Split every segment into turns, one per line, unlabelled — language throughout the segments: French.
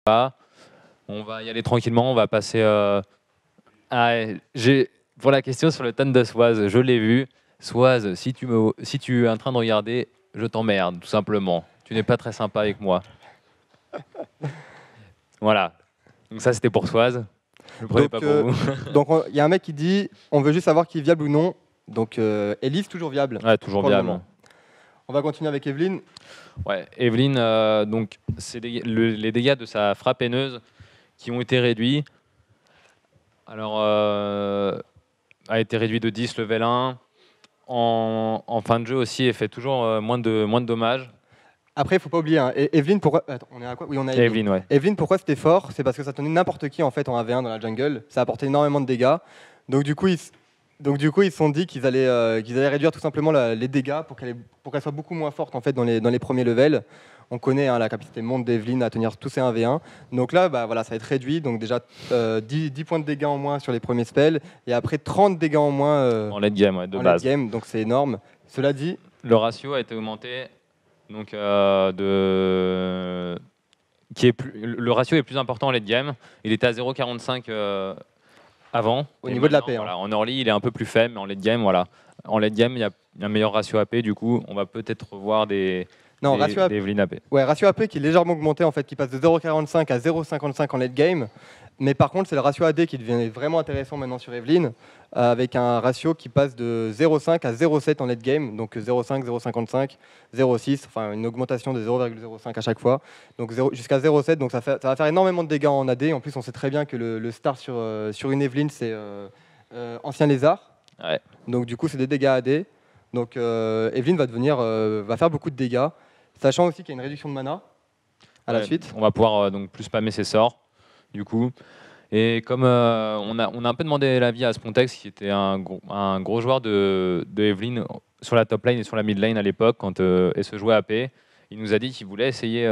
pas. On va y aller tranquillement, on va passer pour la question sur le tonne de Swaz, je l'ai vu. Swaz, si tu es en train de regarder, je t'emmerde, tout simplement. Tu n'es pas très sympa avec moi. Voilà. Donc ça, c'était pour Swaz. Je le prenais pas pour vous.
Donc il y a un mec qui dit, on veut juste savoir qui est viable ou non. Donc Elise, toujours viable.
Ouais, toujours viable.
On va continuer avec Evelyne.
Ouais, Evelyne, donc c'est les dégâts de sa frappe haineuse qui ont été réduits. Alors, a été réduit de 10 level 1. En fin de jeu aussi, elle fait toujours moins de dommages.
Après, il ne faut pas oublier, hein, Evelyne, pourquoi... Attends, on est à quoi? Oui, on a
Evelyne, ouais.
Evelyne, pourquoi c'était fort? C'est parce que ça tenait n'importe qui en fait en 1v1 dans la jungle. Ça apportait énormément de dégâts. Donc du coup, ils se sont dit qu'ils allaient réduire tout simplement les dégâts pour qu'elle soit beaucoup moins forte en fait dans les premiers levels. On connaît la capacité monte d'Evelyne à tenir tous ces 1v1. Donc là, voilà, ça va être réduit. Donc déjà 10 points de dégâts en moins sur les premiers spells. Et après 30 dégâts en moins
en late game, ouais, de base.
Late game, donc c'est énorme. Cela dit...
Le ratio a été augmenté. Donc, le ratio est plus important en late game. Il était à 0,45 avant.
Au niveau de l'AP.
Voilà, en early, il est un peu plus faible, mais en late game, voilà. En late game, il y a un meilleur ratio AP. Du coup, on va peut-être revoir des Evelyne AP.
Ouais, ratio AP qui est légèrement augmenté, en fait, qui passe de 0,45 à 0,55 en late game. Mais par contre, c'est le ratio AD qui devient vraiment intéressant maintenant sur Evelyne, avec un ratio qui passe de 0,5 à 0,7 en late game, donc 0,5, 0,55, 0,6, enfin une augmentation de 0,05 à chaque fois, donc jusqu'à 0,7, donc ça va faire énormément de dégâts en AD. En plus, on sait très bien que le star sur une Evelyne, c'est Ancien Lézard,
ouais.
Donc du coup, c'est des dégâts AD. Donc Evelyne va faire beaucoup de dégâts, sachant aussi qu'il y a une réduction de mana à la suite.
On va pouvoir donc plus spammer ses sorts. Du coup, et comme on a un peu demandé l'avis à Spontex, qui était un gros joueur de Evelyne sur la top lane et sur la mid lane à l'époque, quand elle se jouait AP, il nous a dit qu'il voulait essayer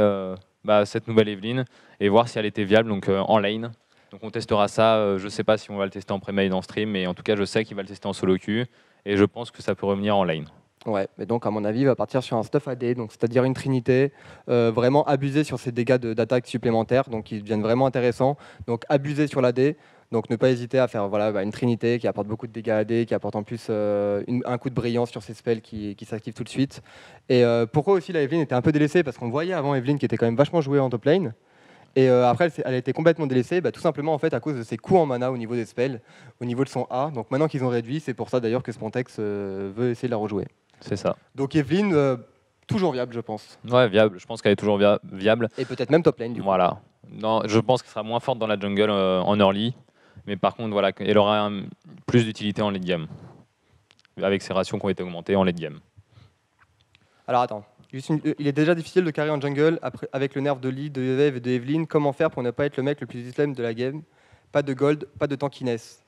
cette nouvelle Evelyne et voir si elle était viable donc, en lane. Donc on testera ça, je ne sais pas si on va le tester en pré-made en stream, mais en tout cas je sais qu'il va le tester en solo queue, et je pense que ça peut revenir en lane.
Ouais, mais donc à mon avis, il va partir sur un stuff AD, donc c'est-à-dire une trinité, vraiment abuser sur ces dégâts d'attaque supplémentaires, donc qui deviennent vraiment intéressants. Donc abuser sur l'AD, donc ne pas hésiter à faire une trinité qui apporte beaucoup de dégâts AD, qui apporte en plus un coup de brillance sur ses spells qui s'activent tout de suite. Et pourquoi aussi la Evelyne était un peu délaissée? Parce qu'on voyait avant Evelyne qui était quand même vachement jouée en top lane. Et après, elle a été complètement délaissée, tout simplement en fait à cause de ses coûts en mana au niveau des spells, au niveau de son A. Donc maintenant qu'ils ont réduit, c'est pour ça d'ailleurs que Spontex veut essayer de la rejouer.
C'est ça.
Donc Evelyne, toujours viable, je pense.
Ouais, viable. Je pense qu'elle est toujours viable.
Et peut-être même top lane, du coup.
Voilà. Non, je pense qu'elle sera moins forte dans la jungle en early. Mais par contre, voilà, elle aura plus d'utilité en late game. Avec ses ratios qui ont été augmentées en late game.
Alors attends. Il est déjà difficile de carry en jungle avec le nerf de Lee, de Eve et de Evelyne. Comment faire pour ne pas être le mec le plus islame de la game? Pas de gold, pas de tankiness.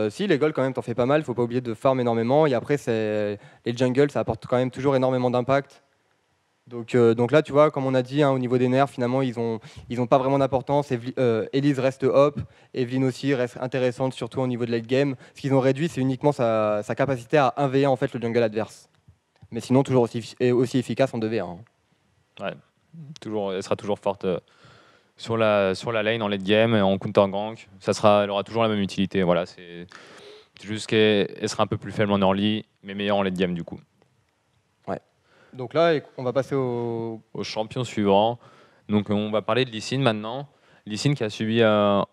Si, les golds, quand même, t'en fais pas mal. Faut pas oublier de farm énormément. Et après, les jungles, ça apporte quand même toujours énormément d'impact. Donc là, tu vois, comme on a dit, au niveau des nerfs, finalement, ils ont pas vraiment d'importance. Elise reste hop. Evelyne aussi reste intéressante, surtout au niveau de late game. Ce qu'ils ont réduit, c'est uniquement sa capacité à 1v1 en fait, le jungle adverse. Mais sinon, toujours aussi efficace en 2v1.
Ouais, elle sera toujours forte sur la lane en late game et en counter gank. Elle aura toujours la même utilité. Voilà, c'est juste qu'elle sera un peu plus faible en early, mais meilleure en late game du coup.
Ouais. Donc là, on va passer au
champion suivant. Donc on va parler de Lee Sin maintenant. Lee Sin qui a subi un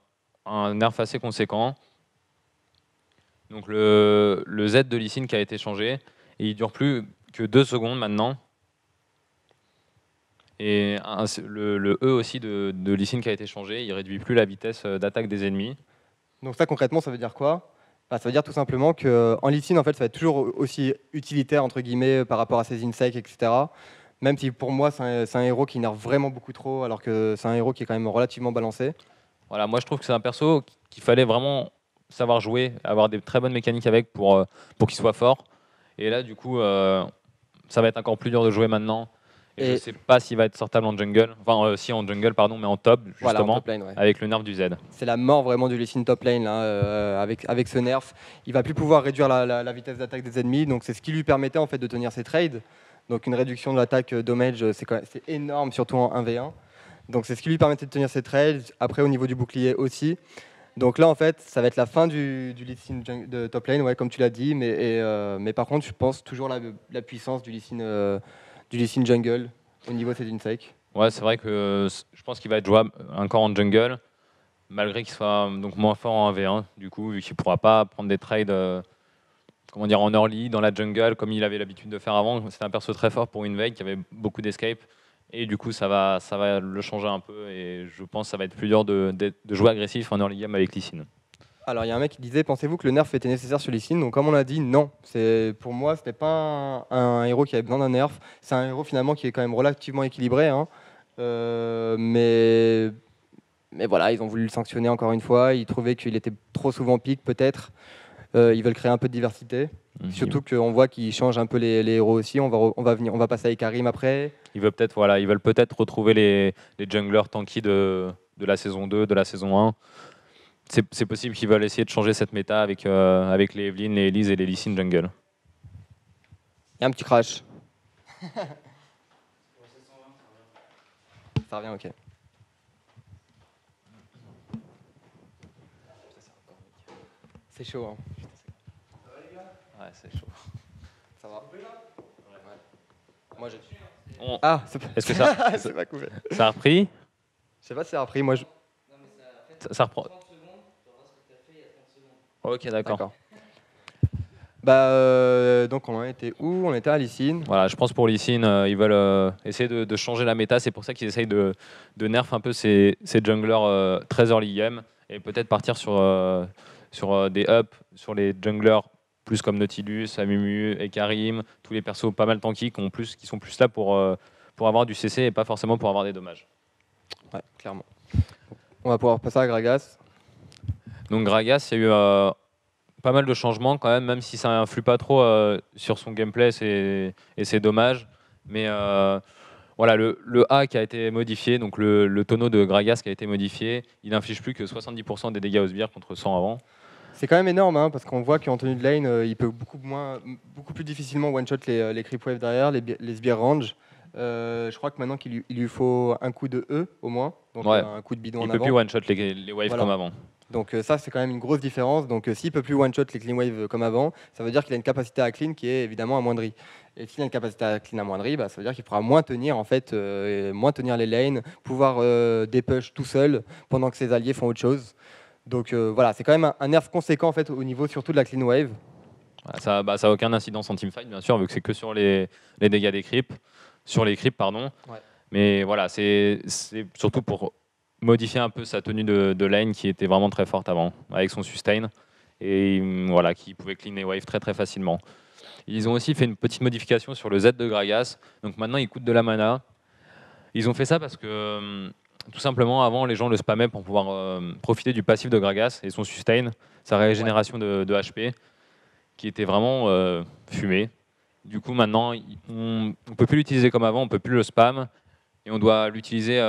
nerf assez conséquent. Donc le Z de Lee Sin qui a été changé et il dure plus que 2 secondes maintenant. Et le E aussi de Lee Sin qui a été changé, il réduit plus la vitesse d'attaque des ennemis.
Donc ça concrètement, ça veut dire quoi? Ça veut dire tout simplement qu'en Lee Sin, en fait, ça va être toujours aussi utilitaire entre guillemets par rapport à ses insects, etc. Même si pour moi, c'est un héros qui énerve vraiment beaucoup trop, alors que c'est un héros qui est quand même relativement balancé.
Voilà, moi je trouve que c'est un perso qu'il fallait vraiment savoir jouer, avoir des très bonnes mécaniques avec pour qu'il soit fort. Et là, du coup, ça va être encore plus dur de jouer maintenant. Et je ne sais pas s'il va être sortable en jungle. Enfin, si en jungle, pardon, mais en top, justement, voilà, en top lane, ouais. Avec le nerf du Z.
C'est la mort vraiment du Lee Sin top lane, là, avec ce nerf. Il va plus pouvoir réduire la vitesse d'attaque des ennemis, donc c'est ce qui lui permettait en fait, de tenir ses trades. Donc une réduction de l'attaque damage, c'est énorme, surtout en 1v1. Donc c'est ce qui lui permettait de tenir ses trades. Après au niveau du bouclier aussi. Donc là en fait ça va être la fin du Lee Sin de top lane, ouais, comme tu l'as dit. Mais par contre je pense toujours la puissance du Lee Sin jungle au niveau de cette sec.
Ouais, c'est vrai que je pense qu'il va être jouable encore en jungle, malgré qu'il soit donc moins fort en 1v1, du coup, vu qu'il ne pourra pas prendre des trades comment dire, en early, dans la jungle, comme il avait l'habitude de faire avant. C'était un perso très fort pour une veille qui avait beaucoup d'escape. Et du coup, ça va le changer un peu. Et je pense que ça va être plus dur de jouer agressif en early game avec Lee Sin.
Alors il y a un mec qui disait, pensez-vous que le nerf était nécessaire sur Lee Sin? Donc comme on l'a dit, non. Pour moi, ce n'était pas un héros qui avait besoin d'un nerf. C'est un héros finalement qui est quand même relativement équilibré. Hein. Mais voilà, ils ont voulu le sanctionner encore une fois. Ils trouvaient qu'il était trop souvent pique peut-être. Ils veulent créer un peu de diversité. Surtout qu'on voit qu'ils changent un peu les héros aussi. On va passer avec Karim après.
Ils veulent peut-être retrouver les junglers tanky de la saison 2, de la saison 1. C'est possible qu'ils veulent essayer de changer cette méta avec les Evelyn, les Elise et les Lee Sin jungle.
Il y a un petit crash. Ça revient, ok. C'est chaud, hein.
Ouais, c'est chaud.
Ça va. Moi, j'ai.
Ah, est-ce que ça,
c'est pas coupé.
Ça a repris?
Je sais pas si ça a repris. Moi,
ça reprend. Ok, d'accord.
Donc on en était où? On était à Lee Sin.
Voilà, je pense pour Lee Sin, ils veulent essayer de changer la méta. C'est pour ça qu'ils essayent de nerf un peu ces junglers très early game et peut-être partir sur des ups, sur les junglers plus comme Nautilus, Amumu et Karim, tous les persos pas mal tanky qui sont plus là pour avoir du CC et pas forcément pour avoir des dommages.
Ouais, clairement. On va pouvoir passer à Gragas.
Donc Gragas, il y a eu pas mal de changements quand même si ça influe pas trop sur son gameplay et c'est dommage. Mais voilà, le A qui a été modifié, donc le tonneau de Gragas qui a été modifié, il n'inflige plus que 70% des dégâts aux sbires contre 100 avant.
C'est quand même énorme, hein, parce qu'on voit qu'en tenue de lane, il peut beaucoup plus difficilement one-shot les creep waves derrière, les sbires range. Je crois que maintenant qu'il lui faut un coup de E au moins, donc
ouais.
Un coup de bidon en
avant.
avant.
Il peut plus one-shot les waves voilà. Comme avant.
Donc ça, c'est quand même une grosse différence. Donc s'il peut plus one-shot les clean waves comme avant, ça veut dire qu'il a une capacité à clean qui est évidemment amoindrie. Et s'il a une capacité à clean amoindrie, ça veut dire qu'il pourra moins tenir moins tenir les lanes, pouvoir dépush tout seul pendant que ses alliés font autre chose. Donc voilà, c'est quand même un nerf conséquent en fait au niveau surtout de la clean wave.
Ça n'a aucun incidence en teamfight bien sûr, vu que c'est que sur les dégâts des creeps, sur les creeps pardon. Ouais. Mais voilà, c'est surtout pour modifier un peu sa tenue de lane qui était vraiment très forte avant, avec son sustain, et voilà, qui pouvait clean les waves très très facilement. Ils ont aussi fait une petite modification sur le Z de Gragas, donc maintenant il coûte de la mana. Ils ont fait ça parce que tout simplement avant les gens le spammaient pour pouvoir profiter du passif de Gragas et son sustain, sa régénération de HP, qui était vraiment fumé. Du coup maintenant on ne peut plus l'utiliser comme avant, on ne peut plus le spam. Et on doit l'utiliser,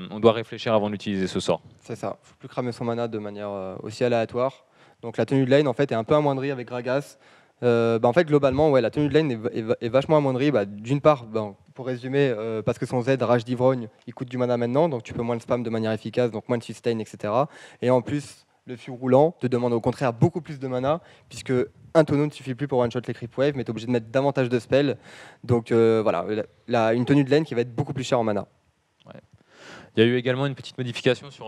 on doit réfléchir avant d'utiliser ce sort.
C'est ça, il ne faut plus cramer son mana de manière aussi aléatoire. Donc la tenue de lane en fait est un peu amoindrie avec Gragas. En fait globalement ouais, la tenue de lane est vachement amoindrie. D'une part, pour résumer, parce que son Z Rage d'Ivrogne, il coûte du mana maintenant, donc tu peux moins le spam de manière efficace, donc moins de sustain, etc. Et en plus, le fût roulant te demande au contraire beaucoup plus de mana, puisque un tonneau ne suffit plus pour one-shot les creep waves, mais tu es obligé de mettre davantage de spells. Donc voilà, une tenue de lane qui va être beaucoup plus chère en mana.
Ouais. Il y a eu également une petite modification sur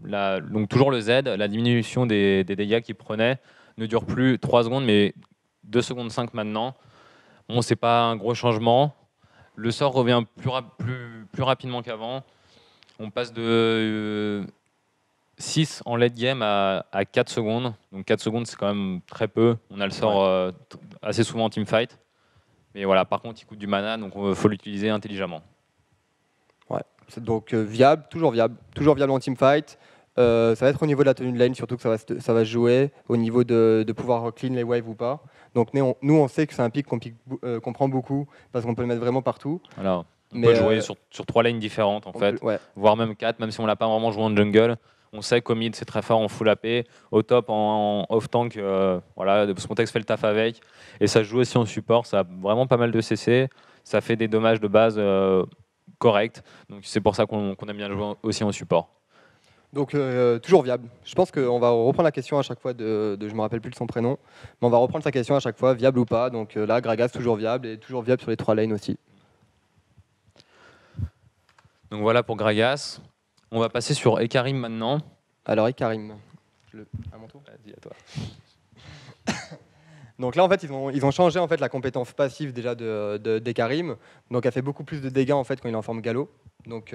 donc toujours le Z, la diminution des dégâts qu'il prenait ne dure plus 3 secondes, mais 2 secondes 5 maintenant. Bon, c'est pas un gros changement. Le sort revient plus rapidement qu'avant. On passe de 6 en late game à 4 secondes. Donc 4 secondes, c'est quand même très peu. On a le sort assez souvent en teamfight. Mais voilà, par contre, il coûte du mana, donc il faut l'utiliser intelligemment.
Ouais, c'est donc toujours viable en teamfight. Ça va être au niveau de la tenue de lane, surtout que ça va se jouer au niveau de pouvoir clean les waves ou pas. Donc nous, on sait que c'est un pick qu'on prend beaucoup parce qu'on peut le mettre vraiment partout.
Alors, on peut jouer sur 3 lanes différentes en fait, voire même 4, même si on ne l'a pas vraiment joué en jungle. On sait qu'au mid c'est très fort en full AP, au top en off tank, voilà, Spontex fait le taf avec, et ça se joue aussi en support. Ça a vraiment pas mal de CC, ça fait des dommages de base correct. Donc c'est pour ça qu'on aime bien jouer aussi en support.
Donc toujours viable. Je pense qu'on va reprendre la question à chaque fois de je me rappelle plus de son prénom, mais on va reprendre sa question à chaque fois, viable ou pas. Donc là, Gragas toujours viable et toujours viable sur les 3 lanes aussi.
Donc voilà pour Gragas. On va passer sur Ekarim maintenant.
Alors Ikarim, à mon tour.
Vas-y, à toi.
Donc là, en fait, ils ont changé en fait la compétence passive déjà d'Ekarim. Donc elle fait beaucoup plus de dégâts en fait quand il est en forme galop. Donc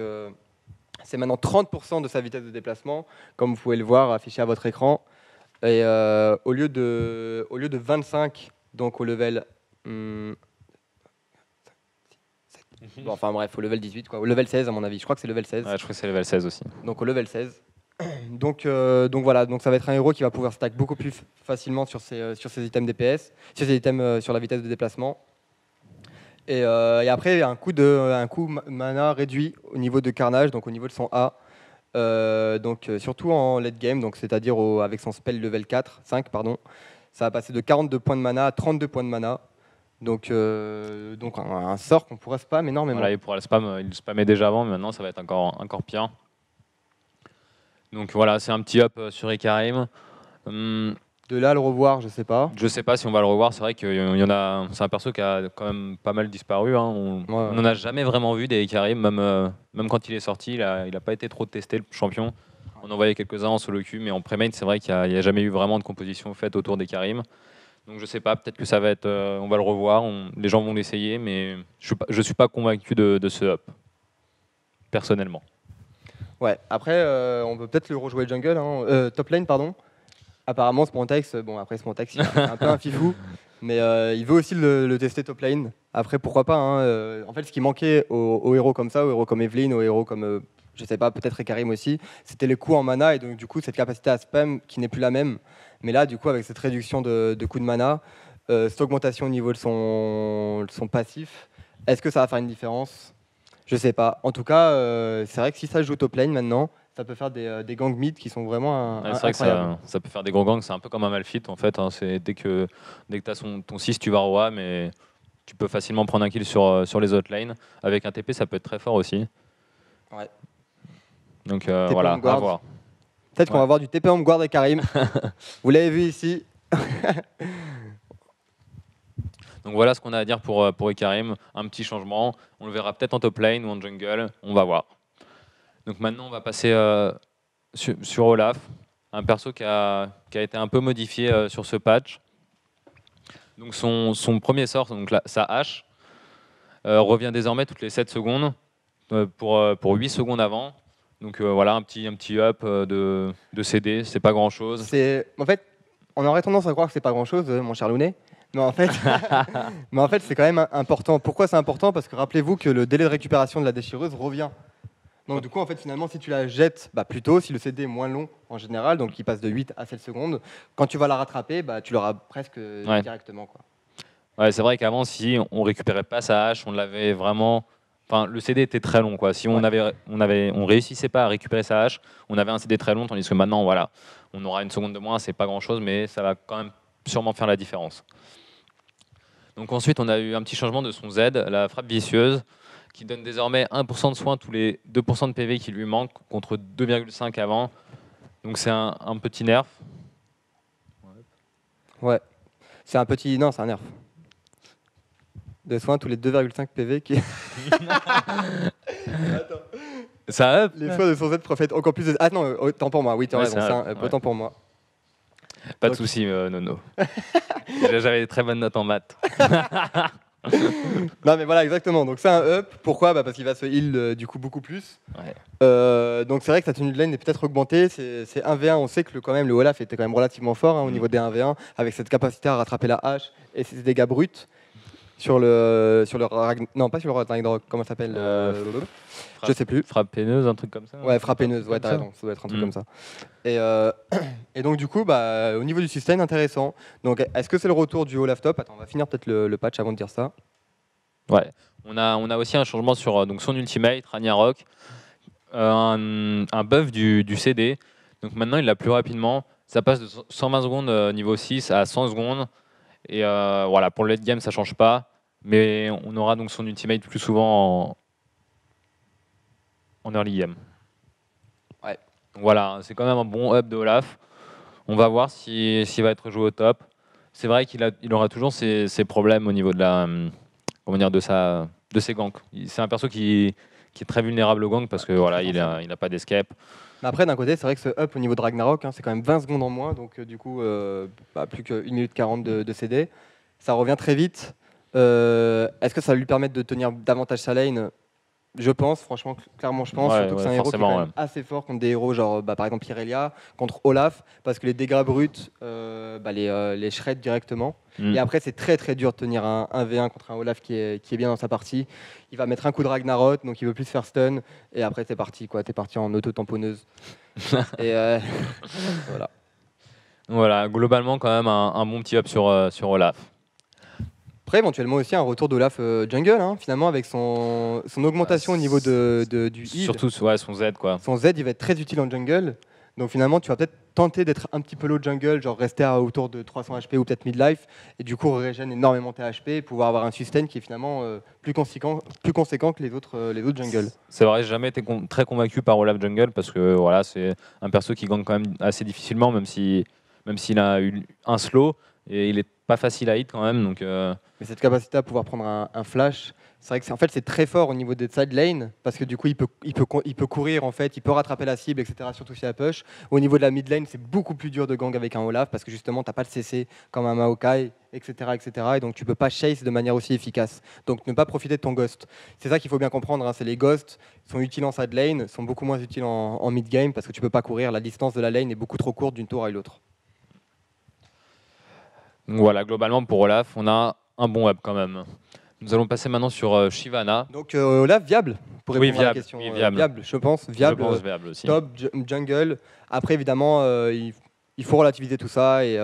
c'est maintenant 30% de sa vitesse de déplacement, comme vous pouvez le voir affiché à votre écran. Et au lieu de 25, donc au level... bon, enfin bref, au level 18, quoi. Au level 16 à mon avis. Je crois que c'est level 16.
Ouais, je crois que c'est level 16 aussi.
Donc au level 16. Donc voilà, donc ça va être un héros qui va pouvoir stack beaucoup plus facilement sur ses items DPS, sur ses items sur la vitesse de déplacement. Et après, un coup mana réduit au niveau de Carnage, donc au niveau de son A. Surtout en late game, donc c'est-à-dire avec son spell level 5 pardon, ça va passer de 42 points de mana à 32 points de mana. Donc un sort qu'on pourrait spam énormément.
Voilà, il pourra il le spammait déjà avant, mais maintenant ça va être encore pire. Donc voilà, c'est un petit up sur Ekarim.
De là à le revoir, je sais pas.
Je sais pas si on va le revoir. C'est vrai qu'il y en a. C'est un perso qui a quand même pas mal disparu. Hein. On n'en a jamais vraiment vu des Ekarim, même quand il est sorti, il a pas été trop testé le champion. On en voyait quelques-uns en solo queue, mais en pré-main, c'est vrai qu'il n'y a jamais eu vraiment de composition faite autour des Karim. Donc je sais pas, peut-être que ça va être. On va le revoir, les gens vont l'essayer, mais je suis pas convaincu de ce up, personnellement.
Ouais, après, on peut peut-être le rejouer jungle, top lane, pardon. Apparemment, Spontex, bon, après Spontex, c'est un peu un fifou, mais il veut aussi le tester top lane. Après, pourquoi pas, hein, en fait, ce qui manquait aux héros comme ça, aux héros comme Evelynn, aux héros comme, je sais pas, peut-être Ekarim aussi, c'était les coups en mana, et donc du coup, cette capacité à spam qui n'est plus la même. Mais là, du coup, avec cette réduction de coups de mana, cette augmentation au niveau de son passif, est-ce que ça va faire une différence ? Je sais pas. En tout cas, c'est vrai que si ça joue top lane maintenant, ça peut faire des gangs mid qui sont vraiment
C'est vrai
incroyables.
que ça peut faire des gros gangs, c'est un peu comme un Malphite en fait. Hein. C'est dès que tu as ton 6, tu vas roi, mais tu peux facilement prendre un kill sur les autres lanes. Avec un TP, ça peut être très fort aussi.
Ouais.
Donc
TP
voilà,
Home Guard.
à voir.
Peut-être qu'on va voir du TP Home Guard et Karim. Vous l'avez vu ici.
Donc voilà ce qu'on a à dire pour Ekarim. Un petit changement. On le verra peut-être en top lane ou en jungle. On va voir. Donc maintenant, on va passer sur Olaf, un perso qui a été un peu modifié sur ce patch. Donc son premier sort, donc sa hache, revient désormais toutes les 7 secondes pour 8 secondes avant. Donc voilà, un petit up de CD, c'est pas grand chose.
En fait, on aurait tendance à croire que c'est pas grand-chose, mon cher Lounet. Mais en fait, c'est quand même important. Pourquoi c'est important ? Parce que rappelez-vous que le délai de récupération de la déchireuse revient. Donc du coup, en fait, finalement, si tu la jettes plus tôt, si le CD est moins long en général, donc il passe de 8 à 7 secondes, quand tu vas la rattraper, tu l'auras presque directement, quoi.
Ouais, c'est vrai qu'avant, si on récupérait pas sa hache, on l'avait vraiment... Enfin, le CD était très long, quoi. Si on réussissait pas à récupérer sa hache, on avait un CD très long, tandis que maintenant, voilà, on aura une seconde de moins, c'est pas grand-chose, mais ça va quand même sûrement faire la différence. Donc ensuite, on a eu un petit changement de son Z, la frappe vicieuse, qui donne désormais 1% de soin tous les 2% de PV qui lui manquent, contre 2,5 avant. Donc c'est un petit nerf.
Ouais. C'est un petit... Non, c'est un nerf. De soins tous les 2,5 PV qui... Attends.
Ça up.
Les soins de son Z profitent encore plus de... Ah non, autant pour moi, oui, tu as raison, autant pour moi.
Pas de souci, Nono. J'avais des très bonnes notes en maths.
Non mais voilà, exactement. Donc c'est un up. Pourquoi ? Parce qu'il va se heal du coup beaucoup plus.
Ouais.
Donc c'est vrai que sa tenue de lane est peut-être augmentée. C'est 1v1. On sait que quand même le Olaf était quand même relativement fort au niveau des 1v1 avec cette capacité à rattraper la hache et ses dégâts bruts sur le non pas sur le Ragnarok, comment ça s'appelle je sais plus.
Frappe peineuse, un truc comme ça.
Ouais, frappe peineuse. Ouais, t'as raison. Ça doit être un truc comme ça. Et donc du coup, au niveau du sustain, intéressant. Donc est-ce que c'est le retour du Olaf top ? Attends, on va finir peut-être le patch avant de dire ça.
Ouais. On a aussi un changement sur donc son ultimate, Ragnarok, un buff du CD. Donc maintenant, il l'a plus rapidement. Ça passe de 120 secondes niveau 6 à 100 secondes. Et voilà, pour le late game, ça change pas. Mais on aura donc son ultimate plus souvent en early game.
Ouais.
Donc voilà, c'est quand même un bon up de Olaf. On va voir s'il va être joué au top. C'est vrai il aura toujours ses problèmes au niveau de comment dire, de ses ganks. C'est un perso qui est très vulnérable au gank parce que voilà, il a pas d'escape.
Mais après, d'un côté, c'est vrai que ce up au niveau de Ragnarok, hein, c'est quand même 20 secondes en moins, donc du coup, plus que 1 minute 40 de CD. Ça revient très vite. Est-ce que ça va lui permettre de tenir davantage sa lane? Je pense, franchement, clairement, je pense.
Ouais,
Surtout que c'est un héros qui est quand même
ouais.
assez fort contre des héros, genre par exemple Irelia, contre Olaf, parce que les dégâts bruts les shred directement.
Mm.
Et après, c'est très très dur de tenir un 1v1 contre un Olaf qui est bien dans sa partie. Il va mettre un coup de Ragnarok, donc il veut plus se faire stun. Et après, c'est parti, quoi. T'es parti en auto-tamponneuse. Et voilà.
Voilà, globalement, quand même, un bon petit up sur Olaf.
Après, éventuellement aussi un retour d'Olaf jungle, hein, finalement, avec son augmentation au niveau du heal.
Surtout ouais, son Z, quoi.
Son Z, il va être très utile en jungle. Donc finalement, tu vas peut-être tenter d'être un petit peu low jungle, genre rester à autour de 300 HP ou peut-être midlife, et du coup régène énormément tes HP et pouvoir avoir un sustain qui est finalement plus conséquent que les autres jungles.
C'est vrai, j'ai jamais été très convaincu par Olaf Jungle parce que voilà, c'est un perso qui gagne quand même assez difficilement, même s'il a eu un slow et il est pas facile à hit quand même. Donc,
Mais cette capacité à pouvoir prendre un flash, c'est vrai que c'est très fort au niveau des side lane parce que du coup il peut courir en fait, il peut rattraper la cible, etc. Surtout si elle push. Au niveau de la mid lane, c'est beaucoup plus dur de gang avec un Olaf parce que justement t'as pas le CC comme un Maokai, etc., etc. Et donc tu peux pas chase de manière aussi efficace. Donc ne pas profiter de ton ghost. C'est ça qu'il faut bien comprendre. Hein, c'est les ghosts sont utiles en side lane, sont beaucoup moins utiles en mid game parce que tu peux pas courir. La distance de la lane est beaucoup trop courte d'une tour à l'autre.
donc voilà, globalement pour Olaf, on a un bon up quand même. Nous allons passer maintenant sur Shyvana.
Donc Olaf viable pour répondre à la
viable,
question.
oui, viable.
Viable, je pense. Viable,
Viable aussi.
top, jungle. Après, évidemment, il faut relativiser tout ça et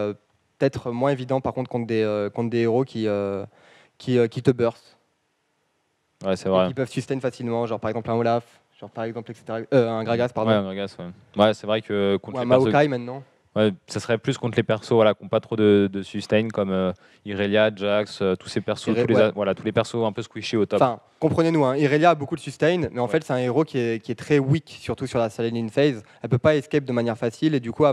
peut-être moins évident par contre contre des héros qui te burst.
Ouais, c'est
Et
vrai.
qui peuvent sustain facilement, genre par exemple un Olaf, genre par exemple, etc. Un Gragas, pardon.
Ouais, un Gragas, ouais. Ouais, c'est vrai que contre
Ou un
les persos.
Maokai maintenant.
Ouais, ça serait plus contre les persos voilà, qui n'ont pas trop de sustain comme Irelia, Jax, tous ces persos, tous les persos un peu squishy au top.
Enfin, comprenez-nous, hein, Irelia a beaucoup de sustain, mais en fait, c'est un héros qui est très weak, surtout sur la Saladin phase. Elle peut pas escape de manière facile, et du coup,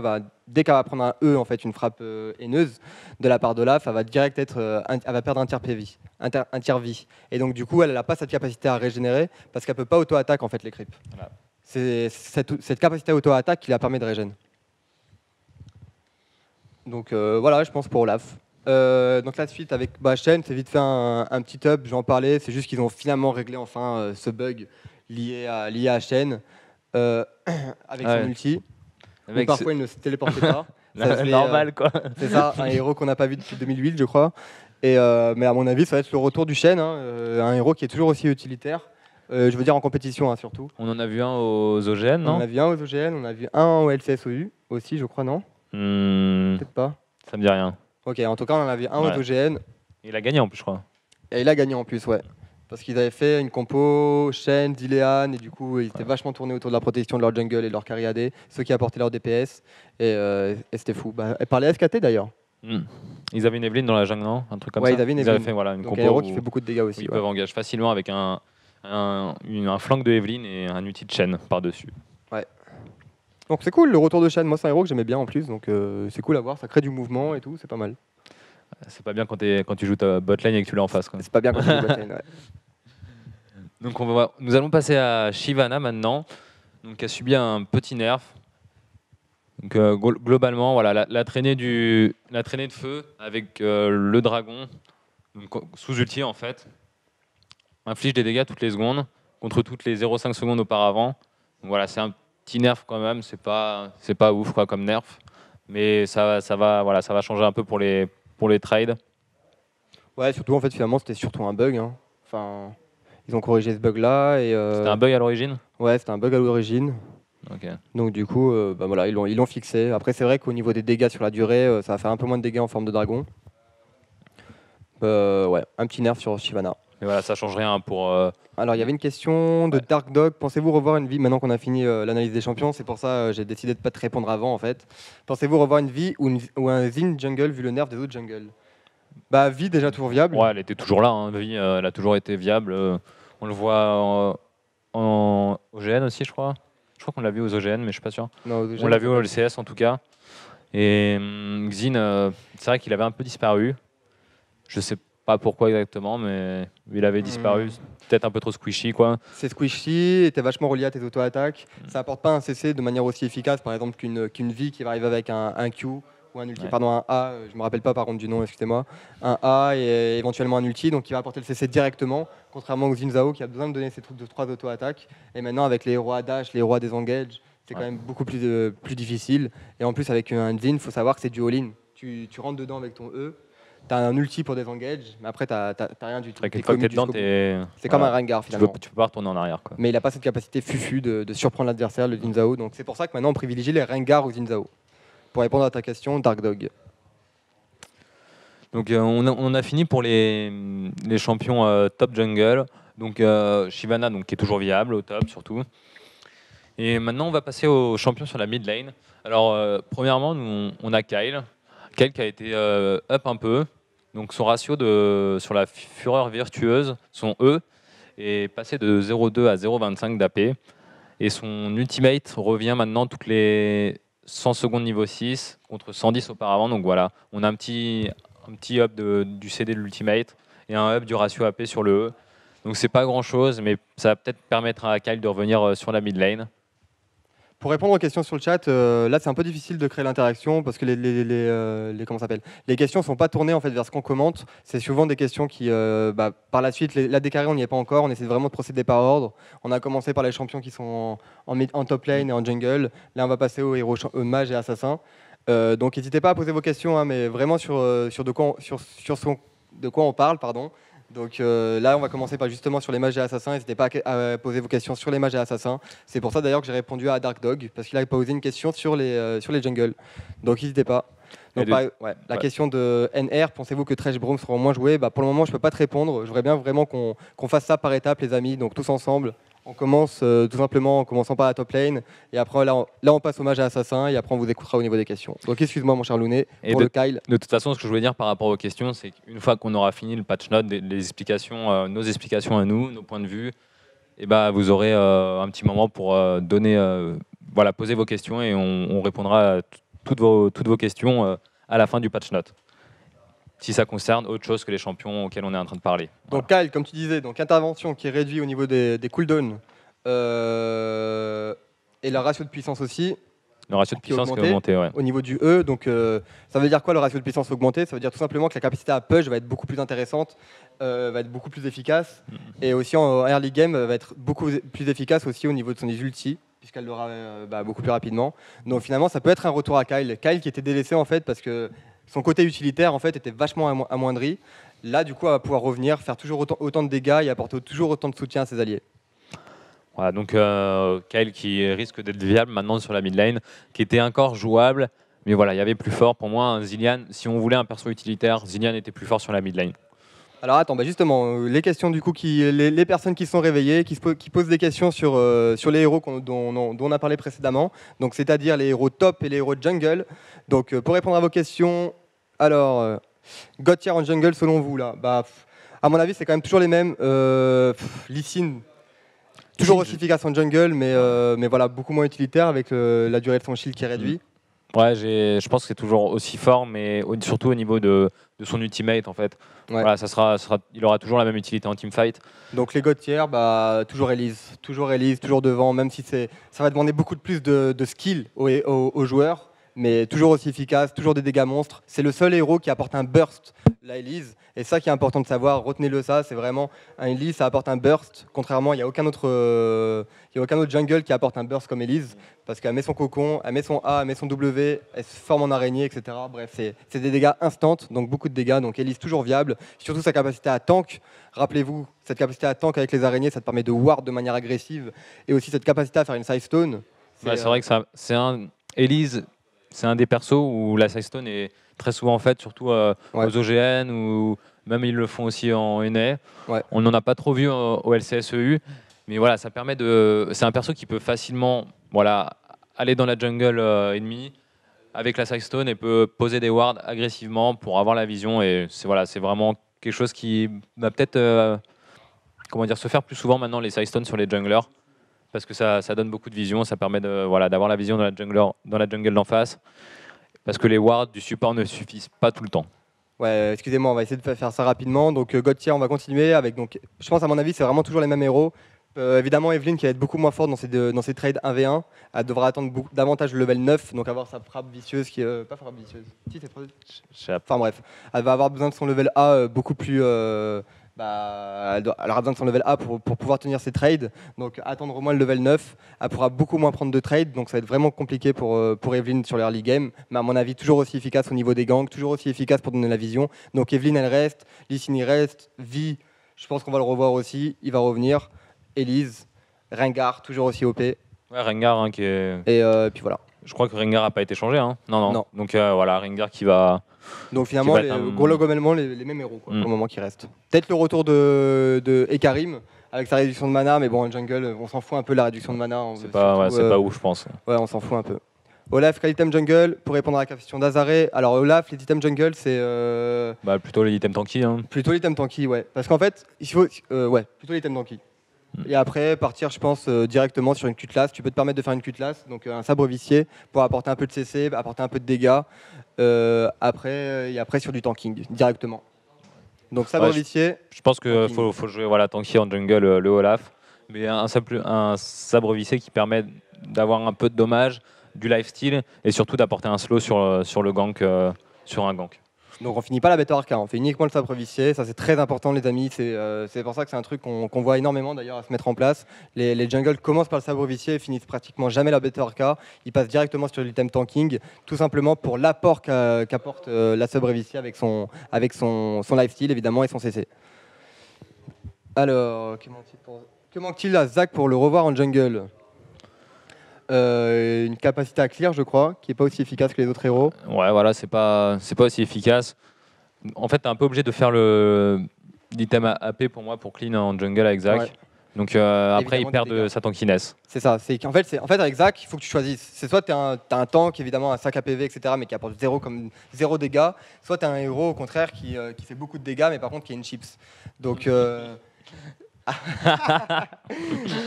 dès qu'elle va prendre un E, en fait, une frappe haineuse de la part d'Olaf, elle va direct elle va perdre un tiers PV, un tiers vie. Et donc, du coup, elle n'a pas cette capacité à régénérer, parce qu'elle peut pas auto-attaque, en fait, les creeps. Voilà. C'est cette capacité à auto-attaque qui la permet de régénérer. Donc voilà, je pense pour Olaf. Donc la suite avec Shen, c'est vite fait un petit up, j'en parlais, c'est juste qu'ils ont finalement réglé enfin ce bug lié à Shen avec son ulti. Parfois il ne se téléportait pas.
Normal quoi.
C'est ça, un héros qu'on n'a pas vu depuis 2008 je crois. Mais à mon avis ça va être le retour du Shen, hein, un héros qui est toujours aussi utilitaire. Je veux dire en compétition hein, surtout.
On en a vu un aux OGN, non?
On en a vu un aux OGN, on a vu un au LCSOU aussi je crois, non? Peut-être pas.
Ça me dit rien.
Ok, en tout cas, on en avait un aux OGN.
Il a gagné en plus, je crois.
Et il a gagné en plus, ouais. Parce qu'ils avaient fait une compo, Shen, Zilean, et du coup, ils étaient vachement tournés autour de la protection de leur jungle et de leur carry AD, ceux qui apportaient leur DPS. Et c'était fou. Et par les SKT d'ailleurs.
Ils avaient une Evelyn dans la jungle, non? Un truc comme
ouais,
ça.
Ils avaient une
Evelyn. Fait une
donc
compo
un héros qui fait beaucoup de dégâts aussi.
Ils peuvent engager facilement avec un flank de Evelyn et un outil de Shen par-dessus.
Ouais. Donc c'est cool le retour de Shen. Moi, c'est un héros que j'aimais bien en plus, donc c'est cool à voir. Ça crée du mouvement et tout, c'est pas mal.
C'est pas bien quand tu joues ta bot lane et que tu l'as en face.
C'est pas bien quand tu joues bot lane, ouais.
Donc nous allons passer à Shyvana maintenant, donc qui a subi un petit nerf. Donc globalement, voilà, la traînée de feu avec le dragon donc, sous ulti en fait inflige des dégâts toutes les secondes contre toutes les 0,5 secondes auparavant. Donc voilà, c'est un petit nerf quand même, c'est pas ouf quoi comme nerf, mais ça va changer un peu pour les trades.
Ouais, surtout en fait finalement c'était surtout un bug. Hein. Enfin, ils ont corrigé ce bug là et.
C'était un bug à l'origine.
Ouais, c'était un bug à l'origine.
Okay.
Donc du coup, voilà, ils l'ont fixé. Après, c'est vrai qu'au niveau des dégâts sur la durée, ça va faire un peu moins de dégâts en forme de dragon. Ouais, un petit nerf sur Shyvana.
Mais voilà, ça change rien pour.
Alors, il y avait une question de Dark Dog. Pensez-vous revoir une vie maintenant qu'on a fini l'analyse des champions? C'est pour ça j'ai décidé de pas te répondre avant en fait. Pensez-vous revoir une vie ou un Zin jungle vu le nerf des autres jungles? Bah, vie déjà toujours viable.
Ouais, elle était toujours là. Hein. Vie, elle a toujours été viable. On le voit en OGN aussi, je crois. Je crois qu'on l'a vu aux OGN, mais je suis pas sûr.
Non,
On l'a vu au LCS en tout cas. Et Xin, c'est vrai qu'il avait un peu disparu. Je sais pas pourquoi exactement, mais il avait disparu. Peut-être un peu trop squishy, quoi.
C'est squishy, t'es vachement relié à tes auto-attaques. Ça apporte pas un CC de manière aussi efficace, par exemple, qu'une V qui va arriver avec un Q ou un ulti,
Ouais.
pardon, un A, je me rappelle pas par contre du nom, excusez-moi. Un A et éventuellement un ulti, donc qui va apporter le CC directement, contrairement au Xin Zhao qui a besoin de donner ses trucs de 3 auto-attaques. Et maintenant, avec les héros à dash, les héros à désengage, c'est quand même beaucoup plus difficile. Et en plus, avec un Xin, il faut savoir que c'est du all-in. Tu rentres dedans avec ton E. T'as un ulti pour désengage, mais après t'as rien du tout.
Une fois que t'es dedans,
C'est comme un Rengar finalement.
Tu peux pas retourner en arrière, quoi.
Mais il n'a pas cette capacité fufu de surprendre l'adversaire, le Xin Zhao. Donc c'est pour ça que maintenant on privilégie les Rengar ou Xin Zhao. Pour répondre à ta question, Dark Dog.
Donc on a fini pour les champions top jungle. Donc Shyvana, donc, qui est toujours viable, au top surtout. Et maintenant on va passer aux champions sur la mid lane. Alors premièrement, nous, on a Kyle. Kyle qui a été up un peu. Donc son ratio sur la fureur virtueuse, son E, est passé de 0,2 à 0,25 d'AP. Et son ultimate revient maintenant toutes les 100 secondes niveau 6 contre 110 auparavant. Donc voilà, on a un petit up du CD de l'ultimate et un up du ratio AP sur le E. Donc c'est pas grand chose, mais ça va peut-être permettre à Kyle de revenir sur la mid lane.
Pour répondre aux questions sur le chat, là c'est un peu difficile de créer l'interaction parce que comment ça s'appelle, les questions sont pas tournées en fait vers ce qu'on commente. C'est souvent des questions qui, par la suite, la décarré on n'y est pas encore. On essaie vraiment de procéder par ordre. On a commencé par les champions qui sont en top lane et en jungle. Là on va passer aux héros mages et assassins. Donc n'hésitez pas à poser vos questions, hein, mais vraiment sur de quoi on parle, pardon. Donc là, on va commencer par justement sur les mages et assassins. N'hésitez pas à poser vos questions sur les mages et assassins. C'est pour ça d'ailleurs que j'ai répondu à Dark Dog, parce qu'il a posé une question sur les jungles. Donc n'hésitez pas. Donc, la question de NR, pensez-vous que Thresh Braum seront moins joués? Pour le moment, je ne peux pas te répondre. Je voudrais bien vraiment qu'on fasse ça par étapes, les amis, donc tous ensemble. On commence tout simplement en commençant par la top lane, et après là on passe au mage et assassin, et après on vous écoutera au niveau des questions. Donc excuse-moi mon cher Lounet, pour le Kyle.
De toute façon, ce que je voulais dire par rapport aux questions, c'est qu'une fois qu'on aura fini le patch note, les explications, nos explications à nous, nos points de vue, et vous aurez un petit moment pour poser vos questions, et on répondra à toutes vos questions à la fin du patch note, si ça concerne autre chose que les champions auxquels on est en train de parler.
Donc Kyle, comme tu disais, donc intervention qui est réduite au niveau des cooldowns et le ratio de puissance aussi.
Le ratio de puissance qui est augmenté, ouais.
Au niveau du E, donc ça veut dire quoi le ratio de puissance augmenté? Ça veut dire tout simplement que la capacité à push va être beaucoup plus intéressante, va être beaucoup plus efficace, et aussi en early game va être beaucoup plus efficace aussi au niveau de son ulti, puisqu'elle l'aura beaucoup plus rapidement. Donc finalement, ça peut être un retour à Kyle. Kyle qui était délaissé en fait parce que son côté utilitaire en fait était vachement amoindri. Là, du coup, elle va pouvoir revenir, faire toujours autant de dégâts et apporter toujours autant de soutien à ses alliés.
Voilà, donc Kyle qui risque d'être viable maintenant sur la mid lane, qui était encore jouable, mais voilà, il y avait plus fort. Pour moi, Zilean, si on voulait un perso utilitaire, Zilean était plus fort sur la mid lane.
Alors attends, justement, les questions du coup, les personnes qui sont réveillées, qui posent des questions sur les héros dont on a parlé précédemment, donc c'est-à-dire les héros top et les héros jungle. Donc pour répondre à vos questions, alors God tier en jungle selon vous là, à mon avis c'est quand même toujours les mêmes. Lee Sin, toujours aussi efficace en jungle, mais voilà, beaucoup moins utilitaire avec la durée de son shield qui est réduite.
Ouais, je pense que c'est toujours aussi fort, mais surtout au niveau de son ultimate en fait.
Ouais.
Voilà, il aura toujours la même utilité en teamfight.
Donc les God tier, toujours Elise, toujours devant, même si ça va demander beaucoup de plus de skill aux joueurs, mais toujours aussi efficace, toujours des dégâts monstres. C'est le seul héros qui apporte un burst, la Elise, et ça qui est important de savoir, retenez-le ça, c'est vraiment un Elise, ça apporte un burst, contrairement, il n'y a aucun autre jungle qui apporte un burst comme Elise, parce qu'elle met son cocon, elle met son A, elle met son W, elle se forme en araignée, etc. Bref, c'est des dégâts instants, donc beaucoup de dégâts, donc Elise toujours viable, surtout sa capacité à tank. Rappelez-vous, cette capacité à tank avec les araignées, ça te permet de ward de manière agressive, et aussi cette capacité à faire une side stone.
C'est vrai que Elise, c'est un des persos où la side stone est très souvent faite, surtout aux OGN, ou même ils le font aussi en NA.
Ouais.
On n'en a pas trop vu au LCSEU, mais voilà, ça permet c'est un perso qui peut facilement aller dans la jungle ennemie avec la side stone et peut poser des wards agressivement pour avoir la vision, et c'est vraiment quelque chose qui va peut-être se faire plus souvent maintenant, les side stones sur les junglers. parce que ça donne beaucoup de vision, ça permet d'avoir la vision dans la jungle d'en face, parce que les wards du support ne suffisent pas tout le temps.
Ouais, excusez-moi, on va essayer de faire ça rapidement. Donc God Tier, on va continuer avec, donc, je pense à mon avis, c'est vraiment toujours les mêmes héros. Évidemment, Evelyn qui va être beaucoup moins forte dans ses trades 1v1, elle devra attendre davantage le level 9, donc avoir sa frappe vicieuse qui est pas frappe vicieuse. Si, enfin bref, elle va avoir besoin de son level A beaucoup plus. Elle aura besoin de son level A pour pouvoir tenir ses trades, donc attendre au moins le level 9. Elle pourra beaucoup moins prendre de trades, donc ça va être vraiment compliqué pour Evelyn sur l'early game, mais à mon avis toujours aussi efficace au niveau des ganks, toujours aussi efficace pour donner la vision. Donc Evelyn elle reste, Lee Sin il reste, Vi, je pense qu'on va le revoir aussi, il va revenir, Elise, Rengar toujours aussi OP.
Ouais, Rengar qui est...
Et puis voilà.
Je crois que Rengar n'a pas été changé. Hein.
Non.
Donc voilà, Rengar qui va...
Donc finalement, globalement, les mêmes héros pour le moment qui restent. Peut-être le retour de Ekarim avec sa réduction de mana, mais bon, en jungle, on s'en fout un peu de la réduction de mana.
C'est pas ouf, je pense.
Ouais, on s'en fout un peu. Olaf, quel item jungle? Pour répondre à la question d'Azaré, alors Olaf, les items jungle, c'est...
plutôt les items tanky. Hein.
Plutôt l'item tanky, ouais. Parce qu'en fait, il faut... plutôt l'item tanky. Et après, partir, je pense, directement sur une cutlass. Tu peux te permettre de faire une cutlass, donc un sabre vicié, pour apporter un peu de CC, apporter un peu de dégâts. Et après, sur du tanking, directement. Donc sabre vicié.
Je pense qu'il faut jouer tanky en jungle, le Olaf. Mais un sabre vicié qui permet d'avoir un peu de dommage, du lifesteal, et surtout d'apporter un slow sur le gank, sur un gank.
Donc on finit pas la bêta arca, on fait uniquement le sabre vicié, ça c'est très important les amis, c'est pour ça que c'est un truc qu'on voit énormément d'ailleurs à se mettre en place. Les jungles commencent par le sabre vicié et finissent pratiquement jamais la bêta arca, ils passent directement sur l'item tanking, tout simplement pour l'apport qu'apporte la sabre vicié avec son lifesteal évidemment et son CC. Alors, que manque-t-il à Zac pour le revoir en jungle? Une capacité à clear, je crois, qui n'est pas aussi efficace que les autres héros.
Ouais, voilà, c'est pas aussi efficace. En fait, tu es un peu obligé de faire l'item AP pour moi pour clean en jungle avec Zac. Ouais. Donc après, il perd sa tankiness.
C'est ça. En fait, avec Zac, il faut que tu choisisses. C'est soit tu as un tank, évidemment, un sac APV, etc., mais qui apporte zéro dégâts. Soit tu as un héros, au contraire, qui fait beaucoup de dégâts, mais par contre, qui a une chips. Donc...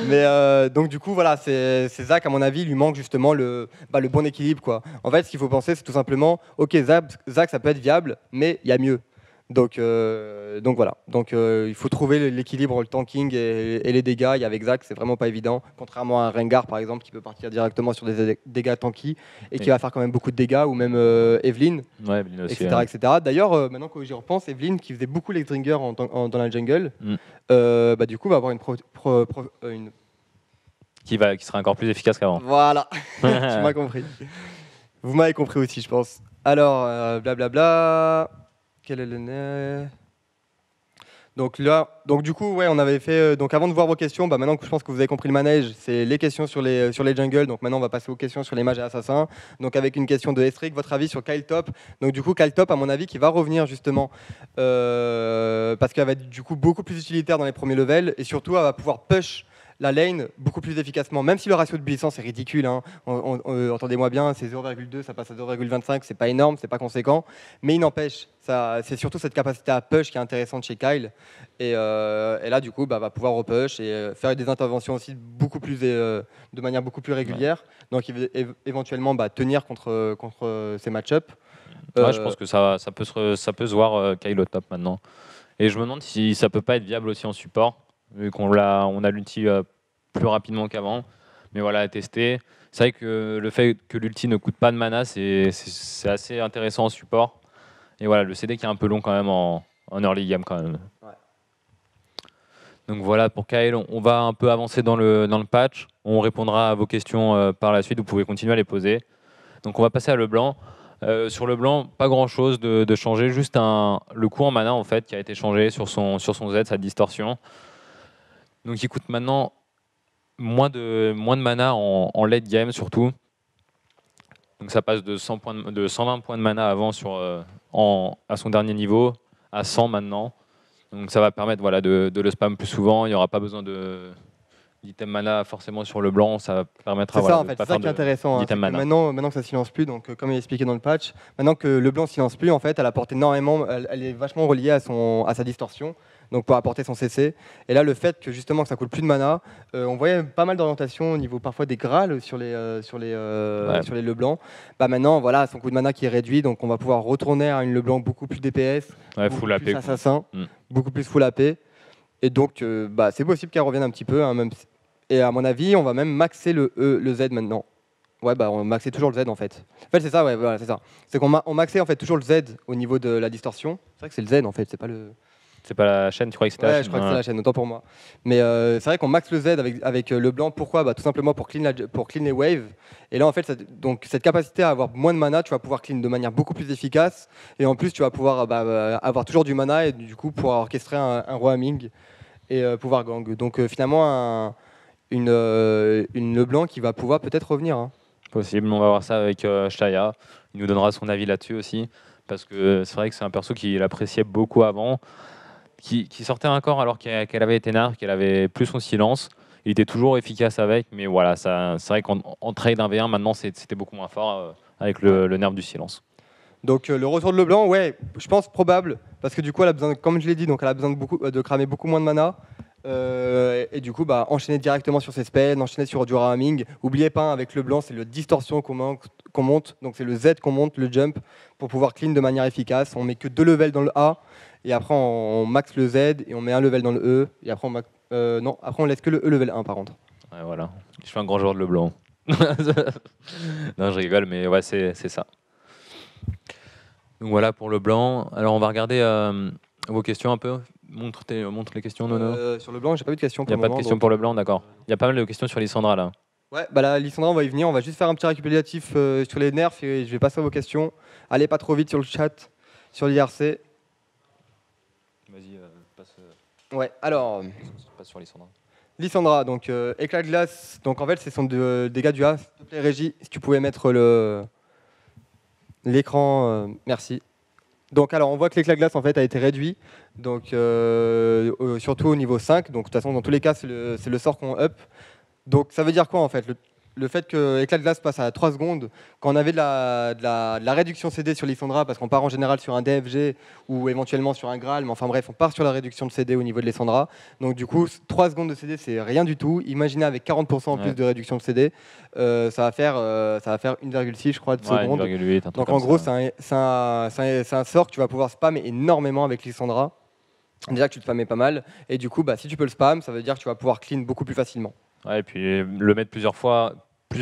Mais donc du coup voilà, c'est Zac à mon avis, il lui manque justement le bon équilibre quoi. En fait, ce qu'il faut penser, c'est tout simplement, ok, Zac ça peut être viable, mais il y a mieux. Donc voilà. Donc il faut trouver l'équilibre, le tanking et les dégâts. Et avec Zac, c'est vraiment pas évident. Contrairement à un Rengar par exemple, qui peut partir directement sur des dégâts tanky et qui va faire quand même beaucoup de dégâts, ou même Evelyn,
ouais, Evelyn aussi,
etc., etc. D'ailleurs, maintenant que j'y repense, Evelyn qui faisait beaucoup l'extringer dans la jungle, du coup va avoir une
qui sera encore plus efficace qu'avant.
Voilà, tu m'as compris. Vous m'avez compris aussi, je pense. Alors, blablabla. Quel est le nez? Donc du coup, ouais, on avait fait. Donc avant de voir vos questions, maintenant que je pense que vous avez compris le manège, c'est les questions sur les jungles. Donc maintenant, on va passer aux questions sur les mages et assassins. Donc avec une question de Estric, votre avis sur Kyle Top. Donc du coup, Kyle Top, à mon avis, qui va revenir justement parce qu'elle va être du coup beaucoup plus utilitaire dans les premiers levels et surtout, elle va pouvoir push la lane beaucoup plus efficacement, même si le ratio de puissance est ridicule, hein. Entendez-moi bien, c'est 0,2, ça passe à 0,25, c'est pas énorme, c'est pas conséquent, mais il n'empêche, c'est surtout cette capacité à push qui est intéressante chez Kyle, et là du coup va pouvoir repush et faire des interventions aussi de manière beaucoup plus régulière, donc éventuellement tenir contre ces match-ups.
Ouais, je pense que ça peut se voir Kyle au top maintenant, et je me demande si ça peut pas être viable aussi en support, vu qu'on a l'ulti plus rapidement qu'avant. Mais voilà, à tester. C'est vrai que le fait que l'ulti ne coûte pas de mana, c'est assez intéressant en support. Et voilà, le CD qui est un peu long quand même en early game quand même. Ouais. Donc voilà, pour Kyle, on va un peu avancer dans le patch. On répondra à vos questions par la suite, vous pouvez continuer à les poser. Donc on va passer à LeBlanc. Sur LeBlanc, pas grand chose de changer, juste le coût en mana en fait qui a été changé sur son Z, sa distorsion. Donc il coûte maintenant moins de mana en late game surtout. Donc ça passe de 120 points de mana avant à son dernier niveau à 100 maintenant. Donc ça va permettre de le spam plus souvent. Il n'y aura pas besoin d'item mana forcément sur le blanc. Ça permettra
c'est ça, en fait, c'est ça qui est intéressant. Maintenant que ça ne silence plus, donc comme il est expliqué dans le patch, maintenant que le blanc ne silence plus, en fait, elle apporte énormément, elle est vachement reliée à sa distorsion. donc pour apporter son CC. Et là, le fait que justement que ça coûte plus de mana, on voyait pas mal d'orientation au niveau parfois des Graals sur les Leblanc. Bah maintenant, voilà, son coût de mana qui est réduit, donc on va pouvoir retourner à une Leblanc beaucoup plus DPS,
Ouais,
beaucoup
full AP,
plus
quoi.
assassin, beaucoup plus full AP. Et donc, bah, c'est possible qu'elle revienne un petit peu, hein, et à mon avis, on va même maxer le Z maintenant. Ouais, bah on maxait toujours le Z en fait. En fait, c'est ça, ouais, voilà, c'est ça. C'est on maxait en fait toujours le Z au niveau de la distorsion. C'est vrai que c'est le Z en fait, c'est pas le.
C'est pas la chaîne, tu crois que c'était la
Ouais,
chaîne?
je crois que c'est la chaîne, autant pour moi. Mais c'est vrai qu'on maxe le Z avec le blanc. Pourquoi? Bah, tout simplement pour clean les waves. Et là, en fait, donc cette capacité à avoir moins de mana, tu vas pouvoir clean de manière beaucoup plus efficace. Et en plus, tu vas pouvoir avoir toujours du mana et du coup pouvoir orchestrer un roaming et pouvoir gang. Donc finalement, une Leblanc qui va pouvoir peut-être revenir, hein.
Possible, on va voir ça avec Shaya. Il nous donnera son avis là-dessus aussi. Parce que c'est vrai que c'est un perso qu'il appréciait beaucoup avant, qui sortait un corps alors qu'elle avait été nerf, qu'elle avait plus son silence. Il était toujours efficace avec, mais voilà, c'est vrai qu'en trade 1v1, maintenant c'était beaucoup moins fort avec le nerf du silence.
Donc le retour de Leblanc, ouais, je pense probable, parce que du coup, elle a besoin, comme je l'ai dit, donc elle a besoin de cramer beaucoup moins de mana. Et du coup, bah, enchaîner directement sur ses spells, enchaîner sur du ramming. Oubliez pas, avec le blanc, c'est le distorsion qu'on monte, donc c'est le Z qu'on monte, le jump, pour pouvoir clean de manière efficace. On met que 2 levels dans le A, et après on max le Z, et on met un level dans le E, et après non, après on laisse que le E level 1 par contre.
Ouais, voilà, je suis un grand joueur de Leblanc. Non, je rigole, mais ouais, c'est ça. Donc voilà pour le blanc. Alors on va regarder vos questions un peu. Montre les questions, Nono.
Sur le blanc, j'ai pas eu de questions
Il n'y
pour
a
le
pas de
moment,
questions
donc,
pour le blanc, d'accord. Il y a pas mal de questions sur Lissandra là.
Ouais, bah là, Lissandra, on va y venir. On va juste faire un petit récapitulatif sur les nerfs et je vais passer à vos questions. Allez pas trop vite sur le chat, sur l'IRC.
Vas-y, passe
Ouais, alors,
sur Lissandra.
Lissandra, donc éclat de glace. Donc en fait, c'est son dégâts du A. S'il te plaît, Régie, si tu pouvais mettre l'écran, merci. Donc alors, on voit que l'éclat de glace en fait a été réduit, donc surtout au niveau 5. Donc de toute façon, dans tous les cas, c'est le sort qu'on up. Donc ça veut dire quoi en fait? Le fait que éclat de glace passe à 3 secondes, quand on avait de la réduction CD sur Lissandra, parce qu'on part en général sur un DFG ou éventuellement sur un Graal, mais enfin bref, on part sur la réduction de CD au niveau de Lissandra. Donc du coup, 3 secondes de CD, c'est rien du tout. Imaginez avec 40% en plus de réduction de CD, ça va faire 1,6 je crois de secondes.
1,8, un truc
Donc
comme
en gros,
ça.
c'est un sort que tu vas pouvoir spammer énormément avec Lissandra. Déjà que tu te spammais pas mal, et du coup, bah, si tu peux le spam, ça veut dire que tu vas pouvoir clean beaucoup plus facilement.
Ouais, et puis le mettre plus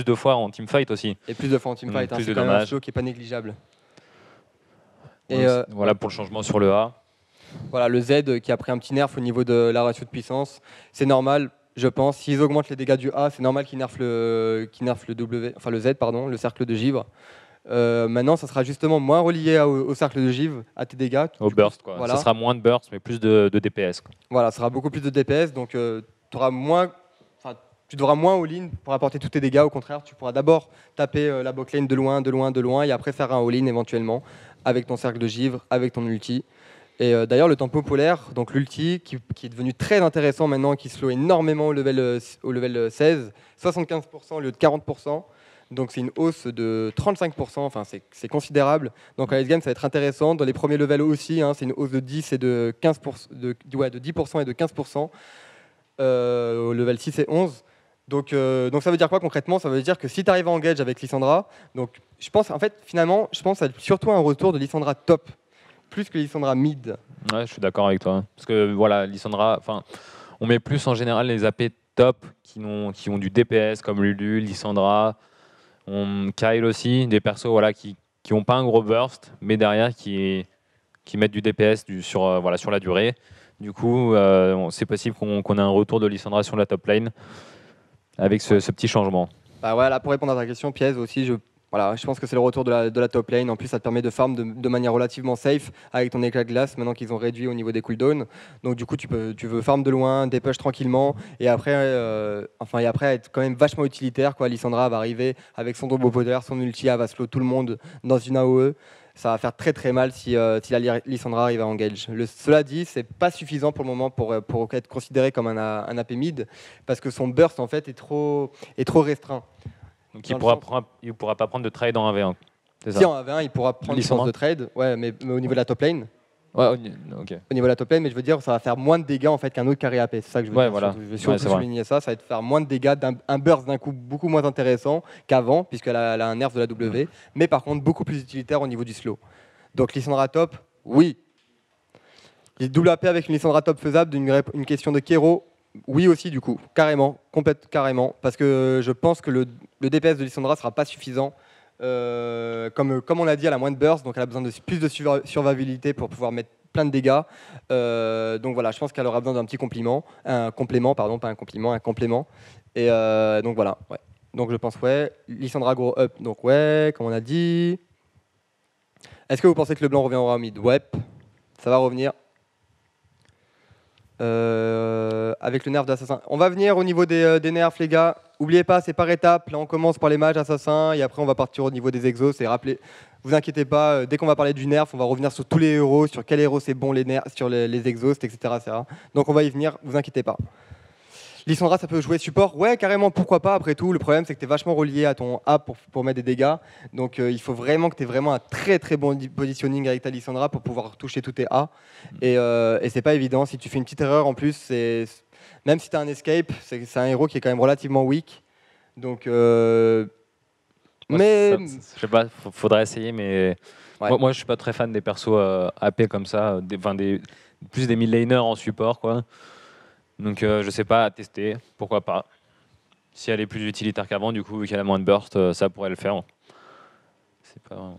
de fois en teamfight aussi.
Et plus de fois en teamfight,
Plus
c'est
de
quand même un
dommages.
slow qui n'est pas négligeable.
Et voilà pour le changement sur le A.
Voilà, le Z qui a pris un petit nerf au niveau de la ratio de puissance, c'est normal, je pense. S'ils augmentent les dégâts du A, c'est normal qu'ils nerfent le W, enfin le Z, pardon, le cercle de givre. Maintenant, ça sera justement moins relié au cercle de givre, à tes dégâts.
Au burst, quoi.
Voilà.
Ça sera moins de burst, mais plus de DPS, quoi.
Voilà, ça sera beaucoup plus de DPS, donc tu devras moins all-in pour apporter tous tes dégâts. Au contraire, tu pourras d'abord taper la botlane de loin, et après faire un all-in éventuellement avec ton cercle de givre, avec ton ulti. Et d'ailleurs, le tempo polaire, donc l'ulti, qui est devenu très intéressant maintenant, qui slow énormément au level 16, 75% au lieu de 40%. Donc c'est une hausse de 35%, enfin c'est considérable. Donc à late game, ça va être intéressant. Dans les premiers levels aussi, hein, c'est une hausse de 10 et de 15%, de 10% et de 15% au level 6 et 11. Donc ça veut dire quoi concrètement? Ça veut dire que si tu arrives à engage avec Lissandra, donc je pense en fait finalement, je pense à surtout un retour de Lissandra top, plus que Lissandra mid.
Ouais, je suis d'accord avec toi. Parce que voilà, Lissandra, enfin, on met plus en général les AP top qui ont du DPS comme Lulu, Lissandra, Kyle aussi, des persos voilà, qui n'ont pas un gros burst, mais derrière qui mettent du DPS sur la durée. Du coup, c'est possible qu'on ait un retour de Lissandra sur la top lane avec ce petit changement.
Bah voilà, pour répondre à ta question, Piège aussi, je pense que c'est le retour de la top lane. En plus, ça te permet de farm de manière relativement safe avec ton éclat de glace, maintenant qu'ils ont réduit au niveau des cooldowns. Donc du coup, tu veux farm de loin, dépush tranquillement, et après être quand même vachement utilitaire, quoi. Lissandra va arriver avec son Turbo Powder, son ulti, elle va slow tout le monde dans une AOE. Ça va faire très très mal si la Lissandra arrive à engage. Cela dit, c'est pas suffisant pour le moment pour être considéré comme un AP mid, parce que son burst en fait est trop restreint.
Donc il pourra pas prendre de trade en 1v1.
Si en 1v1, il pourra prendre une chance de trade, ouais, mais au niveau de la top lane.
Ouais, ok.
au niveau de la top lane, mais je veux dire, ça va faire moins de dégâts en fait qu'un autre carry AP. C'est ça que je veux
Ouais,
dire.
voilà.
Je vais
Ouais,
surtout
c'est vrai.
souligner ça. Ça va te faire moins de dégâts, un burst d'un coup beaucoup moins intéressant qu'avant, puisqu'elle a un nerf de la W, mais par contre beaucoup plus utilitaire au niveau du slow. Donc Lissandra top, oui. Les double AP avec une Lissandra top faisable, une question de Kero, oui aussi du coup, carrément, carrément, parce que je pense que le DPS de Lissandra sera pas suffisant. Comme on l'a dit, elle a moins de burst, donc elle a besoin de plus de survivabilité pour pouvoir mettre plein de dégâts. Donc voilà, je pense qu'elle aura besoin d'un petit un complément, pardon, pas un compliment, un complément. Et donc voilà, ouais. Donc je pense ouais, Lissandra grow up, donc ouais, comme on a dit. Est-ce que vous pensez que le blanc reviendra au mid? Ouais, ça va revenir. Avec le nerf d'assassin. On va venir au niveau des nerfs, les gars. Oubliez pas, c'est par étapes. Là, on commence par les mages assassins et après, on va partir au niveau des exos. Et rappelez, vous inquiétez pas, dès qu'on va parler du nerf, on va revenir sur tous les héros, sur quel héros c'est bon les nerfs, sur les exhausts, etc., Donc, on va y venir, vous inquiétez pas. Lissandra, ça peut jouer support. Ouais, carrément, pourquoi pas. Après tout, le problème, c'est que tu es vachement relié à ton A pour mettre des dégâts. Donc, il faut vraiment que tu aies vraiment un très très bon positioning avec ta Lissandra pour pouvoir toucher tous tes A. Et c'est pas évident. Si tu fais une petite erreur en plus, même si tu as un escape, c'est un héros qui est quand même relativement weak. Donc, mais.
Je sais pas, faudrait essayer, mais
Ouais.
moi je suis pas très fan des persos AP comme ça, plus des mid laners en support, quoi. Donc je sais pas, à tester, pourquoi pas. Si elle est plus utilitaire qu'avant, du coup, vu qu'elle a moins de burst, ça pourrait le faire. C'est pas.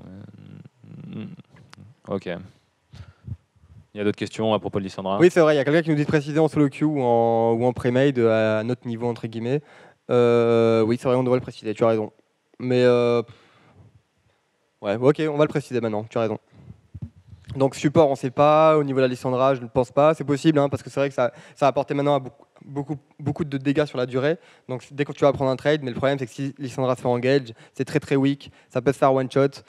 Ok. Il y a d'autres questions à propos de Lissandra?
Oui, c'est vrai, il y a quelqu'un qui nous dit de préciser en solo queue ou en pré-made à notre niveau, entre guillemets. Oui, c'est vrai, on devrait le préciser, tu as raison. Mais ouais, ok, on va le préciser maintenant, tu as raison. Donc support, on ne sait pas. Au niveau de la Lissandra, je ne pense pas. C'est possible, hein, parce que c'est vrai que ça va apporter maintenant beaucoup de dégâts sur la durée. Donc dès que tu vas prendre un trade, mais le problème c'est que si Lissandra se fait engage, c'est très très weak. Ça peut se faire one shot.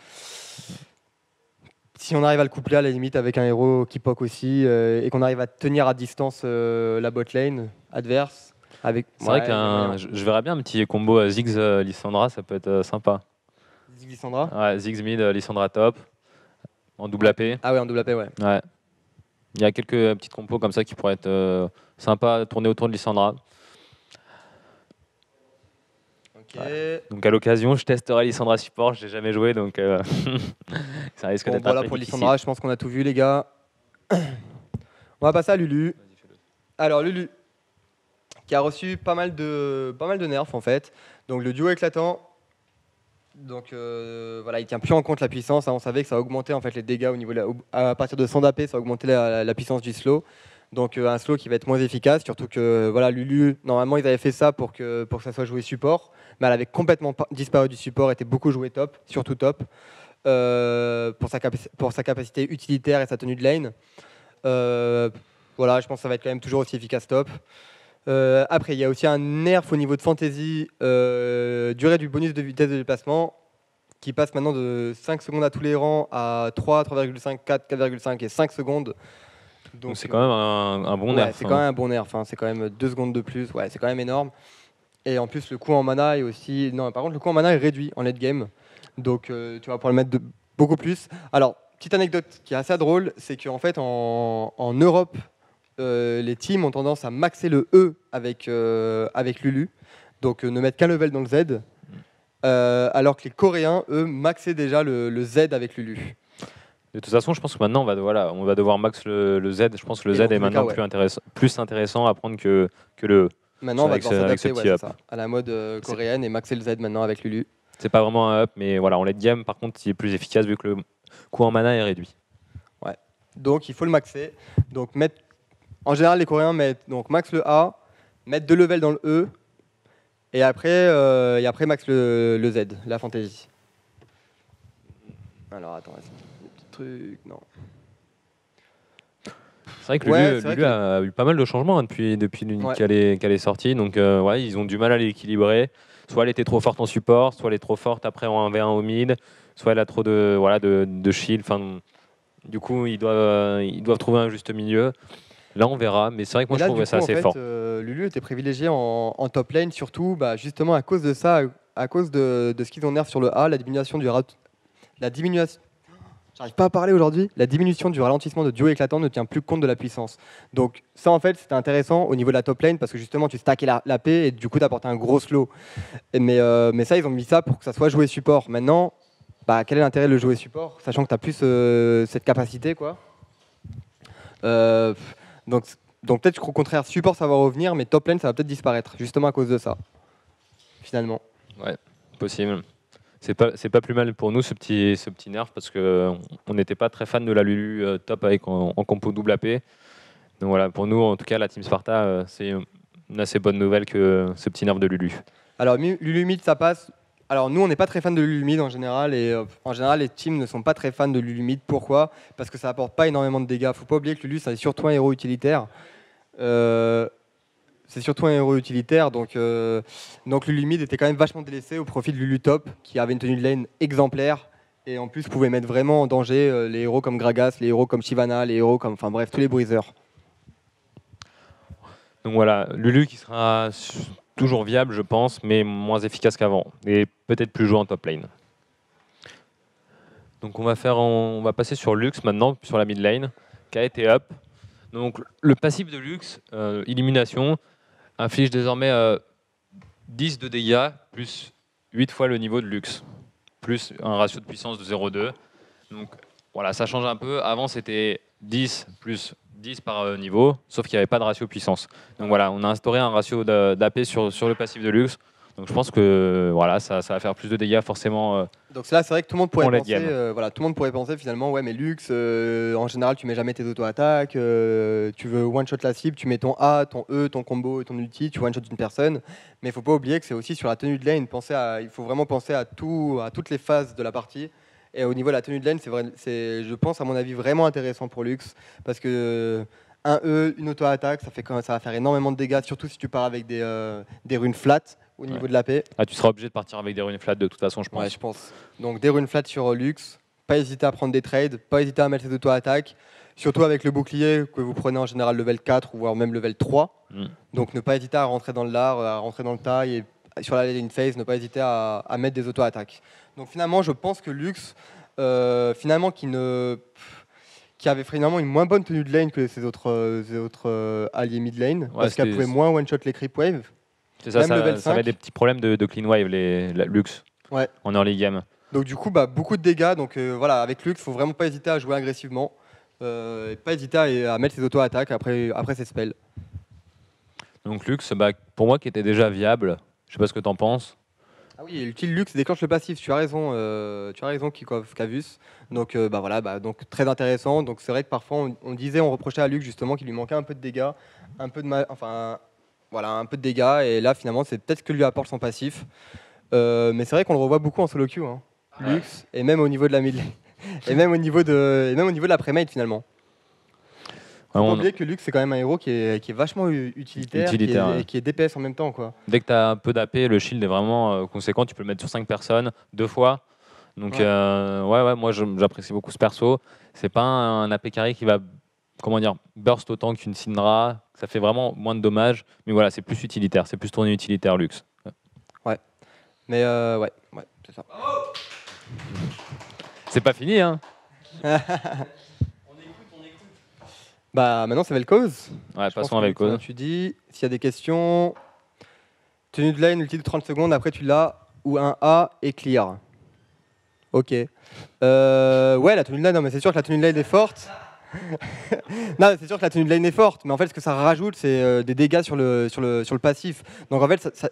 Si on arrive à le coupler à la limite avec un héros qui poke aussi et qu'on arrive à tenir à distance la bot lane adverse.
C'est vrai que je verrais bien un petit combo Ziggs Lissandra, ça peut être sympa.
Ziggs Lissandra.
Ouais, Ziggs mid, Lissandra top, en double AP.
Ah ouais, en double AP, ouais.
Ouais. Il y a quelques petites compos comme ça qui pourraient être sympas à tourner autour de Lissandra.
Ok.
Ouais. Donc à l'occasion, je testerai Lissandra support. Je n'ai jamais joué, donc ça risque d'être
voilà
un peu
pour
difficile.
Lissandra, je pense qu'on a tout vu, les gars. On va passer à Lulu. Alors Lulu, qui a reçu pas mal de nerfs en fait. Donc le duo éclatant. Donc voilà, il tient plus en compte la puissance. Hein. On savait que ça augmentait en fait les dégâts au niveau à partir de 100 d'AP, ça augmentait la puissance du slow. Donc un slow qui va être moins efficace, surtout que voilà, Lulu, normalement ils avaient fait ça pour que ça soit joué support, mais elle avait complètement disparu du support, était beaucoup joué top, surtout top, pour sa capacité utilitaire et sa tenue de lane. Voilà, je pense que ça va être quand même toujours aussi efficace top. Après, il y a aussi un nerf au niveau de fantasy, durée du bonus de vitesse de déplacement, qui passe maintenant de 5 secondes à tous les rangs à 3, 3,5, 4, 4,5 et 5 secondes.
Donc c'est quand même un bon nerf.
C'est quand même un bon nerf, hein. C'est quand même 2 secondes de plus, ouais, c'est quand même énorme. Et en plus, le coût en mana est aussi. Non, par contre, le coût en mana est réduit en late game. Donc tu vas pouvoir le mettre beaucoup plus. Alors, petite anecdote qui est assez drôle, c'est qu'en fait, en Europe, les teams ont tendance à maxer le E avec Lulu, donc ne mettre qu'un level dans le Z, alors que les Coréens, eux, maxaient déjà le Z avec Lulu.
De toute façon, je pense que maintenant, on va devoir max le Z. Je pense que le Z est maintenant plus intéressant à prendre que le E.
Maintenant, on va devoir s'adapter à la mode coréenne et maxer le Z maintenant avec Lulu.
C'est pas vraiment un up, mais voilà, en late game, par contre, il est plus efficace vu que le coût en mana est réduit.
Ouais. Donc, il faut le maxer. Donc, en général, les Coréens mettent donc max le A, mettent 2 levels dans le E, et après max le Z, la fantasy. Alors, attends, le petit truc, non.
C'est vrai que Lulu a eu pas mal de changements hein, depuis qu'elle est sortie. Donc, ouais, ils ont du mal à l'équilibrer. Soit elle était trop forte en support, soit elle est trop forte après en 1v1 au mid, soit elle a trop de shield. Enfin, du coup, ils doivent trouver un juste milieu. Là, on verra. Mais c'est vrai que moi, je trouve ça assez fort.
Lulu était privilégié en top lane, surtout justement à cause de ça, à cause de ce qu'ils ont nerf sur le A, la diminution du J'arrive pas à parler aujourd'hui. La diminution du ralentissement de duo éclatant ne tient plus compte de la puissance. Donc ça en fait c'était intéressant au niveau de la top lane parce que justement tu stackais la paix et du coup t'apportais un gros slow. Mais ça ils ont mis ça pour que ça soit joué support. Maintenant, bah, quel est l'intérêt de le jouer support sachant que tu as plus cette capacité quoi. Euh, donc donc peut-être qu'au contraire support ça va revenir mais top lane ça va peut-être disparaître justement à cause de ça finalement.
Ouais, possible. C'est pas plus mal pour nous ce petit nerf parce que on n'était pas très fan de la Lulu top avec en compo double AP. Donc voilà, pour nous en tout cas la Team Sparta c'est une assez bonne nouvelle que ce petit nerf de Lulu.
Alors Lulu mid ça passe. Alors nous on n'est pas très fan de Lulu mid en général et en général les teams ne sont pas très fans de Lulu mid. Pourquoi? Parce que ça apporte pas énormément de dégâts. Faut pas oublier que Lulu c'est surtout un héros utilitaire. C'est surtout un héros utilitaire donc Lulu mid était quand même vachement délaissé au profit de Lulu top qui avait une tenue de lane exemplaire et en plus pouvait mettre vraiment en danger les héros comme Gragas, les héros comme Shyvana, les héros comme enfin bref tous les bruiseurs.
Donc voilà, Lulu qui sera toujours viable je pense mais moins efficace qu'avant et peut-être plus joué en top lane. Donc on va passer sur Lux maintenant, sur la mid lane, qui a été up. Donc le passif de Lux, Illumination, inflige désormais 10 de dégâts, plus 8 fois le niveau de Lux, plus un ratio de puissance de 0,2. Donc voilà, ça change un peu. Avant c'était 10 plus 10 par niveau, sauf qu'il n'y avait pas de ratio puissance. Donc voilà, on a instauré un ratio d'AP sur le passif de Lux. Donc je pense que voilà, ça va faire plus de dégâts forcément.
Donc là, c'est vrai que tout le monde pourrait
Pour la
penser,
game.
voilà, tout le monde pourrait penser finalement, ouais, mais Lux, en général, tu mets jamais tes auto-attaques, tu veux one-shot la cible, tu mets ton A, ton E, ton combo et ton ulti, tu one-shot une personne. Mais il faut pas oublier que c'est aussi sur la tenue de lane. Il faut vraiment penser à toutes les phases de la partie. Et au niveau de la tenue de lane, c'est, je pense, à mon avis, vraiment intéressant pour Lux parce que un E, une auto-attaque, ça va faire énormément de dégâts, surtout si tu pars avec des runes flat au niveau de la paix.
Ah, tu seras obligé de partir avec des runes flat de toute façon, je pense.
Ouais, je pense. Donc des runes flat sur Lux, pas hésiter à prendre des trades, pas hésiter à mettre ses auto-attaques, surtout avec le bouclier que vous prenez en général level 4 ou voire même level 3. Donc ne pas hésiter à rentrer dans le lard, à rentrer dans le taille et sur la lane phase, ne pas hésiter à mettre des auto-attaques. Donc finalement, je pense que Lux, finalement, qui avait finalement une moins bonne tenue de lane que ses autres alliés mid lane, parce qu'elle pouvait moins one-shot les creep waves.
C'est ça,
Même level
ça avait
5.
des petits problèmes de clean wave, la Lux,
Ouais.
en early game.
Donc du coup, beaucoup de dégâts. Donc voilà, avec Lux, il faut vraiment pas hésiter à jouer agressivement. Et pas hésiter à mettre ses auto-attaques après ses spells.
Donc Lux, pour moi qui était déjà viable, je sais pas ce que tu en penses.
Ah oui, l'utile Lux déclenche le passif. Tu as raison, Kavus. Donc donc très intéressant. Donc c'est vrai que parfois on reprochait à Lux justement qu'il lui manquait un peu de dégâts, un peu de dégâts. Et là finalement c'est peut-être ce que lui apporte son passif. Mais c'est vrai qu'on le revoit beaucoup en solo queue, hein. Lux, et même au niveau de la mid lane. et même au niveau de la pré-made finalement. Faut pas oublier que Lux c'est quand même un héros qui est vachement utilitaire. Et qui est DPS en même temps, quoi.
Dès que tu as un peu d'AP, le shield est vraiment conséquent, tu peux le mettre sur 5 personnes, 2 fois. Donc moi j'apprécie beaucoup ce perso. C'est pas un AP carry qui va burst autant qu'une Syndra, ça fait vraiment moins de dommages, mais voilà, c'est plus utilitaire, c'est plus tourné utilitaire Lux.
Ouais. Mais ouais, c'est ça.
C'est pas fini, hein.
On écoute. Maintenant c'est Vel'Koz.
Ouais, passons à Vel'Koz.
Tu dis, s'il y a des questions, tenue de lane, ulti de 30 secondes, après tu l'as, ou un A et clear. Ok. Ouais, la tenue de lane, non mais c'est sûr que la tenue de lane est forte. Non, c'est sûr que la tenue de lane est forte, mais en fait, ce que ça rajoute, c'est des dégâts sur le passif. Donc en fait,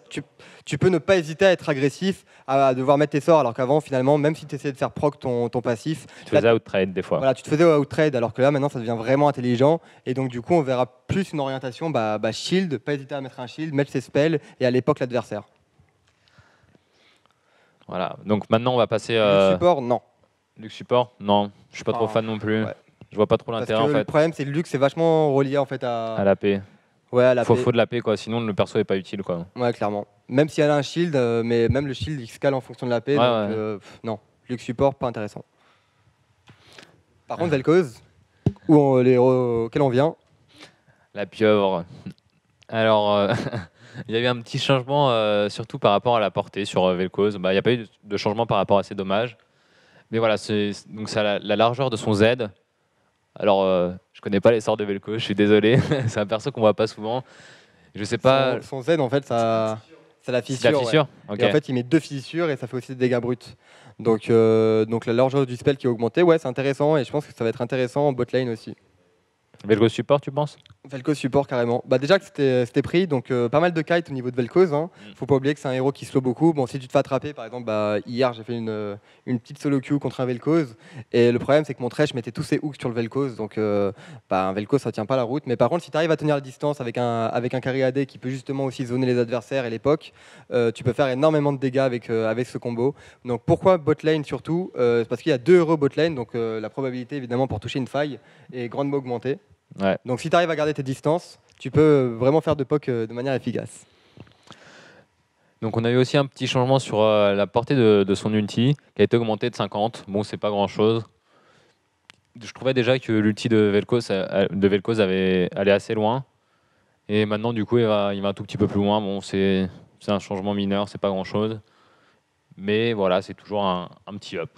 tu peux ne pas hésiter à être agressif, à devoir mettre tes sorts, alors qu'avant, finalement, même si tu essayais de faire proc ton passif,
tu te faisais out-trade des fois.
Voilà, tu te faisais out-trade, alors que là, maintenant, ça devient vraiment intelligent. Et donc, du coup, on verra plus une orientation shield, pas hésiter à mettre un shield, mettre ses spells et à l'époque l'adversaire.
Voilà, donc maintenant, on va passer.
Lux support, non.
Lux support, non. Je suis pas trop fan non plus. Ouais. Je vois pas trop l'intérêt en fait.
Le problème, c'est que Lux c'est vachement relié en fait à
la paix.
Ouais, à la paix.
Faut de la paix quoi, sinon le perso est pas utile quoi.
Ouais, clairement. Même si elle a un shield, mais même le shield il scale en fonction de la paix. Non, Lux support pas intéressant. Par contre, Vel'Koz, auquel on vient.
La pieuvre. Alors, il y a eu un petit changement, surtout par rapport à la portée sur Vel'Koz. Il n'y a pas eu de changement par rapport à ses dommages. Mais voilà, donc ça a la largeur de son Z. Alors, je connais pas les sorts de Vel'Koz, je suis désolé. C'est un perso qu'on voit pas souvent. Je sais pas.
Son Z, en fait, c'est la
C'est la
fissure. Ouais.
fissure. Ok.
Et en fait, il met 2 fissures et ça fait aussi des dégâts bruts. Donc la largeur du spell qui est augmentée, ouais, c'est intéressant et je pense que ça va être intéressant en bot lane aussi.
Vel'Koz support, tu penses?
Vel'Koz support carrément. Bah déjà que c'était pris, donc pas mal de kites au niveau de Vel'Koz. Hein. Faut pas oublier que c'est un héros qui slow beaucoup. Bon, si tu te fais attraper, par exemple, hier j'ai fait une petite solo queue contre un Vel'Koz et le problème c'est que mon Thresh mettait tous ses hooks sur le Vel'Koz, donc un Vel'Koz ça tient pas la route. Mais par contre, si tu arrives à tenir la distance avec un carry AD qui peut justement aussi zoner les adversaires et l'époque, tu peux faire énormément de dégâts avec ce combo. Donc pourquoi bot lane surtout C'est parce qu'il y a 2 héros bot lane, donc la probabilité évidemment pour toucher une faille est grandement augmentée.
Ouais.
Donc si tu arrives à garder tes distances, tu peux vraiment faire de poke de manière efficace.
Donc on a eu aussi un petit changement sur la portée de son ulti, qui a été augmentée de 50. Bon, c'est pas grand-chose. Je trouvais déjà que l'ulti de Vel'Koz allait assez loin. Et maintenant, du coup, il va un tout petit peu plus loin. Bon, c'est un changement mineur, c'est pas grand-chose. Mais voilà, c'est toujours un petit up.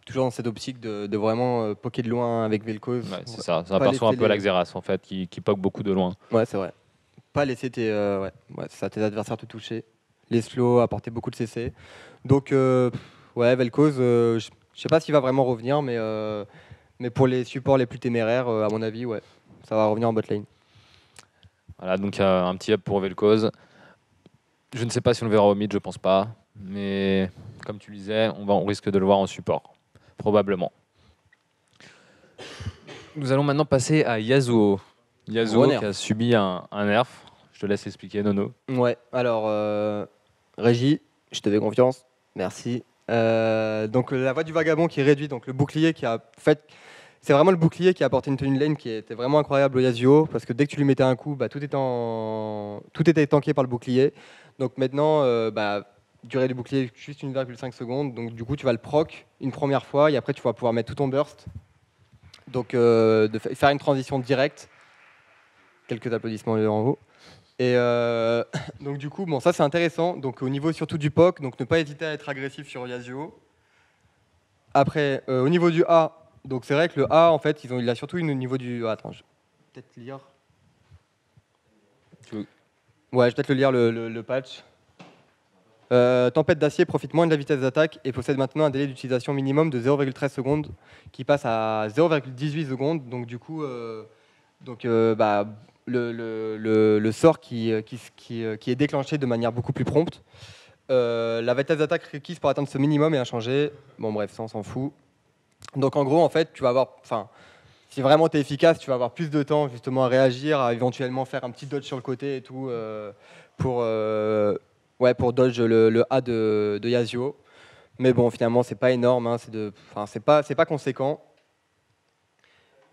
Toujours dans cette optique de vraiment poker de loin avec Vel'Koz.
Ouais, c'est ça. C'est un perso un peu à l'Axeras, en fait, qui poke beaucoup de loin.
Ouais, c'est vrai. Pas laisser tes adversaires te toucher. Les slows, apporter beaucoup de CC. Donc, ouais, Vel'Koz, je sais pas s'il va vraiment revenir, mais pour les supports les plus téméraires, à mon avis, ouais, ça va revenir en bot lane.
Voilà, donc un petit up pour Vel'Koz. Je ne sais pas si on le verra au mid, je pense pas. Mais comme tu le disais, on risque de le voir en support. Probablement. Nous allons maintenant passer à Yasuo. Yasuo qui a subi un nerf. Je te laisse expliquer, Nono.
Ouais, alors, Régie, je te fais confiance. Merci. Donc, la voix du vagabond qui est réduite, donc le bouclier qui a fait. C'est vraiment le bouclier qui a apporté une lane qui était vraiment incroyable au Yasuo, parce que dès que tu lui mettais un coup, tout était tanké par le bouclier. Donc maintenant, durée du bouclier, juste 1,5 secondes. Donc du coup, tu vas le proc une première fois, et après, tu vas pouvoir mettre tout ton burst. Donc, faire une transition directe. Quelques applaudissements en haut. Et donc du coup, bon, ça c'est intéressant. Donc au niveau surtout du POC, donc ne pas hésiter à être agressif sur Yasuo. Après, au niveau du A, donc c'est vrai que le A, en fait, il a surtout une au niveau du... Attends, je vais peut-être lire. Ouais, je vais peut-être le lire le patch. Tempête d'acier profite moins de la vitesse d'attaque et possède maintenant un délai d'utilisation minimum de 0,13 secondes qui passe à 0,18 secondes. Donc du coup, le sort qui est déclenché de manière beaucoup plus prompte. La vitesse d'attaque requise pour atteindre ce minimum est inchangée. Bon bref, ça on s'en fout. Donc en gros, en fait, tu vas avoir... Si vraiment tu es efficace, tu vas avoir plus de temps justement à réagir, à éventuellement faire un petit dodge sur le côté et tout pour dodge le A de Yasuo. Mais bon, finalement, c'est pas énorme, hein, c'est pas conséquent.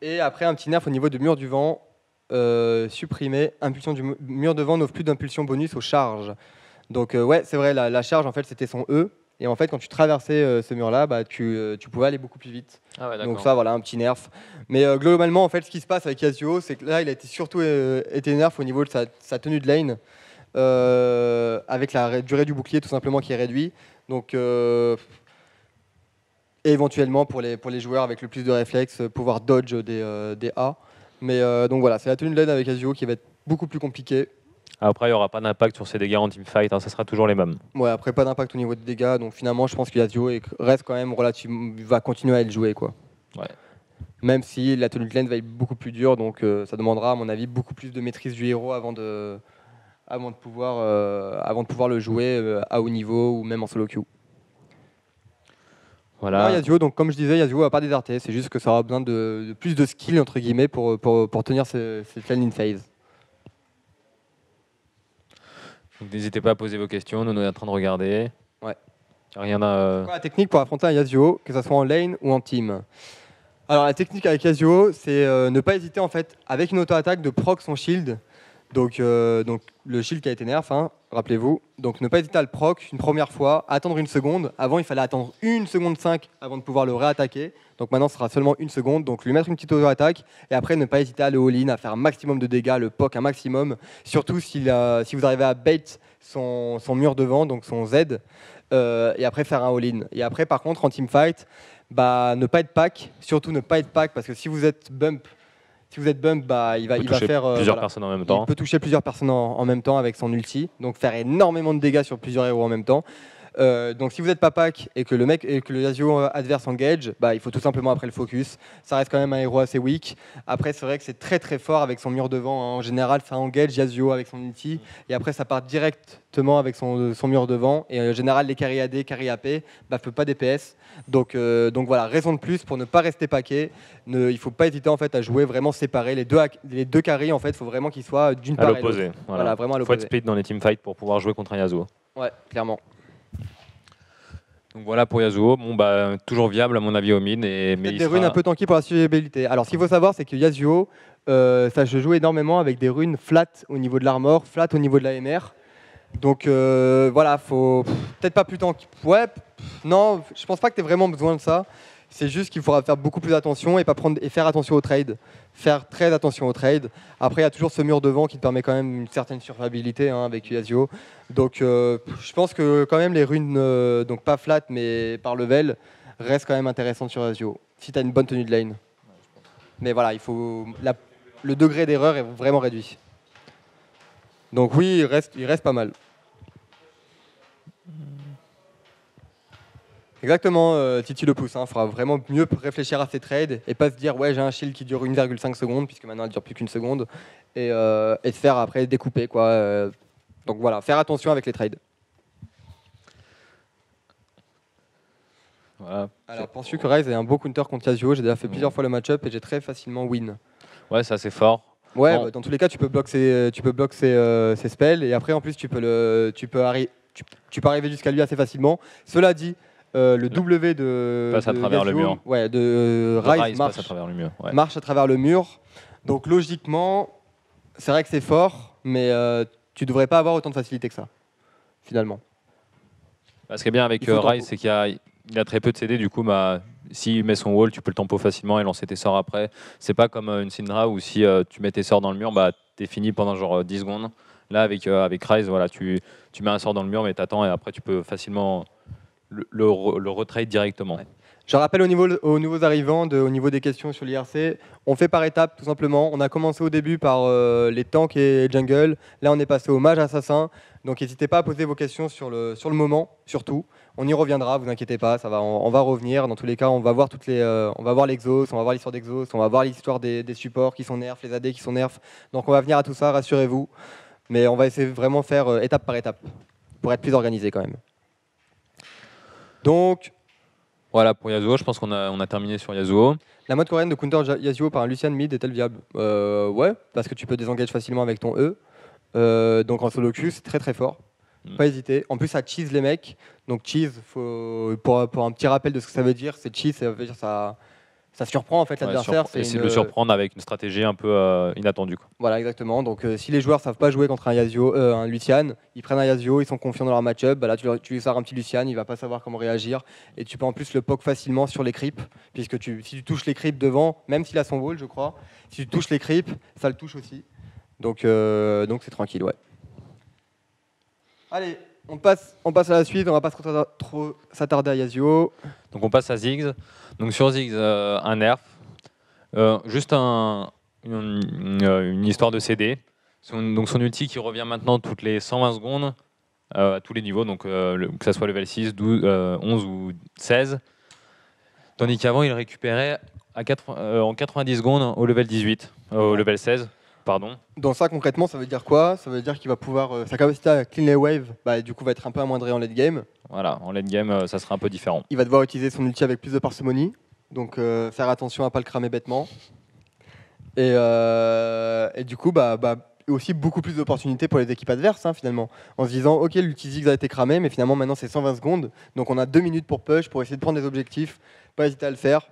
Et après, un petit nerf au niveau du mur du vent, supprimer. Impulsion du mur de vent n'offre plus d'impulsion bonus aux charges. Donc ouais, c'est vrai, la charge, en fait, c'était son E. Et en fait, quand tu traversais ce mur-là, tu pouvais aller beaucoup plus vite.
Ah ouais,
donc ça, voilà, un petit nerf. Mais globalement, en fait, ce qui se passe avec Yasuo, c'est que là, il a surtout été nerf au niveau de sa tenue de lane, avec la durée du bouclier, tout simplement, qui est réduite. Donc, et éventuellement, pour les joueurs avec le plus de réflexes, pouvoir dodge des A. Mais donc voilà, c'est la tenue de lane avec Yasuo qui va être beaucoup plus compliquée.
Après, il n'y aura pas d'impact sur ces dégâts en teamfight, hein, ça sera toujours les mêmes.
Ouais, après, pas d'impact au niveau des dégâts. Donc finalement, je pense que Yasuo reste quand même relativement. Va continuer à être joué, quoi.
Ouais.
Même si la tenue de lane va être beaucoup plus dure, donc ça demandera, à mon avis, beaucoup plus de maîtrise du héros avant de pouvoir le jouer à haut niveau ou même en solo queue.
Voilà.
Yasuo, donc comme je disais, Yasuo va pas déserter. C'est juste que ça aura besoin de plus de skill entre guillemets pour tenir cette lane in phase.
Donc n'hésitez pas à poser vos questions, nous on est en train de regarder.
Ouais.
Rien à...
La technique pour affronter un Yasuo, que ce soit en lane ou en team. Alors la technique avec Yasuo, c'est ne pas hésiter en fait avec une auto-attaque de proc son shield. Donc le shield qui a été nerf, hein, rappelez-vous. Donc ne pas hésiter à le proc une première fois, attendre une seconde. Avant il fallait attendre 1 seconde 5 avant de pouvoir le réattaquer. Donc maintenant ce sera seulement 1 seconde. Donc lui mettre une petite auto-attaque et après ne pas hésiter à le all-in, à faire un maximum de dégâts, le poke un maximum. Surtout si vous arrivez à bait son mur de vent, donc son Z. et après faire un all-in. Et après, par contre, en teamfight, bah, ne pas être pack, surtout ne pas être pack, parce que si vous êtes bump, bah, il va
toucher
faire
plusieurs
voilà.
personnes en même
Il
temps.
peut toucher plusieurs personnes en même temps avec son ulti, donc faire énormément de dégâts sur plusieurs héros en même temps. Donc si vous n'êtes pas pack et que le Yasuo adverse engage, bah, il faut tout simplement après le focus. Ça reste quand même un héros assez weak. Après c'est vrai que c'est très très fort avec son mur devant, hein. En général ça engage Yasuo avec son ulti et après ça part directement avec son mur devant. Et en général les carry AD, carry AP, bah peut pas DPS. Donc voilà, raison de plus pour ne pas rester packé. Il faut pas hésiter en fait à jouer vraiment séparés. Les deux carries en fait, il faut vraiment qu'ils soient d'une
À
part et l'autre.
l'opposé.
Voilà, vraiment à
Il faut être
l'opposé.
split dans les teamfights pour pouvoir jouer contre un Yasuo.
Ouais, clairement.
Donc voilà pour Yasuo. Bon, bah, toujours viable à mon avis au mid. Mais
Peut-être
il
des runes
sera...
un peu tanky pour la survivabilité. Alors, ce qu'il faut savoir, c'est que Yasuo, ça se joue énormément avec des runes flat au niveau de l'armor, flat au niveau de la MR. Donc voilà, faut peut-être pas plus tanky. Ouais, non, je pense pas que tu aies vraiment besoin de ça. C'est juste qu'il faudra faire beaucoup plus attention et faire attention au trade. Faire très attention au trade. Après, il y a toujours ce mur devant qui te permet quand même une certaine survivabilité, hein, avec Yasuo. Donc je pense que quand même les runes, donc pas flat mais par level, restent quand même intéressantes sur Yasuo. Si tu as une bonne tenue de lane. Mais voilà, le degré d'erreur est vraiment réduit. Donc oui, il reste pas mal. Exactement, Titi le pouce. Il faudra vraiment mieux réfléchir à ses trades et pas se dire ouais j'ai un shield qui dure 1,5 secondes puisque maintenant elle dure plus qu'une seconde et se faire après découper quoi. Donc voilà, faire attention avec les trades.
Voilà.
Alors penses-tu que Ryze est un beau counter contre Yasuo? J'ai déjà fait plusieurs fois le match-up et j'ai très facilement win.
Ouais, c'est assez fort.
Ouais,
Bon.
bah, dans tous les cas tu peux bloquer ses spells et après en plus tu peux arriver jusqu'à lui assez facilement. Cela dit, le W de
passe à travers le
Yasuo,
mur.
ouais, de Ryze
passe à travers le mur. Ouais.
marche à travers le mur. Donc logiquement, c'est vrai que c'est fort, mais tu devrais pas avoir autant de facilité que ça, finalement.
Ce qui est bien avec
Il faut
Ryze,
tempo.
c'est qu'il a très peu de CD. Du coup, bah, s'il met son wall, tu peux le tempo facilement et lancer tes sorts après. C'est pas comme une Syndra où si tu mets tes sorts dans le mur, bah, t'es fini pendant genre 10 secondes. Là, avec Ryze, voilà, tu mets un sort dans le mur, mais t'attends et après tu peux facilement le retrade directement.
Ouais. Je rappelle aux nouveaux arrivants, au niveau des questions sur l'IRC, on fait par étapes tout simplement. On a commencé au début par les tanks et jungle. Là, on est passé au mage assassin. Donc, n'hésitez pas à poser vos questions sur le moment, surtout. On y reviendra, vous inquiétez pas, on va revenir. Dans tous les cas, on va voir on va voir l'exos, on va voir l'histoire d'exos, on va voir l'histoire des supports qui sont nerfs, les AD qui sont nerfs. Donc, on va venir à tout ça, rassurez-vous. Mais on va essayer de vraiment faire étape par étape pour être plus organisé quand même. Donc,
Voilà pour Yasuo, je pense qu'on a terminé sur Yasuo.
la mode coréenne de counter Yasuo par un Lucian mid est-elle viable? Ouais, parce que tu peux désengage facilement avec ton E. Donc en solo queue, c'est très très fort. Pas hésiter. En plus, ça cheese les mecs. Donc cheese, pour un petit rappel de ce que ça veut dire, c'est cheese, ça veut dire ça surprend en fait l'adversaire.
Essayer de le surprendre avec une stratégie un peu inattendue. Quoi.
Voilà, exactement. Donc si les joueurs savent pas jouer contre un Lucian, ils prennent un Yasuo, ils sont confiants dans leur match-up. Bah, là, tu lui sors un petit Lucian, il va pas savoir comment réagir. Et tu peux en plus le poke facilement sur les creeps, puisque si tu touches les creeps devant, même s'il a son wall, je crois, si tu touches les creeps, ça le touche aussi. Donc c'est tranquille, ouais. Allez, on passe à la suite, on va pas trop s'attarder à Yasuo.
Donc on passe à Ziggs. Donc sur Ziggs, un nerf. Juste une histoire de CD. Donc son ulti qui revient maintenant toutes les 120 secondes à tous les niveaux, donc que ce soit level 6, 12, 11 ou 16. Tandis qu'avant, il récupérait en 90 secondes au level 18, au level 16. Pardon.
Dans ça, concrètement, ça veut dire quoi? Ça veut dire qu'il va pouvoir. Sa capacité à clean les waves, bah, du coup, va être un peu amoindrie en late game.
Voilà, en late game, ça sera un peu différent.
Il va devoir utiliser son ulti avec plus de parcimonie. Donc, faire attention à pas le cramer bêtement. Et du coup, aussi beaucoup plus d'opportunités pour les équipes adverses, hein, finalement. En se disant, ok, l'ulti Ziggs a été cramé, mais finalement, maintenant, c'est 120 secondes. Donc, on a 2 minutes pour push, pour essayer de prendre des objectifs. Pas hésiter à le faire.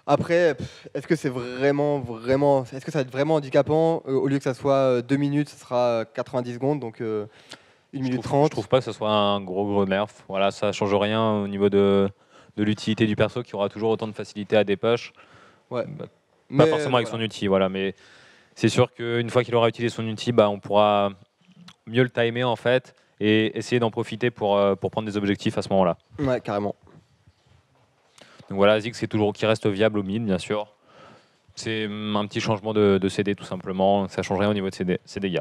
Après, est-ce que est-ce que ça va être vraiment handicapant? Au lieu que ça soit 2 minutes, ce sera 90 secondes, donc 1 minute 30.
Je trouve pas que ce soit un gros nerf. Voilà, ça change rien au niveau de l'utilité du perso qui aura toujours autant de facilité à des push.
Ouais.
Pas forcément avec son ulti, voilà, mais c'est sûr qu'une fois qu'il aura utilisé son ulti, on pourra mieux le timer en fait et essayer d'en profiter pour prendre des objectifs à ce moment-là.
Ouais, carrément.
Donc voilà, Ziggs c'est toujours qui reste viable au mid, bien sûr. C'est un petit changement de CD tout simplement, ça change rien au niveau de ses dégâts.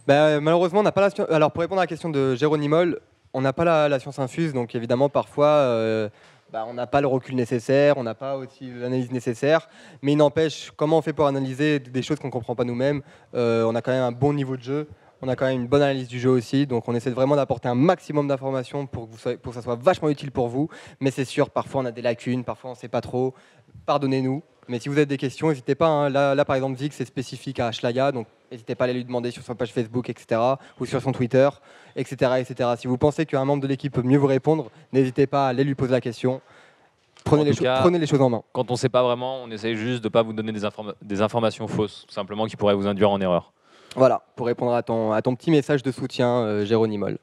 Malheureusement, on n'a pas la science. Alors, pour répondre à la question de Géronimol, on n'a pas la science infuse, donc évidemment, parfois, on n'a pas le recul nécessaire, on n'a pas aussi l'analyse nécessaire. Mais il n'empêche, comment on fait pour analyser des choses qu'on ne comprend pas nous-mêmes? On a quand même un bon niveau de jeu, on a quand même une bonne analyse du jeu aussi, donc on essaie vraiment d'apporter un maximum d'informations pour que ça soit vachement utile pour vous. Mais c'est sûr, parfois, on a des lacunes, parfois, on ne sait pas trop. Pardonnez-nous. Mais si vous avez des questions, n'hésitez pas. Hein. Là, par exemple, Ziggs, c'est spécifique à Ashlaya, donc n'hésitez pas à aller lui demander sur sa page Facebook, etc., ou sur son Twitter, etc., etc. Si vous pensez qu'un membre de l'équipe peut mieux vous répondre, n'hésitez pas à aller lui poser la question. Prenez les choses en main.
Quand on ne sait pas vraiment, on essaye juste de ne pas vous donner des informations fausses, tout simplement, qui pourraient vous induire en erreur.
Voilà, pour répondre à ton petit message de soutien, Géronimol.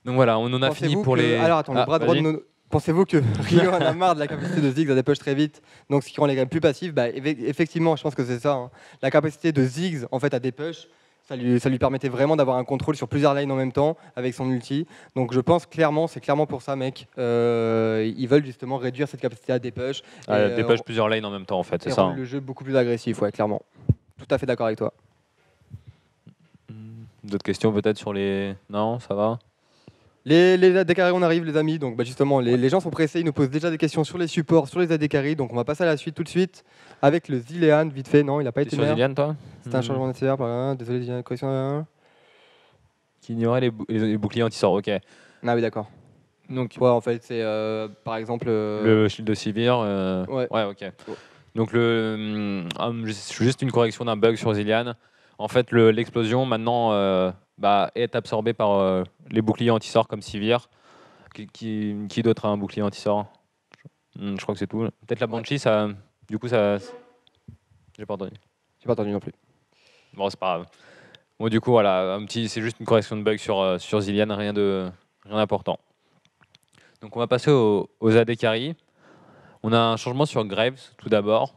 Donc voilà, on en a fini pour les...
Alors attends, le bras droit de nos... Pensez-vous que Rio en a marre de la capacité de Ziggs à dépush très vite, donc ce qui rend les games plus passifs? Effectivement, je pense que c'est ça. Hein. La capacité de Ziggs en fait, à dépush, ça lui permettait vraiment d'avoir un contrôle sur plusieurs lanes en même temps avec son ulti. Donc je pense clairement, c'est clairement pour ça, mec. Ils veulent justement réduire cette capacité à dépush.
Dépush plusieurs lanes en même temps, en fait, c'est ça.
Rendre le jeu beaucoup plus agressif, ouais, clairement. Tout à fait d'accord avec toi.
D'autres questions peut-être sur les... Non, ça va?
Les AD carry, on arrive les amis, donc justement les gens sont pressés, ils nous posent déjà des questions sur les supports, sur les AD carry, donc on va passer à la suite tout de suite avec le Zilean, vite fait, non il n'a pas été
sur Zilean toi?
C'était un changement de CR par là, désolé, j'ai une correction.
Qui ignorait les boucliers anti-sort, ok.
Ah oui d'accord. Donc ouais en fait c'est par exemple...
Le shield de Sivir,
ouais,
ok. Oh. Donc juste une correction d'un bug sur Zilean. En fait l'explosion maintenant est absorbée par les boucliers anti-sort comme Sivir. Qui d'autre a un bouclier anti-sort? Je crois que c'est tout. Peut-être la Banshee, ça... Du coup ça... J'ai pas entendu.
J'ai pas entendu non plus.
Bon c'est pas grave. Bon du coup voilà, c'est juste une correction de bug sur Zilean, rien d'important. Donc on va passer aux AD carry. On a un changement sur Graves tout d'abord.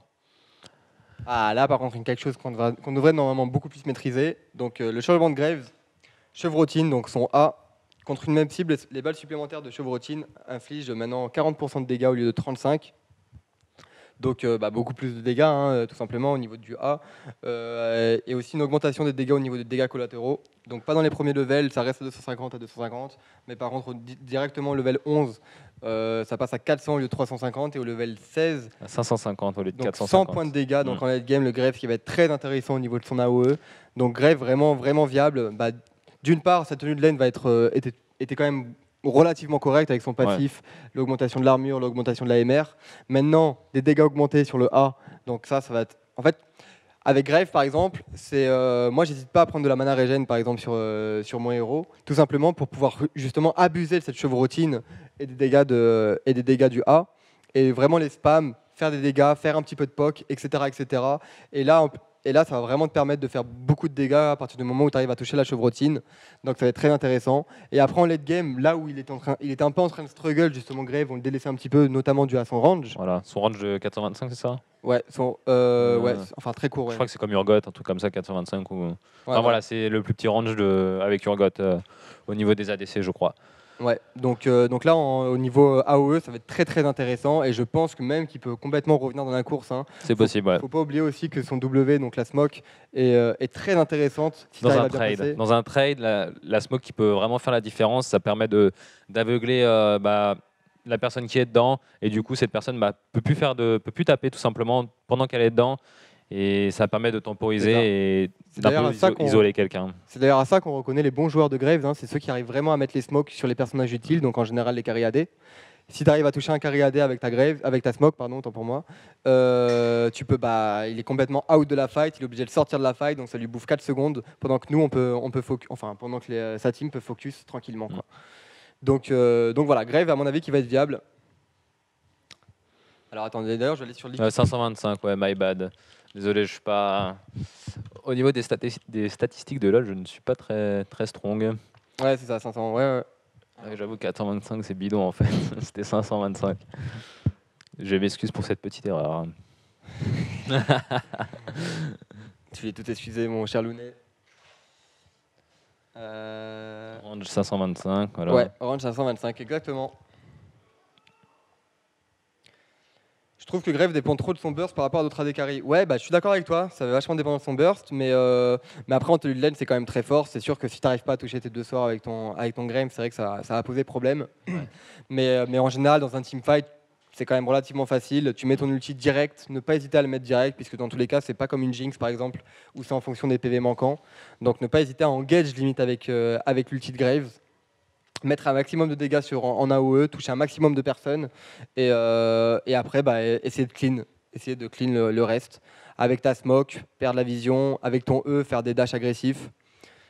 Ah là par contre quelque chose qu'on devrait normalement beaucoup plus maîtriser. Donc le changement de Graves, chevrotine, donc son A, contre une même cible, les balles supplémentaires de chevrotine infligent maintenant 40% de dégâts au lieu de 35%. Donc beaucoup plus de dégâts, hein, tout simplement, au niveau du A. Et aussi une augmentation des dégâts au niveau des dégâts collatéraux. Donc pas dans les premiers levels, ça reste de 250 à 250. Mais par contre, directement au level 11, ça passe à 400 au lieu de 350. Et au level 16,
à 550 au lieu de
donc
450.
100 points de dégâts. Donc en late game, le Grave qui va être très intéressant au niveau de son AOE. Donc Grave vraiment, vraiment viable. D'une part, sa tenue de lane va était quand même relativement correct avec son passif, l'augmentation de l'armure, l'augmentation de la MR. Maintenant, des dégâts augmentés sur le A, donc ça va être... En fait, avec Grave par exemple, moi j'hésite pas à prendre de la mana régène par exemple sur mon héros, tout simplement pour pouvoir justement abuser de cette chevrotine et des dégâts du A, et vraiment les spams, faire des dégâts, faire un petit peu de poke, etc. etc. Et là, ça va vraiment te permettre de faire beaucoup de dégâts à partir du moment où tu arrives à toucher la chevrotine. Donc ça va être très intéressant. Et après en late game, là où il était un peu en train de struggle, justement Grave, on le délaissait un petit peu, notamment dû à son range.
Voilà, son range de 425, c'est ça?
Ouais, enfin très court. Ouais.
Je crois que c'est comme Urgot, un truc comme ça, 425. Voilà, c'est le plus petit range avec Urgot au niveau des ADC, je crois.
Ouais, donc là, au niveau AOE, ça va être très très intéressant et je pense que même qu'il peut complètement revenir dans la course. Hein.
C'est possible, ouais.
Faut pas oublier aussi que son W, donc la smoke, est très intéressante. Si
dans un trade, la smoke qui peut vraiment faire la différence, ça permet d'aveugler la personne qui est dedans et du coup cette personne peut plus taper tout simplement pendant qu'elle est dedans. Et ça permet de temporiser et d'un peu isoler quelqu'un.
C'est d'ailleurs à ça qu'on reconnaît les bons joueurs de Graves, hein, c'est ceux qui arrivent vraiment à mettre les smokes sur les personnages utiles, donc en général les carry AD. Si tu arrives à toucher un carry AD avec ta smoke, pardon, autant pour moi, tu peux, il est complètement out de la fight, il est obligé de sortir de la fight, donc ça lui bouffe 4 secondes, pendant que nous on peut focus, pendant que sa team peut focus tranquillement. Quoi. Donc voilà, Grave à mon avis qui va être viable. Alors attendez, d'ailleurs je vais aller sur l'île.
525, ouais, my bad. Désolé, je suis pas... Au niveau des statistiques de LoL, je ne suis pas très, très strong.
Ouais, c'est ça, 500, ouais.
J'avoue, 425, c'est bidon en fait. C'était 525. Je m'excuse pour cette petite erreur.
Je vais tout excuser, mon cher Lounet.
Orange 525, voilà.
Ouais, Orange 525, exactement. Je trouve que Grave dépend trop de son burst par rapport à d'autres AD carry. Ouais, bah, je suis d'accord avec toi, ça va vachement dépendre de son burst, mais après en lead lane c'est quand même très fort. C'est sûr que si tu n'arrives pas à toucher tes 2 sorts avec ton Grave, c'est vrai que ça va poser problème.
Ouais.
Mais en général, dans un teamfight, c'est quand même relativement facile. Tu mets ton ulti direct, ne pas hésiter à le mettre direct, puisque dans tous les cas, c'est pas comme une Jinx par exemple, où c'est en fonction des PV manquants. Donc ne pas hésiter à engage limite avec l'ulti de Graves. Mettre un maximum de dégâts en AOE, toucher un maximum de personnes, et après bah, essayer de clean le reste. Avec ta smoke, perdre la vision, avec ton E, faire des dashs agressifs,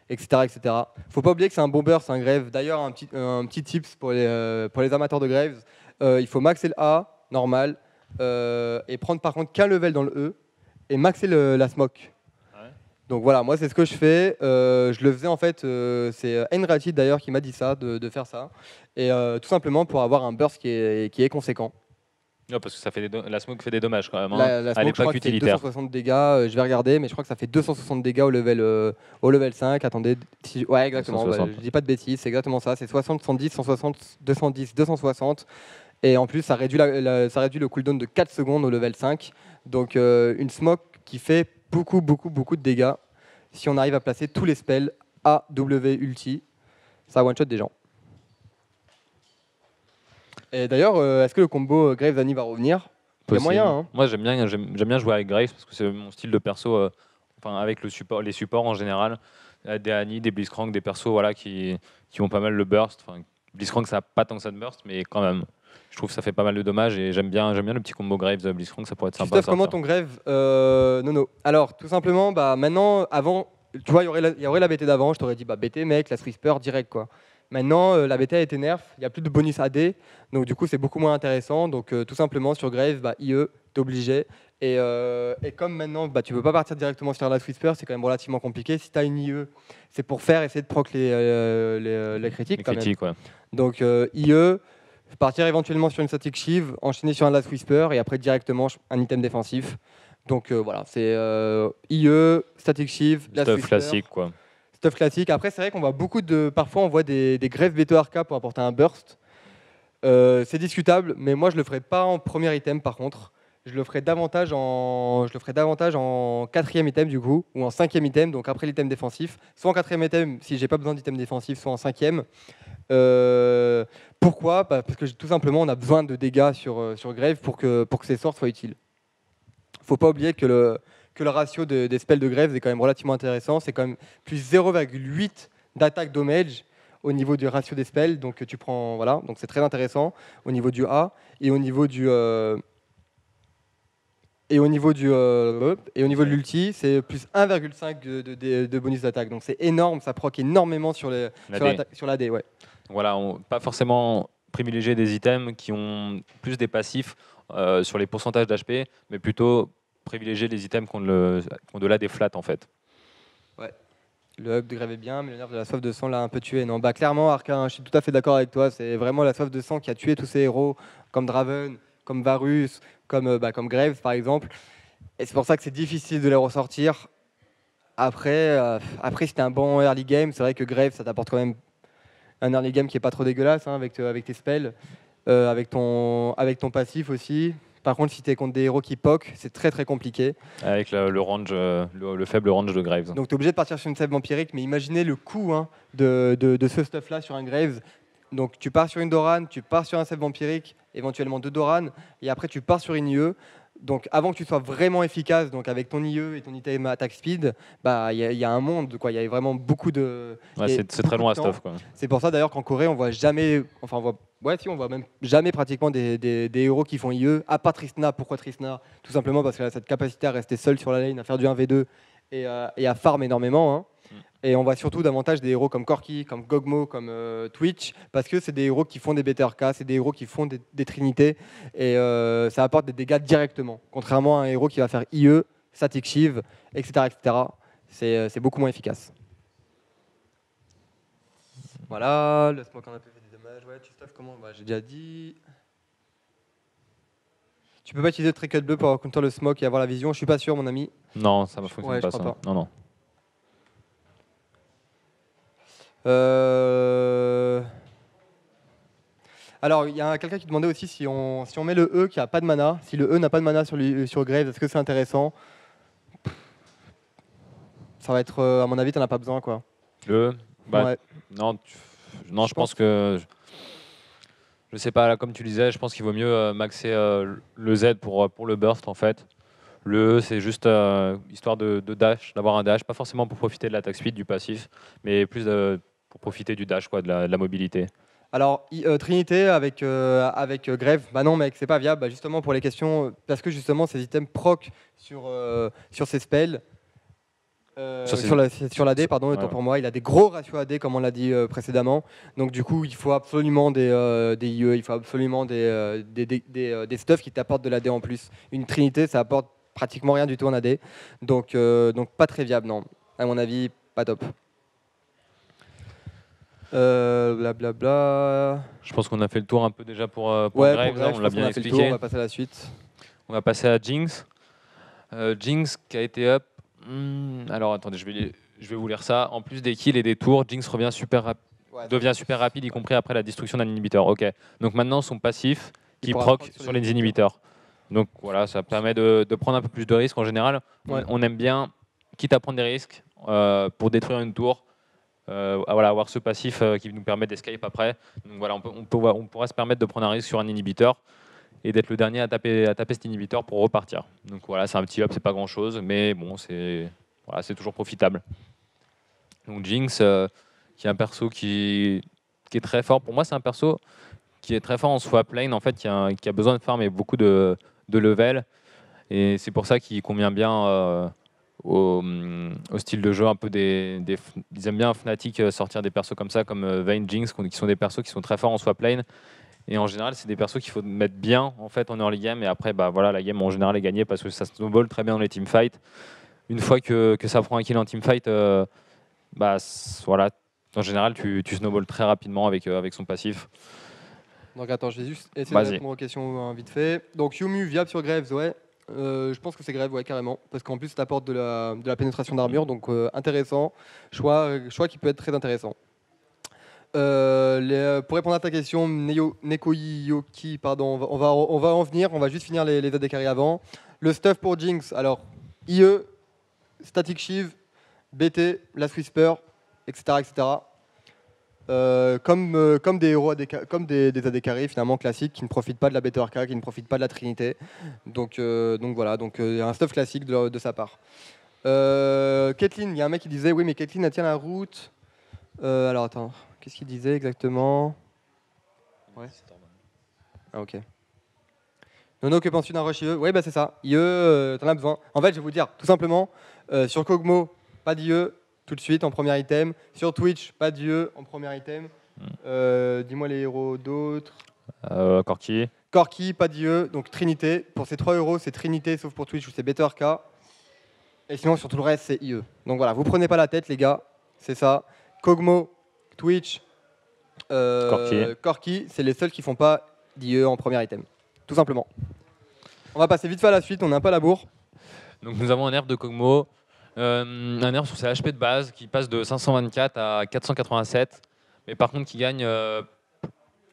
etc. etc. Faut pas oublier que c'est un bon burst, un Grave. D'ailleurs, un petit tips pour les amateurs de Graves, il faut maxer le A, normal, et prendre par contre qu'un level dans le E, et maxer la smoke. Donc voilà, moi c'est ce que je fais. Je le faisais en fait, c'est Enrati d'ailleurs qui m'a dit ça, de faire ça. Et tout simplement pour avoir un burst qui est conséquent.
Non, parce que ça fait la smoke fait des dommages quand même. Hein.
La
Elle n'est
smoke, je crois
pas
que c'est
qu'utilitaire.
260 dégâts, je vais regarder, mais je crois que ça fait 260 dégâts au level 5. Attendez, ouais exactement,
260.
je dis pas de bêtises, c'est exactement ça. C'est 60, 110, 160, 210, 260. Et en plus, ça réduit, ça réduit le cooldown de 4 secondes au level 5. Donc une smoke qui fait beaucoup, beaucoup, beaucoup de dégâts. Si on arrive à placer tous les spells A, W, ulti, ça one-shot des gens. Et d'ailleurs, est-ce que le combo Graves Annie va revenir? Il y a moyen, hein.
Moi j'aime bien jouer avec Graves parce que c'est mon style de perso, enfin, avec les supports en général. Des Annie, des Blitzcrank, des persos voilà, qui ont pas mal le burst. Enfin, Blitzcrank ça n'a pas tant que ça de burst, mais quand même. Je trouve que ça fait pas mal de dommages et j'aime bien le petit combo Graves Blitzcrank, ça pourrait être sympa à
Christophe, comment
sortir.
ton Grave Nono. Alors, tout simplement, bah, maintenant, avant, tu vois, il y aurait la BT d'avant, je t'aurais dit, bah, BT, mec, la Whisper, direct, quoi. Maintenant, la BT a été nerf, il n'y a plus de bonus AD, donc du coup, c'est beaucoup moins intéressant. Donc, tout simplement, sur Grave, bah, IE, t'es obligé. Et comme maintenant, bah, tu peux pas partir directement sur la Whisper, c'est quand même relativement compliqué. Si tu as une IE, c'est pour essayer de proc les critiques,
Les
quand même.
critiques, ouais.
Donc, IE, partir éventuellement sur une static Shiv, enchaîner sur un Last Whisper et après directement un item défensif. Donc voilà, c'est IE, static Shiv, Last
Stuff
Whisper.
classique, quoi.
Stuff classique. Après, c'est vrai qu'on voit parfois on voit des greffes BTRK pour apporter un burst. C'est discutable, mais moi je le ferai pas en premier item par contre. Je le ferai davantage en quatrième item du coup, ou en cinquième item, donc après l'item défensif. Soit en quatrième item si j'ai pas besoin d'item défensif, soit en cinquième. Pourquoi Parce que tout simplement on a besoin de dégâts sur Grave pour que ces sorts soient utiles. Faut pas oublier que le ratio des spells de Graves est quand même relativement intéressant. C'est quand même plus 0,8 d'attaque damage au niveau du ratio des spells. Donc tu prends, voilà, donc c'est très intéressant au niveau du A et au niveau du de l'ulti, c'est plus 1,5 de bonus d'attaque. Donc c'est énorme, ça proc énormément sur la D. Ouais.
Voilà, pas forcément privilégier des items qui ont plus des passifs sur les pourcentages d'HP, mais plutôt privilégier les items qui ont de la déflate en fait.
Ouais. Le up de Grave est bien, mais le nerf de la soif de sang l'a un peu tué. Non, bah clairement, Arcane, je suis tout à fait d'accord avec toi. C'est vraiment la soif de sang qui a tué tous ces héros, comme Draven, comme Varus, comme Graves par exemple. Et c'est pour ça que c'est difficile de les ressortir. Après si t'es un bon early game, c'est vrai que Graves, ça t'apporte quand même un early game qui est pas trop dégueulasse, hein, avec tes spells, avec ton passif aussi. Par contre, si tu es contre des héros qui poke, c'est très très compliqué.
Avec le range, le faible range de Graves.
Donc tu es obligé de partir sur une save vampirique, mais imaginez le coût de ce stuff-là sur un Graves. Donc tu pars sur une Doran, tu pars sur un save vampirique, éventuellement deux Doran, et après tu pars sur une IE. Donc avant que tu sois vraiment efficace, donc avec ton IE et ton item attack speed, bah il y a un monde, quoi. Il y a vraiment beaucoup de.
Ouais, c'est très long à stuff, quoi.
C'est pour ça d'ailleurs qu'en Corée on voit jamais, enfin on voit même jamais pratiquement des héros qui font IE, à part Tristana. Pourquoi Tristana? Tout simplement parce qu'elle a cette capacité à rester seule sur la lane, à faire du 1v2 et à farm énormément. Hein. Et on voit surtout davantage des héros comme Corki, comme Gogmo, comme Twitch, parce que c'est des héros qui font des BTRK, c'est des héros qui font des trinités, et ça apporte des dégâts directement. Contrairement à un héros qui va faire IE, static Shiv, etc. C'est beaucoup moins efficace. Voilà, laisse-moi qu'on a peu fait des dommages. Ouais, tu stuff comment? Bah, j'ai déjà dit. Tu peux pas utiliser le trinket bleu pour counter le smoke et avoir la vision. Je suis pas sûr, mon ami.
Non, ça ne fonctionne
Ouais,
pas
je
ça.
crois pas.
Non, non.
Alors, il y a quelqu'un qui demandait aussi si on met le E qui a pas de mana, si le E n'a pas de mana sur Graves, est-ce que c'est intéressant? Ça va être, à mon avis, t'en as pas besoin, quoi.
Ouais. Non, je
Je
pense que... Je sais pas, là, comme tu disais, je pense qu'il vaut mieux maxer le Z pour le burst, en fait. Le E, c'est juste histoire de dash, d'avoir un dash, pas forcément pour profiter de l'attaque speed du passif, mais plus pour profiter du dash, quoi, de la mobilité.
Alors, Trinité avec Grève, bah non mec, c'est pas viable, bah, justement pour les questions, parce que justement ces items proc sur ces spells, sur l'AD, pardon, autant
Ouais.
pour moi, il a des gros ratios AD comme on l'a dit précédemment, donc du coup il faut absolument des IE, il faut absolument des stuffs qui t'apportent de l'AD en plus. Une Trinité ça apporte pratiquement rien du tout en AD, donc pas très viable, non, à mon avis, pas top. Blablabla.
Je pense qu'on a fait le tour un peu déjà pour
Ouais,
Graves,
pour Grève,
on
je
l'a
pense qu'on
bien
a fait le tour, on
expliqué.
va passer à la suite.
On va passer à Jinx. Jinx qui a été up. Alors attendez, je vais vous lire ça. En plus des kills et des tours, Jinx devient super rapide, y compris après la destruction d'un inhibiteur. Ok. Donc maintenant son passif
Il
qui
pourra
proc
proc
sur les inhibiteurs. Donc voilà, ça permet de prendre un peu plus de risques. En général,
Ouais.
on aime bien, quitte à prendre des risques pour détruire une tour, voilà, avoir ce passif qui nous permet d'escape après. Donc voilà, on pourra se permettre de prendre un risque sur un inhibiteur et d'être le dernier à taper cet inhibiteur pour repartir. Donc voilà, c'est un petit up, c'est pas grand chose, mais bon, c'est toujours profitable. Donc Jinx, qui est un perso qui est très fort. Pour moi, c'est un perso qui est très fort en swap lane, en fait, qui a besoin de farm et beaucoup de level. Et c'est pour ça qu'il convient bien au style de jeu un peu ils aiment bien Fnatic sortir des persos comme ça, comme Vayne, Jinx, qui sont des persos qui sont très forts en swap lane. Et en général, c'est des persos qu'il faut mettre bien en fait en early game. Et après, bah voilà, la game en général est gagnée parce que ça snowball très bien dans les teamfights. Une fois que ça prend un kill en teamfight, voilà, en général, tu snowball très rapidement avec son passif.
Donc attends, je vais juste essayer de répondre aux questions vite fait. Donc Yumu viable sur Graves, ouais. Je pense que c'est Graves, ouais, carrément. Parce qu'en plus, ça apporte de la pénétration d'armure, donc intéressant. Choix qui peut être très intéressant. Pour répondre à ta question, Nekoyoki, pardon, on va en venir, on va juste finir les AD carry avant. Le stuff pour Jinx, alors IE, Static Shiv, BT, Last Whisper, etc. etc. Comme des héros comme des AD carry finalement classiques qui ne profitent pas de la BTRK, qui ne profitent pas de la Trinité. Donc voilà, il y a un stuff classique de sa part. Caitlyn, il y a un mec qui disait oui mais Caitlyn elle tient la route. Alors attends, qu'est-ce qu'il disait exactement? Ouais. Ah ok. Nono, que penses-tu d'un rush IE? Oui bah c'est ça. IE, t'en as besoin. En fait je vais vous dire, tout simplement, sur Kog'Maw, pas d'IE. Tout de suite en premier item. Sur Twitch, pas d'IE en premier item. Dis-moi les héros d'autres.
Corki.
Corki, pas d'IE. Donc Trinité. Pour ces 3 euros, c'est Trinité, sauf pour Twitch où c'est BetterK. Et sinon, sur tout le reste, c'est IE. Donc voilà, vous prenez pas la tête, les gars. C'est ça. Kog'Maw, Twitch, Corki, c'est les seuls qui font pas d'IE en premier item. Tout simplement. On va passer vite fait à la suite, on est un peu à la bourre.
Donc nous avons un nerf de Kog'Maw. Un nerf sur ses HP de base qui passe de 524 à 487, mais par contre qui gagne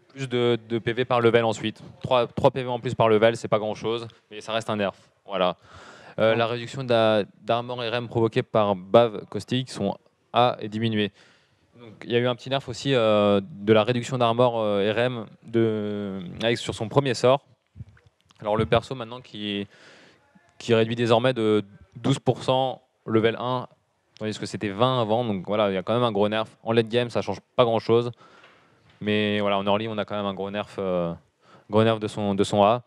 plus de PV par level ensuite. 3 PV en plus par level, c'est pas grand chose, mais ça reste un nerf. Voilà. La réduction d'armor RM provoquée par Bave Caustic sont A est diminuée. Donc il y a eu un petit nerf aussi de la réduction d'armor RM sur son premier sort. Alors le perso maintenant qui réduit désormais de 12% level 1, tandis que c'était 20 avant, donc voilà, il y a quand même un gros nerf. En late game, ça change pas grand chose, mais voilà, en early, on a quand même un gros nerf de son A.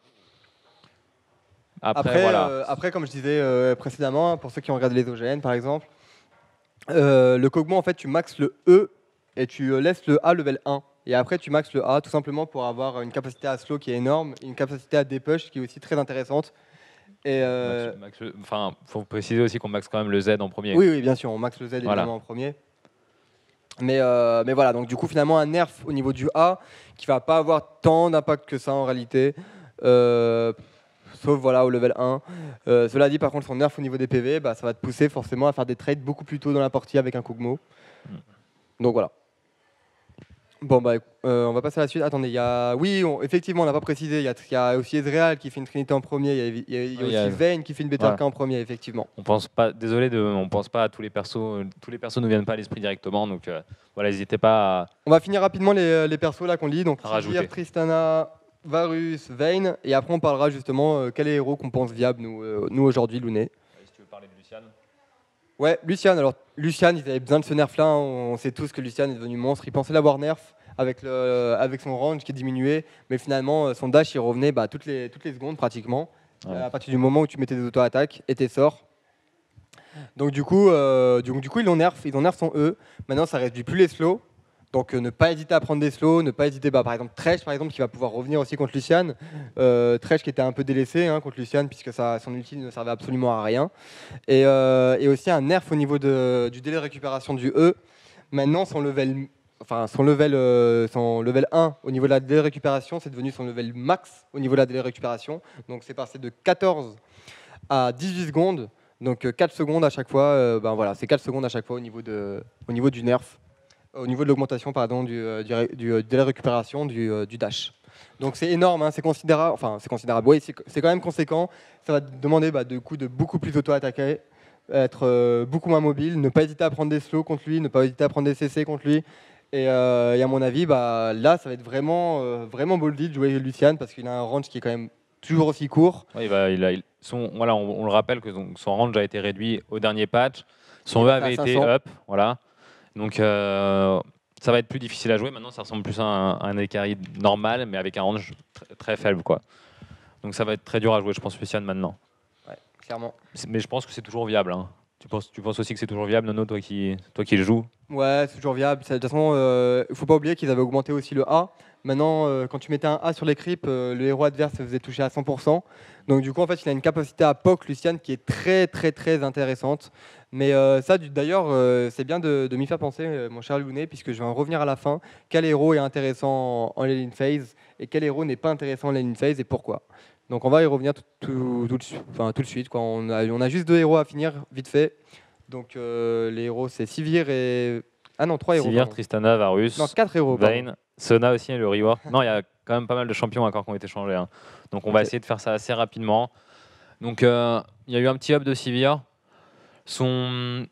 Après, comme je disais précédemment, pour ceux qui ont regardé les OGN par exemple, le Kog'Maw, en fait, tu maxes le E et tu laisses le A level 1. Et après, tu maxes le A tout simplement pour avoir une capacité à slow qui est énorme, une capacité à depush qui est aussi très intéressante. Et
faut préciser aussi qu'on maxe quand même le Z en premier.
Oui, bien sûr, on maxe le Z évidemment en premier. Mais voilà, donc du coup finalement un nerf au niveau du A qui va pas avoir tant d'impact que ça en réalité. sauf voilà, au level 1. Cela dit, par contre, son nerf au niveau des PV, bah, ça va te pousser forcément à faire des trades beaucoup plus tôt dans la partie avec un Kog'Maw. Donc voilà. Bon, bah, on va passer à la suite. Attendez, il y a... Oui, effectivement, on n'a pas précisé. Il y a aussi Ezreal qui fait une Trinité en premier. Il y a aussi Vayne qui fait une BTRK en premier, effectivement.
On pense pas, on pense pas à tous les persos. Tous les persos ne viennent pas à l'esprit directement. Donc voilà, n'hésitez pas à...
On va finir rapidement les persos là qu'on lit. Donc,
rajouter.
Tristana, Varus, Vayne. Et après, on parlera justement quels héros qu'on pense viables, nous aujourd'hui, Luné.
Si tu veux parler de Lucian.
Ouais, Lucian. Alors, Lucian, ils avaient besoin de ce nerf là. On sait tous que Lucian est devenu monstre. Ils pensaient l'avoir nerf avec son range qui est diminué. Mais finalement, son dash, il revenait toutes les secondes pratiquement.
Ouais.
À partir du moment où tu mettais des auto-attaques et tes sorts. Donc du coup, ils l'ont nerf son E. Maintenant, ça réduit plus les slows. Donc ne pas hésiter à prendre des slows, ne pas hésiter, par exemple Thresh par exemple qui va pouvoir revenir aussi contre Lucian. Thresh qui était un peu délaissé contre Lucian puisque son ulti ne servait absolument à rien. Et aussi un nerf au niveau du délai de récupération du E. Maintenant son level 1 au niveau de la délai de récupération, c'est devenu son level max au niveau de la délai de récupération. Donc c'est passé de 14 à 18 secondes. Donc 4 secondes à chaque fois, voilà, c'est 4 secondes à chaque fois au niveau du nerf, au niveau de l'augmentation du délai de récupération du dash. Donc c'est énorme, c'est considérable, oui, c'est quand même conséquent. Ça va te demander de beaucoup plus auto-attaquer, être beaucoup moins mobile, ne pas hésiter à prendre des slows contre lui, ne pas hésiter à prendre des CC contre lui. Et à mon avis, là, ça va être vraiment boldy de jouer Lucian parce qu'il a un range qui est quand même toujours aussi court.
Ouais, on le rappelle que son range a été réduit au dernier patch. Son E avait été up. Voilà. Donc ça va être plus difficile à jouer. Maintenant, ça ressemble plus à un Ekari normal, mais avec un range très faible, quoi. Donc ça va être très dur à jouer, je pense, Lucian maintenant.
Ouais, clairement.
Mais je pense que c'est toujours viable. Hein. Tu penses aussi que c'est toujours viable, Nono, toi qui le joues?
Ouais, c'est toujours viable. De toute façon, il ne faut pas oublier qu'ils avaient augmenté aussi le A. Maintenant, quand tu mettais un A sur les creeps, le héros adverse se faisait toucher à 100%. Donc du coup, en fait, il a une capacité à poke, Lucian, qui est très très très intéressante. Mais ça, d'ailleurs, c'est bien de m'y faire penser, mon cher Lounet, puisque je vais en revenir à la fin. Quel héros est intéressant en lane phase et quel héros n'est pas intéressant en lane phase et pourquoi? Donc on va y revenir tout de suite. Quoi. On a juste 2 héros à finir, vite fait. Donc les héros, c'est Sivir et... Ah non, 3 héros.
Sivir, Tristana, Varus,
non, 4 héros.
Vayne, Sona aussi et le rework. Non, il y a quand même pas mal de champions encore qui ont été changés. Hein. Donc on va essayer de faire ça assez rapidement. Donc il y a eu un petit up de Sivir. Son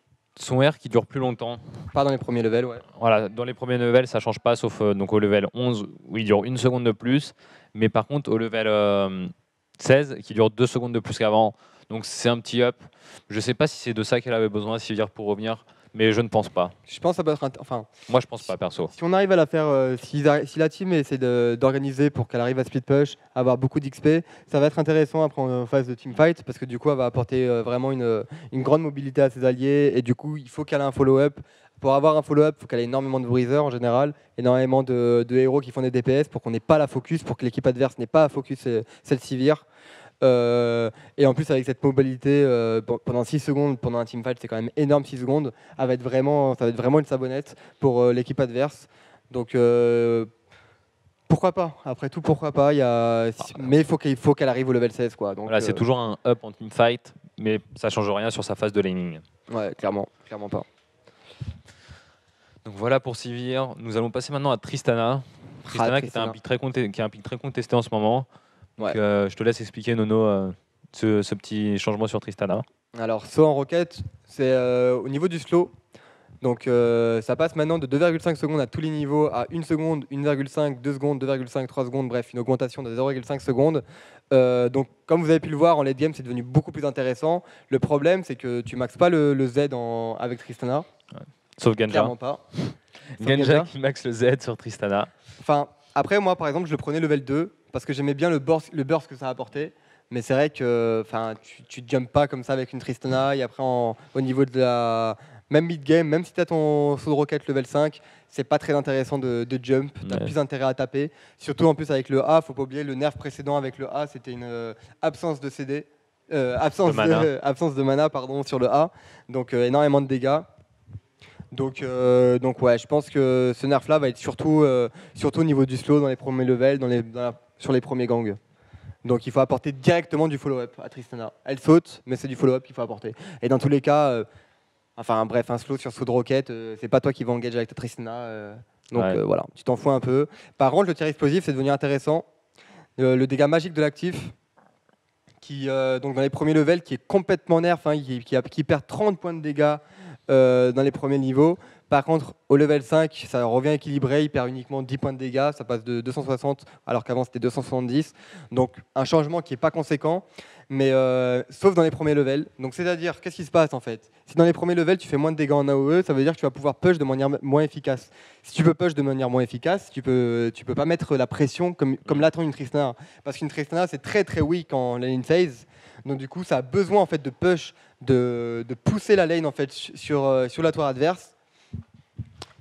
R qui dure plus longtemps.
Pas dans les premiers levels, ouais.
Voilà, dans les premiers levels, ça change pas, sauf donc au level 11 où il dure 1 seconde de plus. Mais par contre, au level 16, qui dure 2 secondes de plus qu'avant. Donc c'est un petit up. Je sais pas si c'est de ça qu'elle avait besoin, Sivir, pour revenir. Mais je ne pense pas.
Je pense que ça peut être...
Moi, je pense pas, perso.
Si on arrive à la faire, si la team essaie d'organiser pour qu'elle arrive à split push, avoir beaucoup d'XP, ça va être intéressant après en phase de teamfight, parce que du coup, elle va apporter vraiment une grande mobilité à ses alliés, et du coup, il faut qu'elle ait un follow-up. Pour avoir un follow-up, il faut qu'elle ait énormément de breezers en général, énormément de héros qui font des DPS pour qu'on n'ait pas la focus, pour que l'équipe adverse n'ait pas à focus celle Sivir. Et en plus avec cette mobilité pendant 6 secondes pendant un teamfight, c'est quand même énorme. 6 secondes, ça va être vraiment une savonnette pour l'équipe adverse. Donc pourquoi pas, après tout pourquoi pas, mais il faut qu'elle arrive au level 16 quoi. Donc,
voilà, c'est toujours un up en teamfight, mais ça change rien sur sa phase de laning.
Ouais, clairement pas.
Donc voilà pour Sivir. Nous allons passer maintenant à Tristana. Tristana qui est un pick très contesté en ce moment. Donc,
ouais.
Je te laisse expliquer, Nono, ce petit changement sur Tristana.
Alors, saut en roquette, c'est au niveau du slow. Donc, ça passe maintenant de 2,5 secondes à tous les niveaux à 1 seconde, 1,5, 2 secondes, 2,5, 3 secondes. Bref, une augmentation de 0,5 secondes. Donc, comme vous avez pu le voir, en late game, c'est devenu beaucoup plus intéressant. Le problème, c'est que tu maxes pas le Z avec Tristana.
Ouais. Sauf Ganja.
Clairement pas.
Ganja qui max le Z sur Tristana.
Enfin, après, moi, par exemple, je le prenais level 2 parce que j'aimais bien le burst que ça apportait. Mais c'est vrai que tu ne jumps pas comme ça avec une Tristana. Et après, au niveau de la... Même mid-game, même si tu as ton saut de roquette level 5, c'est pas très intéressant de jump. Tu as plus intérêt à taper. Surtout en plus avec le A, faut pas oublier, le nerf précédent avec le A, c'était une absence de CD. Absence de mana pardon, sur le A. Donc énormément de dégâts. Donc ouais, je pense que ce nerf-là va être surtout au niveau du slow dans les premiers levels, sur les premiers gangs. Donc il faut apporter directement du follow-up à Tristana. Elle saute, mais c'est du follow-up qu'il faut apporter. Et dans tous les cas, enfin bref, un slow sur saut de roquette, c'est pas toi qui vas engager avec ta Tristana. Donc voilà, tu t'en fous un peu. Par contre, le tir explosif, c'est devenu intéressant. Le dégât magique de l'actif, qui donc dans les premiers levels, qui est complètement nerf, hein, qui perd 30 points de dégâts dans les premiers niveaux. Par contre, au level 5, ça revient équilibré, il perd uniquement 10 points de dégâts, ça passe de 260 alors qu'avant c'était 270. Donc un changement qui n'est pas conséquent, mais sauf dans les premiers levels. Donc c'est-à-dire, qu'est-ce qui se passe en fait? Si dans les premiers levels tu fais moins de dégâts en AOE, ça veut dire que tu vas pouvoir push de manière moins efficace. Si tu peux push de manière moins efficace, tu peux pas mettre la pression comme l'attend une Tristana. Parce qu'une Tristana c'est très très weak en lane phase. Donc du coup ça a besoin en fait de push, de pousser la lane en fait sur la tour adverse.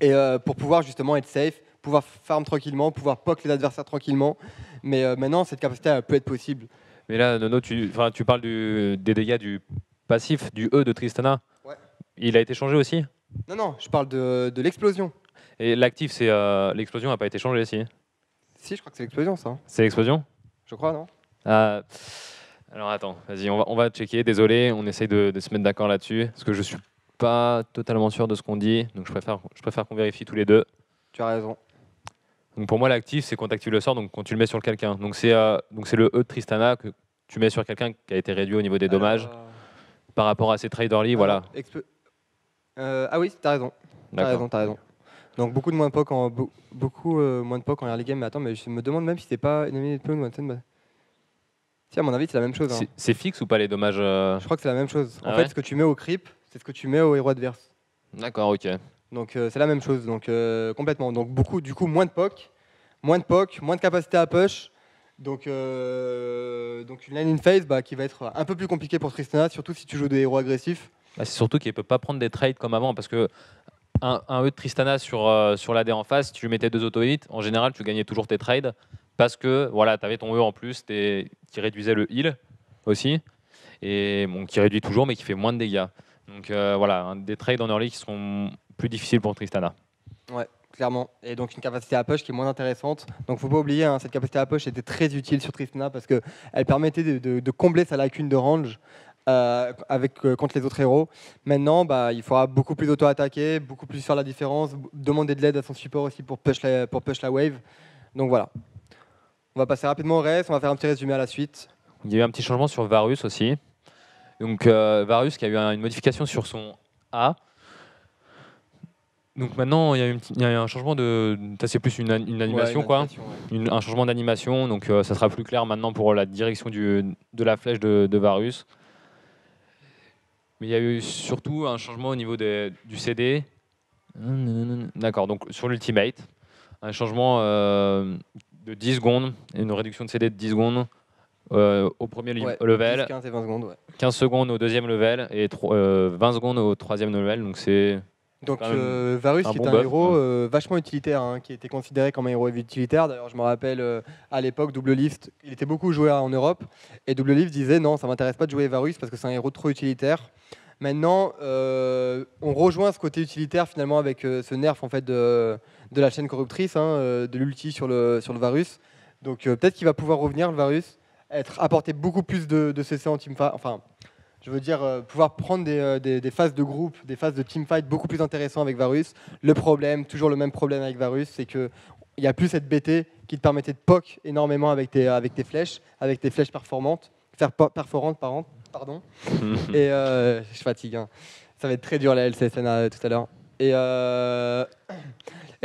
Et pour pouvoir justement être safe, pouvoir farm tranquillement, pouvoir poke les adversaires tranquillement. Mais maintenant, cette capacité elle peut être possible.
Mais là, Nono, tu parles des dégâts du passif, du E de Tristana.
Ouais.
Il a été changé aussi?
Non, je parle de l'explosion.
Et l'actif, c'est l'explosion n'a pas été changée aussi?
Si, je crois que c'est l'explosion, ça.
C'est l'explosion?
Je crois, non?
Alors attends, vas-y, on va checker. Désolé, on essaye de se mettre d'accord là-dessus. Parce que je suis pas totalement sûr de ce qu'on dit. Donc je préfère qu'on vérifie tous les deux.
Tu as raison.
Donc pour moi, l'actif, c'est quand tu actives le sort, donc quand tu le mets sur quelqu'un. Donc c'est le E de Tristana que tu mets sur quelqu'un qui a été réduit au niveau des dommages par rapport à ses trades early, voilà.
Ah oui, t'as raison. T'as raison. Donc beaucoup de moins de poke en early game. Mais attends, mais je me demande même si c'est pas ennemi de one ten. Si, à mon avis, c'est la même chose. Hein.
C'est fixe ou pas les dommages
Je crois que c'est la même chose.
Ah
en
ouais
fait, ce que tu mets au creep, c'est ce que tu mets au héros adverse.
D'accord, ok.
Donc c'est la même chose, donc complètement. Donc du coup, moins de poke, moins de capacité à push. Donc une lane in phase qui va être un peu plus compliquée pour Tristana, surtout si tu joues des héros agressifs.
Bah, c'est surtout qu'il ne peut pas prendre des trades comme avant, parce que un E de Tristana sur l'AD en face, si tu lui mettais 2 auto-hits, en général, tu gagnais toujours tes trades, parce que voilà, tu avais ton E en plus qui réduisait le heal aussi, et bon, qui réduit toujours, mais qui fait moins de dégâts. Donc voilà, des trades en early qui sont plus difficiles pour Tristana.
Ouais, clairement. Et donc une capacité à push qui est moins intéressante. Donc faut pas oublier, hein, cette capacité à push était très utile sur Tristana parce qu'elle permettait de combler sa lacune de range contre les autres héros. Maintenant, il faudra beaucoup plus auto-attaquer, beaucoup plus faire la différence, demander de l'aide à son support aussi pour push la wave. Donc voilà. On va passer rapidement au reste, on va faire un petit résumé à la suite.
Il y a eu un petit changement sur Varus aussi. Donc Varus qui a eu une modification sur son A. Donc maintenant, il y a eu un changement de... C'est plus une animation, quoi. Un changement d'animation. Donc ça sera plus clair maintenant pour la direction de la flèche de Varus. Mais il y a eu surtout un changement au niveau du CD. D'accord, donc sur l'Ultimate. Un changement de 10 secondes, une réduction de CD de 10 secondes au premier level.
10, 15 et 20 secondes, ouais.
15 secondes au deuxième level et 20 secondes au troisième level. Donc c'est...
Donc Varus qui est un héros vachement utilitaire, hein, qui était considéré comme un héros utilitaire. D'ailleurs, je me rappelle à l'époque, Double Lift, il était beaucoup joué en Europe. Et Double Lift disait non, ça m'intéresse pas de jouer Varus parce que c'est un héros trop utilitaire. Maintenant, on rejoint ce côté utilitaire finalement avec ce nerf en fait, de la chaîne corruptrice, hein, de l'ulti sur le Varus. Donc peut-être qu'il va pouvoir revenir, le Varus, apporter beaucoup plus de CC en teamfight. Enfin, je veux dire, pouvoir prendre des phases de groupe, des phases de teamfight beaucoup plus intéressantes avec Varus. Le problème, toujours le même problème avec Varus, c'est qu'il n'y a plus cette BT qui te permettait de poke énormément avec tes flèches performantes. Pardon. Et je fatigue. Hein. Ça va être très dur la LCSN tout à l'heure.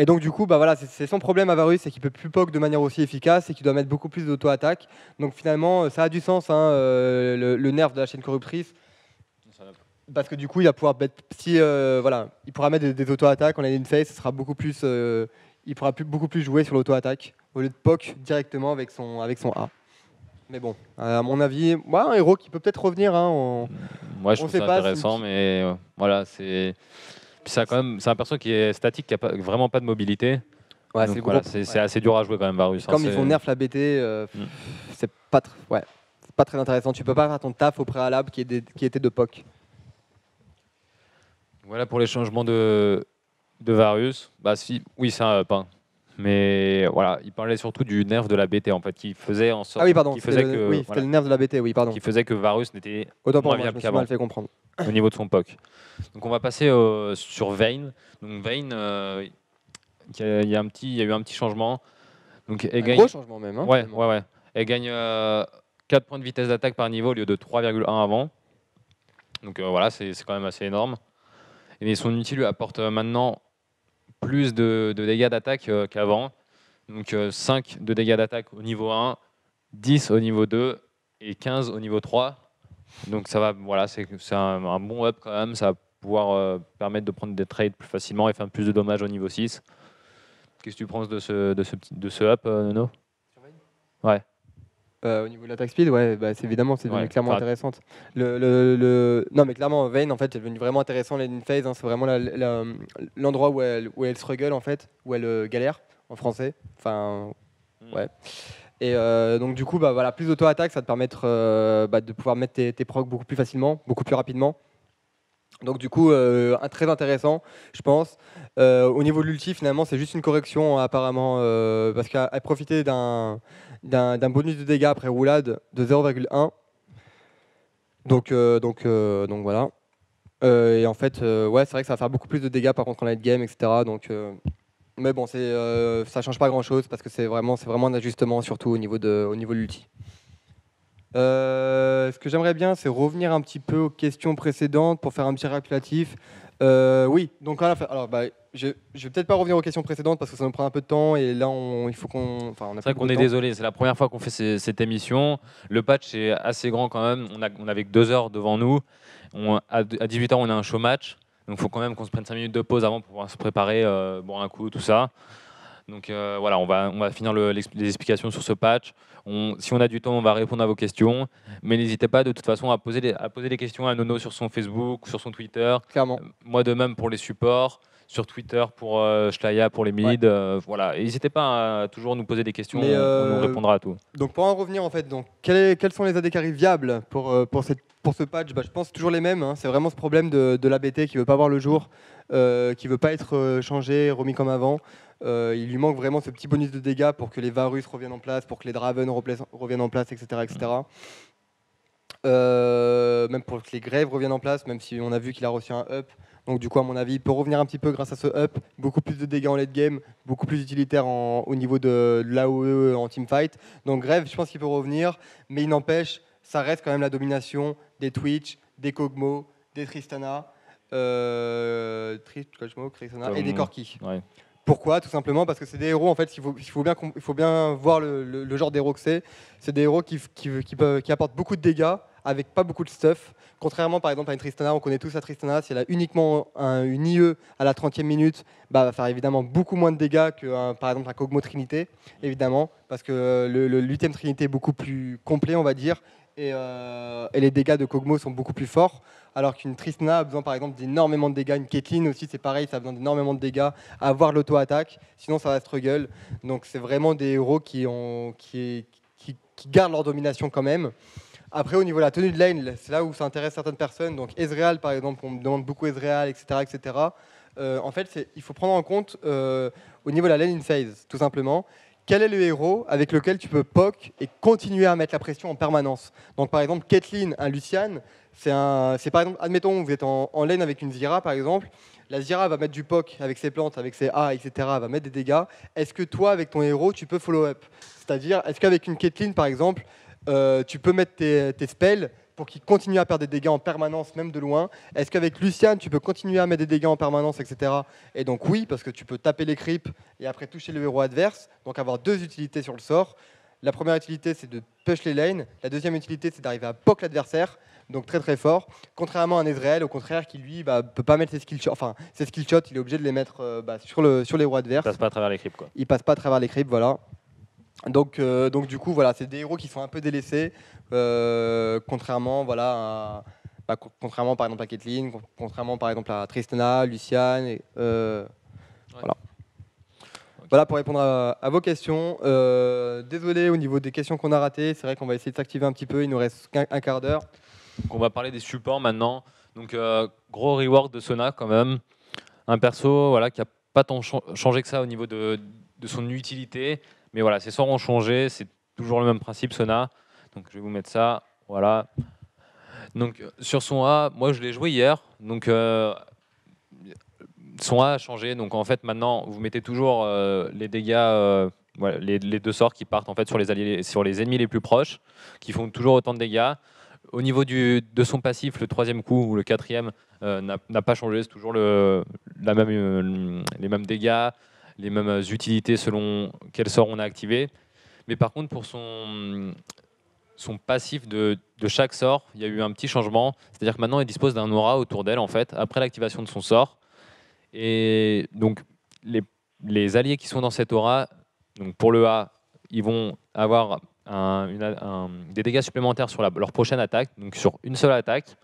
Et donc du coup, voilà, c'est son problème à Varus, c'est qu'il peut plus poke de manière aussi efficace et qu'il doit mettre beaucoup plus d'auto-attaque. Donc finalement, ça a du sens, hein, le nerf de la chaîne corruptrice. Parce que du coup, il va pouvoir mettre, il pourra mettre des auto-attaques en lane phase, ce sera beaucoup plus, il pourra beaucoup plus jouer sur l'auto-attaque au lieu de poke directement avec son A. Mais bon, à mon avis, un héros qui peut peut-être revenir. Hein,
moi, je trouve ça intéressant, mais voilà, c'est un perso qui est statique, qui n'a vraiment pas de mobilité.
Ouais,
c'est assez dur à jouer quand même, Varus.
Comme ils font nerf la BT, c'est pas très intéressant. Tu peux pas faire ton taf au préalable qui était de POC.
Voilà pour les changements de Varus. Oui, c'est Mais voilà, il parlait surtout du nerf de la BT en fait, qui faisait en sorte,
Ah oui, pardon,
qui
c'était
faisait
le,
que,
oui, c'était
voilà,
le nerf de la BT, oui, pardon.
qui faisait que Varus n'était
Autant pour
moins
moi, je
viable
me suis
qu'avant
mal fait comprendre.
au niveau de son POC. Donc on va passer sur Vayne. Donc Vayne, il y a eu un petit changement. Donc elle
Un
gagne,
gros changement même, hein,
ouais,
finalement.
ouais, ouais. Elle gagne 4 points de vitesse d'attaque par niveau au lieu de 3,1 avant. Donc voilà, c'est quand même assez énorme. Et son ulti lui apporte maintenant plus de dégâts d'attaque qu'avant. Donc 5 de dégâts d'attaque au niveau 1, 10 au niveau 2 et 15 au niveau 3. Donc ça va, voilà, c'est un bon up quand même. Ça va pouvoir permettre de prendre des trades plus facilement et faire plus de dommages au niveau 6. Qu'est-ce que tu penses de ce up, Nono? Ouais.
Au niveau de l'attaque speed, ouais, bah, c'est évidemment, c'est devenu
Ouais.
clairement
Enfin,
intéressante. Non, mais clairement, Vayne, en fait, est devenue vraiment intéressant lane phase. Hein, c'est vraiment l'endroit où elle struggle, en fait, où elle galère, en français. Enfin, ouais. Et donc, du coup, bah, voilà, plus d'auto-attaque, ça va te permettre de pouvoir mettre tes procs beaucoup plus facilement, beaucoup plus rapidement. Donc du coup, très intéressant, je pense. Au niveau de l'ulti, finalement, c'est juste une correction apparemment, parce qu'elle profitait d'un bonus de dégâts après roulade de 0,1. Donc voilà. Et en fait, ouais, c'est vrai que ça va faire beaucoup plus de dégâts par contre en late game, etc. Mais bon, ça change pas grand-chose parce que c'est vraiment un ajustement surtout au niveau de l'ulti. Ce que j'aimerais bien, c'est revenir un petit peu aux questions précédentes pour faire un petit récapitulatif. Oui, donc alors, je vais peut-être pas revenir aux questions précédentes parce que ça nous prend un peu de temps et là, il faut qu'on. Enfin, on a
c'est vrai qu'on est désolé, c'est la première fois qu'on fait cette émission. Le patch est assez grand quand même. On avait que 2 heures devant nous. À 18h, on a un show match. Donc il faut quand même qu'on se prenne 5 minutes de pause avant pour pouvoir se préparer, boire un coup, tout ça. Donc voilà, on va finir les explications sur ce patch. Si on a du temps, on va répondre à vos questions. Mais n'hésitez pas de toute façon à poser des questions à Nono sur son Facebook, sur son Twitter.
Clairement.
Moi de même pour les supports, sur Twitter pour Shlaya, pour les mids.
Ouais.
Voilà, et n'hésitez pas à toujours nous poser des questions,
Mais,
on nous répondra à tout.
Donc pour en revenir en fait, donc quels sont les AD carry viables pour ce patch? Je pense toujours les mêmes. Hein. C'est vraiment ce problème de l'ABT qui veut pas voir le jour, qui veut pas être changé, remis comme avant. Il lui manque vraiment ce petit bonus de dégâts pour que les Varus reviennent en place, pour que les Draven reviennent en place, etc., etc. Même pour que les Grèves reviennent en place, même si on a vu qu'il a reçu un up. Donc du coup, à mon avis, il peut revenir un petit peu grâce à ce up. Beaucoup plus de dégâts en late game, beaucoup plus utilitaire au niveau de l'AOE en teamfight. Donc Grève, je pense qu'il peut revenir, mais il n'empêche, ça reste quand même la domination des Twitch, des Kog'Maw, des Tristana, Tristana et des Corki.
Ouais.
Pourquoi? Tout simplement parce que c'est des héros, en fait, il faut bien voir le genre d'héros que c'est. C'est des héros qui apportent beaucoup de dégâts avec pas beaucoup de stuff. Contrairement par exemple à une Tristana, on connaît tous la Tristana, si elle a uniquement une IE à la 30e minute, bah, elle va faire évidemment beaucoup moins de dégâts que par exemple un Kog'Maw Trinité, évidemment, parce que le 8e Trinité est beaucoup plus complet, on va dire, et les dégâts de Kog'Maw sont beaucoup plus forts. Alors qu'une Tristana a besoin par exemple d'énormément de dégâts, une Caitlyn aussi c'est pareil, ça a besoin d'énormément de dégâts à avoir l'auto-attaque, sinon ça va struggle. Donc c'est vraiment des héros qui gardent leur domination quand même. Après au niveau de la tenue de lane, c'est là où ça intéresse certaines personnes. Donc Ezreal par exemple, on me demande beaucoup Ezreal, etc. etc. En fait il faut prendre en compte au niveau de la lane in phase, tout simplement. Quel est le héros avec lequel tu peux poke et continuer à mettre la pression en permanence? Donc par exemple Caitlyn, un Lucian, c'est par exemple, admettons, vous êtes en lane avec une Zyra par exemple, la Zyra va mettre du poke avec ses plantes, avec ses A, etc., va mettre des dégâts. Est-ce que toi, avec ton héros, tu peux follow up? C'est-à-dire, est-ce qu'avec une Caitlyn par exemple, tu peux mettre tes spells pour qu'il continue à perdre des dégâts en permanence, même de loin? Est-ce qu'avec Lucian, tu peux continuer à mettre des dégâts en permanence, etc. Et donc oui, parce que tu peux taper les creeps et après toucher le héros adverse, donc avoir deux utilités sur le sort. La première utilité, c'est de push les lanes. La deuxième utilité, c'est d'arriver à poke l'adversaire. Donc très très fort. Contrairement à un Ezreal, au contraire, qui lui peut pas mettre ses skill shots. Enfin, ses skill shots, il est obligé de les mettre sur les héros adverses.
Il passe pas à travers les creeps, quoi.
Il passe pas à travers les creeps, voilà. Donc du coup, voilà, c'est des héros qui sont un peu délaissés, contrairement, voilà, contrairement par exemple à Caitlyn, contrairement par exemple à Tristana, Lucian. Voilà. Voilà pour répondre à vos questions. Désolé au niveau des questions qu'on a ratées. C'est vrai qu'on va essayer de s'activer un petit peu. Il nous reste un quart d'heure.
Donc on va parler des supports maintenant. Donc gros rework de Sona quand même. Un perso voilà, qui n'a pas tant changé que ça au niveau de son utilité. Mais voilà, ces sorts ont changé, c'est toujours le même principe, Sona. Donc je vais vous mettre ça, voilà. Donc sur son A, moi je l'ai joué hier. Donc son A a changé. Donc en fait maintenant vous mettez toujours les dégâts, voilà, les deux sorts qui partent en fait sur les alliés, sur les ennemis les plus proches, qui font toujours autant de dégâts. Au niveau de son passif, le troisième coup ou le quatrième n'a pas changé. C'est toujours la même, les mêmes dégâts, les mêmes utilités selon quel sort on a activé. Mais par contre pour son passif de chaque sort, il y a eu un petit changement. C'est-à-dire que maintenant, elle dispose d'un aura autour d'elle, en fait, après l'activation de son sort. Et donc, les alliés qui sont dans cette aura, donc pour le A, ils vont avoir des dégâts supplémentaires sur leur prochaine attaque, donc sur une seule attaque.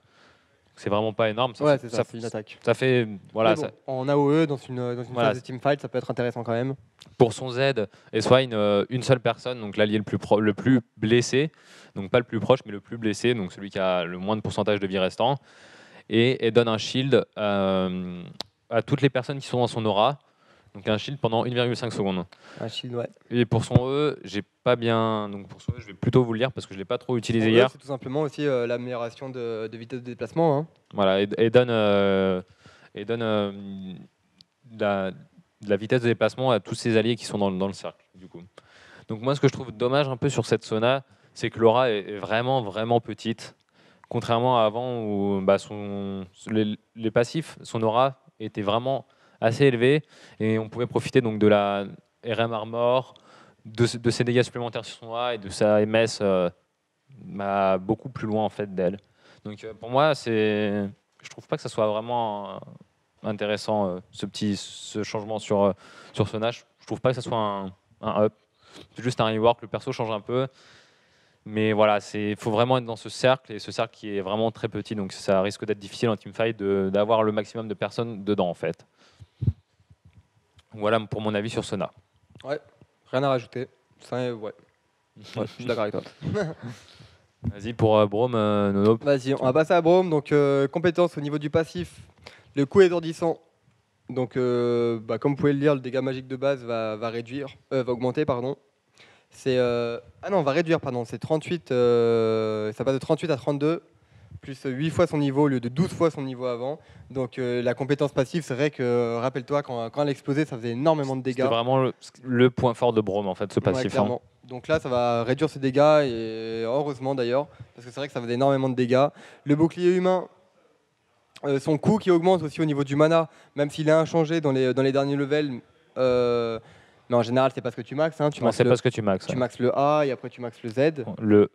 C'est vraiment pas énorme.
Ouais, c'est ça, c'est une attaque.
Ça fait, voilà,
bon, en AOE, dans une
voilà,
phase de teamfight, ça peut être intéressant quand même.
pour son Z, elle soit une seule personne, donc l'allié le plus blessé, donc pas le plus proche, mais le plus blessé, donc celui qui a le moins de pourcentage de vie restant, et elle donne un shield à toutes les personnes qui sont dans son aura, donc un shield pendant 1,5 secondes.
Un shield, ouais.
Et pour son E, j'ai pas bien, donc pour son E, je vais plutôt vous le lire parce que je l'ai pas trop utilisé hier.
C'est tout simplement aussi l'amélioration de vitesse de déplacement. Hein.
Voilà, et donne de la vitesse de déplacement à tous ses alliés qui sont dans le cercle, du coup. Donc moi, ce que je trouve dommage un peu sur cette Sona, c'est que l'aura est vraiment, vraiment petite. Contrairement à avant où bah, les passifs, son aura était vraiment assez élevée et on pouvait profiter donc de la RM Armor, de ses dégâts supplémentaires sur son A et de sa MS beaucoup plus loin en fait d'elle. Donc pour moi, je trouve pas que ça soit vraiment intéressant ce changement sur Sona. Je trouve pas que ça soit un up. C'est juste un rework, le perso change un peu. Mais voilà, il faut vraiment être dans ce cercle, et ce cercle qui est vraiment très petit, donc ça risque d'être difficile en teamfight d'avoir le maximum de personnes dedans en fait. Voilà pour mon avis sur Sona.
Ouais, rien à rajouter. Ça, ouais. Je suis d'accord avec toi.
Vas-y pour Braum, Nono.
Vas-y, on va passer à Braum. Donc, compétence au niveau du passif, le coup étourdissant. Donc, comme vous pouvez le lire, le dégât magique de base va augmenter, pardon. Va réduire, pardon. C'est 38, ça passe de 38 à 32, plus 8 fois son niveau au lieu de 12 fois son niveau avant. Donc, la compétence passive, c'est vrai que, rappelle-toi, quand elle explosait, ça faisait énormément de dégâts.
C'est vraiment le point fort de Braum, en fait, ce passif.
Ouais, clairement. Donc là, ça va réduire ses dégâts, et heureusement d'ailleurs, parce que c'est vrai que ça faisait énormément de dégâts. Le bouclier humain, son coût qui augmente aussi au niveau du mana, même s'il est inchangé dans les derniers levels. Mais en général, c'est pas ce que tu maxes. Hein.
C'est pas ce que tu maxes.
Tu maxes le A et après tu maxes le Z.
Le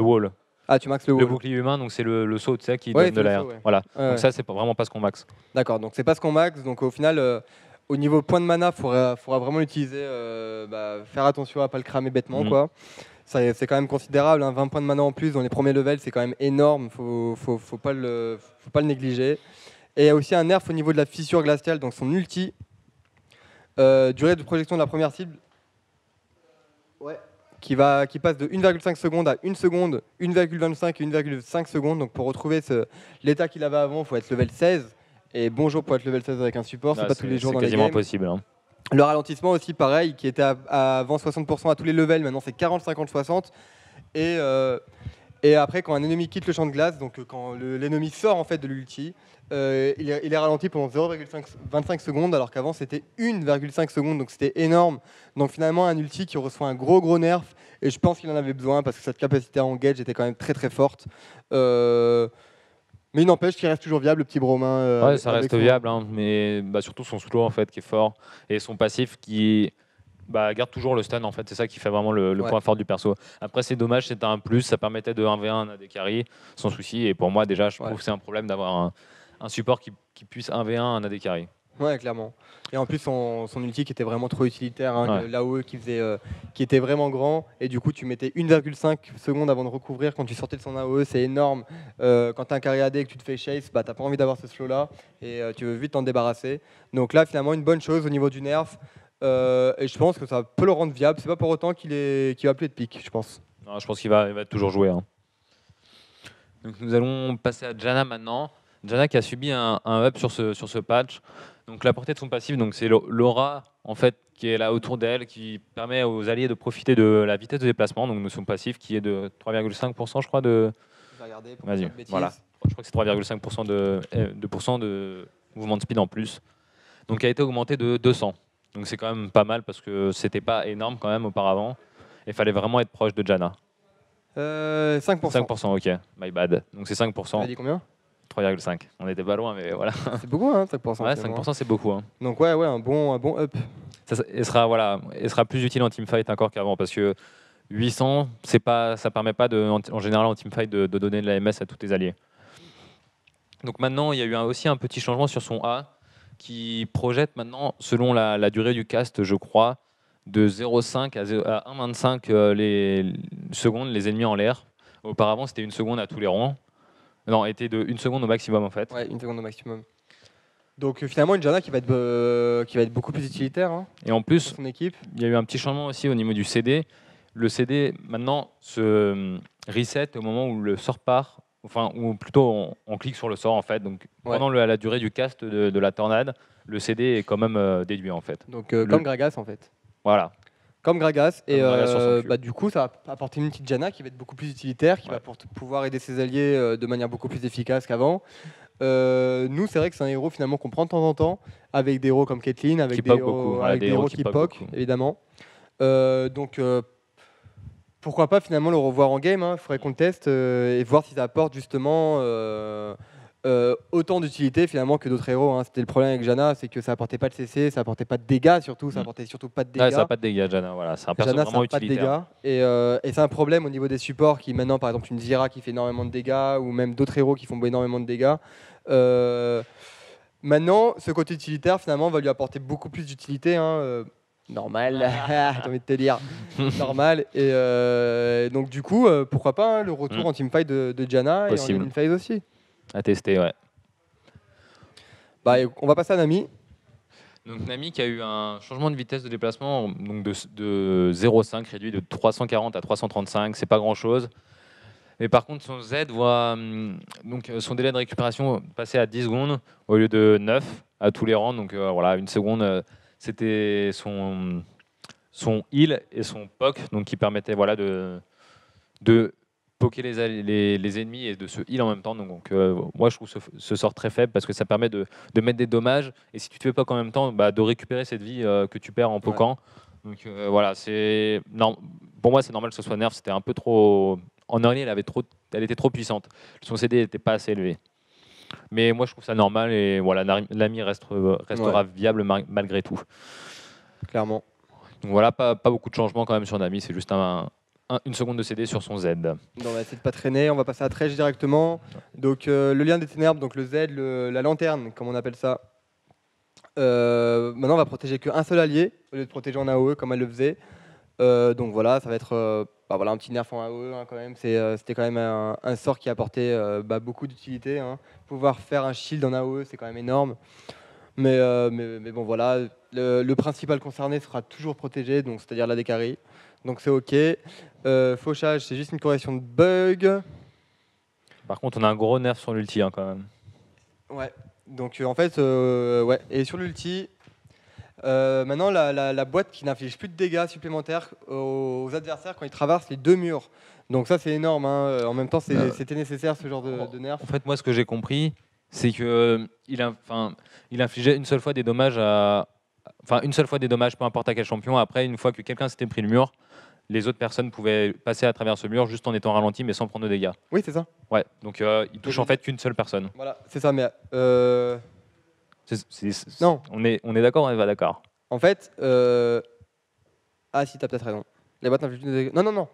wall.
Ah, tu maxes le wall.
Le bouclier humain, donc c'est le saut, tu sais, qui donne de l'air. Ouais. Voilà. Donc ça, c'est vraiment pas ce qu'on maxe.
D'accord, donc c'est pas ce qu'on maxe. Donc au final, au niveau point de mana, il faudra vraiment l'utiliser. Faire attention à pas le cramer bêtement, quoi. C'est quand même considérable. 20 points de mana en plus dans les premiers levels, c'est quand même énorme. Faut pas le négliger. Et il y a aussi un nerf au niveau de la fissure glaciale, donc son ulti. Durée de projection de la première cible. Ouais. Qui passe de 1,5 secondes à 1 seconde, 1,25 et 1,5 secondes. Donc pour retrouver l'état qu'il avait avant, il faut être level 16. Et bonjour pour être level 16 avec un support, c'est pas tous les jours dans les games.
C'est quasiment impossible. Hein.
Le ralentissement aussi, pareil, qui était avant 60% à tous les levels, maintenant c'est 40, 50, 60. Et après, quand un ennemi quitte le champ de glace, donc quand l'ennemi sort en fait de l'ulti, il est ralenti pendant 0,25 secondes, alors qu'avant c'était 1,5 secondes, donc c'était énorme. Donc finalement, un ulti qui reçoit un gros nerf, et je pense qu'il en avait besoin parce que cette capacité à engage était quand même très très forte. Mais il n'empêche qu'il reste toujours viable, le petit Bromin.
Ouais, ça reste viable, hein, mais surtout son solo en fait qui est fort, et son passif qui garde toujours le stun en fait, c'est ça qui fait vraiment le point fort du perso. Après c'est dommage, c'était un plus, ça permettait de 1v1 un AD carry sans souci, et pour moi déjà je trouve que c'est un problème d'avoir un support qui puisse 1v1 un AD carry.
Ouais, clairement. Et en plus, son ulti qui était vraiment trop utilitaire, l'AOE qui était vraiment grand, et du coup, tu mettais 1,5 secondes avant de recouvrir quand tu sortais de son AOE, c'est énorme. Quand tu as un carry AD et que tu te fais chase, t'as pas envie d'avoir ce slow-là, et tu veux vite t'en débarrasser. Donc là, finalement, une bonne chose au niveau du nerf, et je pense que ça peut le rendre viable. C'est pas pour autant qu'il va plus être pick, je pense.
Non, je pense qu'il va toujours jouer. Hein. Donc nous allons passer à Janna maintenant. Janna qui a subi un up sur ce patch. Donc la portée de son passif, donc c'est l'aura en fait qui est là autour d'elle, qui permet aux alliés de profiter de la vitesse de déplacement, donc de son passif qui est de 3,5% je crois de.
Je vais regarder pour pas
Vas-y,
dire de bêtises.
voilà. Je crois que c'est 3,5% de mouvement de speed en plus. Donc qui a été augmenté de 200. Donc c'est quand même pas mal parce que c'était pas énorme quand même auparavant. Il fallait vraiment être proche de Janna.
5%.
5%, ok, my bad. Donc c'est
Tu
5%,
m'as dit combien?
3,5. On était pas loin, mais voilà.
C'est beaucoup, hein, 5%.
Ouais,
finalement.
5% c'est beaucoup. Hein.
Donc ouais, un bon up.
Elle sera plus utile en teamfight encore qu'avant parce que 800, ça permet pas en général en teamfight de donner de la MS à tous tes alliés. Donc maintenant, il y a eu aussi un petit changement sur son A qui projette maintenant, selon la durée du cast, je crois, de 0,5 à 1,25 les secondes les ennemis en l'air. Auparavant, c'était 1 seconde à tous les rangs. Non, était de 1 seconde au maximum en fait.
Ouais, 1 seconde au maximum. Donc finalement, une Janna qui va être beaucoup plus utilitaire hein,
Et en
pour
plus,
son équipe.
il y a eu un petit changement aussi au niveau du CD. Le CD maintenant se reset au moment où le sort part, enfin, ou plutôt on clique sur le sort en fait. Donc pendant la durée du cast de la tornade, le CD est quand même déduit en fait.
Donc comme Gragas en fait.
Voilà.
Comme Gragas.
Comme
Et
Gragas sur son cul.
du coup, ça va apporter une petite Janna qui va être beaucoup plus utilitaire, qui va pouvoir aider ses alliés de manière beaucoup plus efficace qu'avant. Nous, c'est vrai que c'est un héros finalement qu'on prend de temps en temps, avec des héros comme Caitlyn, avec des héros qui poke, évidemment. Donc pourquoi pas finalement le revoir en game, il faudrait qu'on le teste et voir si ça apporte justement autant d'utilité finalement que d'autres héros. Hein. C'était le problème avec Janna, c'est que ça apportait pas de CC, ça apportait pas de dégâts surtout, ça apportait surtout pas de dégâts.
Ouais, ça n'a pas de dégâts, Janna, voilà. C'est un personnage vraiment utilitaire.
Et c'est un problème au niveau des supports qui maintenant, par exemple, une Zyra qui fait énormément de dégâts ou même d'autres héros qui font énormément de dégâts. Maintenant, ce côté utilitaire finalement va lui apporter beaucoup plus d'utilité. Hein, normal, j'ai envie de te dire. Normal. Et donc, du coup, pourquoi pas le retour en teamfight de Janna et en lane phase aussi.
À tester, ouais.
Bah, on va passer à Nami.
Donc Nami qui a eu un changement de vitesse de déplacement donc de 0,5 réduit de 340 à 335, c'est pas grand chose. Mais par contre son Z voit donc son délai de récupération passer à 10 secondes au lieu de 9 à tous les rangs. Donc voilà, 1 seconde, c'était son heal et son poke, donc qui permettait voilà de poker les ennemis et de se heal en même temps. Donc moi je trouve ce sort très faible parce que ça permet de mettre des dommages et si tu te fais poke en même temps, de récupérer cette vie que tu perds en pokant. Ouais. Donc voilà, pour moi c'est normal que ce soit nerf, c'était un peu trop. En early elle était trop puissante, son CD n'était pas assez élevé. Mais moi je trouve ça normal et voilà, Nami restera viable malgré tout.
Clairement.
Donc voilà, pas beaucoup de changements quand même sur Nami, c'est juste 1 seconde de CD sur son Z.
Donc on va essayer de pas traîner, on va passer à Thresh directement. Donc le lien des ténèbres, donc le Z, la lanterne, comme on appelle ça. Maintenant on va protéger qu'un seul allié, au lieu de protéger en AOE comme elle le faisait. Donc voilà, ça va être un petit nerf en AOE hein, quand même. C'était quand même un sort qui apportait beaucoup d'utilité. Hein. Pouvoir faire un shield en AOE, c'est quand même énorme. Mais bon voilà, le principal concerné sera toujours protégé, donc c'est-à-dire la Dekari. Donc c'est ok. Fauchage, c'est juste une correction de bug.
Par contre, on a un gros nerf sur l'ulti hein, quand même.
Ouais. Donc en fait, ouais. Et sur l'ulti, maintenant la boîte qui n'inflige plus de dégâts supplémentaires aux adversaires quand ils traversent les 2 murs. Donc ça c'est énorme. Hein. En même temps, c'était nécessaire ce genre de nerf.
En fait, moi, ce que j'ai compris, c'est que il infligeait une seule fois des dommages peu importe à quel champion. Après, une fois que quelqu'un s'était pris le mur, les autres personnes pouvaient passer à travers ce mur juste en étant ralenti mais sans prendre de dégâts.
Oui, c'est ça.
Ouais, donc il touche en fait qu'une seule personne.
Voilà, c'est ça, mais...
Non. On est d'accord, on n'est pas d'accord.
En fait... Ah si, t'as peut-être raison. Les boîtes n'infligent plus de dégâts. Non.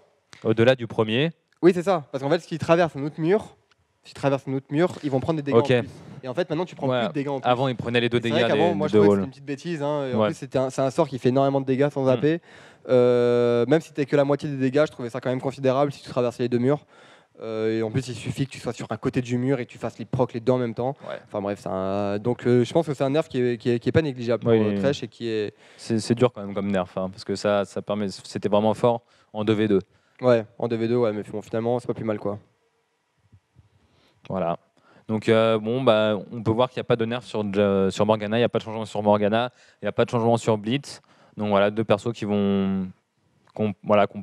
Au-delà du premier.
Oui, c'est ça. Parce qu'en fait, s'ils traversent un autre mur, ils vont prendre des dégâts en plus. Et en fait, maintenant, tu prends plus de dégâts en plus.
Avant, ils prenaient les 2 dégâts.
Avant, moi, je trouvais que c'était une petite bêtise. Hein. En plus, c'est un sort qui fait énormément de dégâts sans zapper. Même si t'es que la moitié des dégâts, je trouvais ça quand même considérable si tu traversais les 2 murs. Et en plus, il suffit que tu sois sur un côté du mur et que tu fasses les procs les deux en même temps. Ouais. Enfin bref, donc je pense que c'est un nerf qui est pas négligeable pour Thresh et qui est.
C'est dur quand même comme nerf, hein, parce que ça permet. C'était vraiment fort en 2v2.
Ouais, en 2v2, ouais, mais bon, finalement, c'est pas plus mal quoi.
Voilà. Donc bon, bah, on peut voir qu'il n'y a pas de nerf sur Morgana, il n'y a pas de changement sur Morgana, il n'y a pas de changement sur Blitz. Donc voilà, deux persos qui n'ont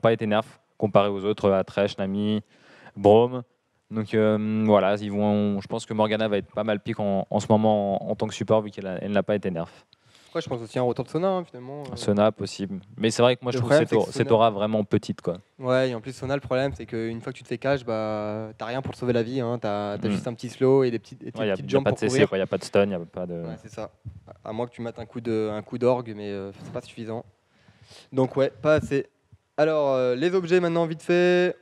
pas été nerfs comparés aux autres, à Thresh, Nami, Braum. Donc voilà, je pense que Morgana va être pas mal pique en ce moment en tant que support vu qu'elle n'a pas été nerf.
Après, je pense aussi à un retour de Sona, hein, finalement.
Sona, possible. Mais c'est vrai que moi, je trouve cette aura vraiment petite, quoi.
Ouais, et en plus, Sona, le problème, c'est qu'une fois que tu te fais cash, bah, t'as rien pour te sauver la vie. Hein. T'as juste un petit slow et des petites jumps pour courir.
Il n'y a pas de stun, il n'y a pas de...
Ouais, c'est ça. À moins que tu mettes un coup d'orgue, mais c'est pas suffisant. Donc ouais, pas assez. Alors, les objets, maintenant, vite fait.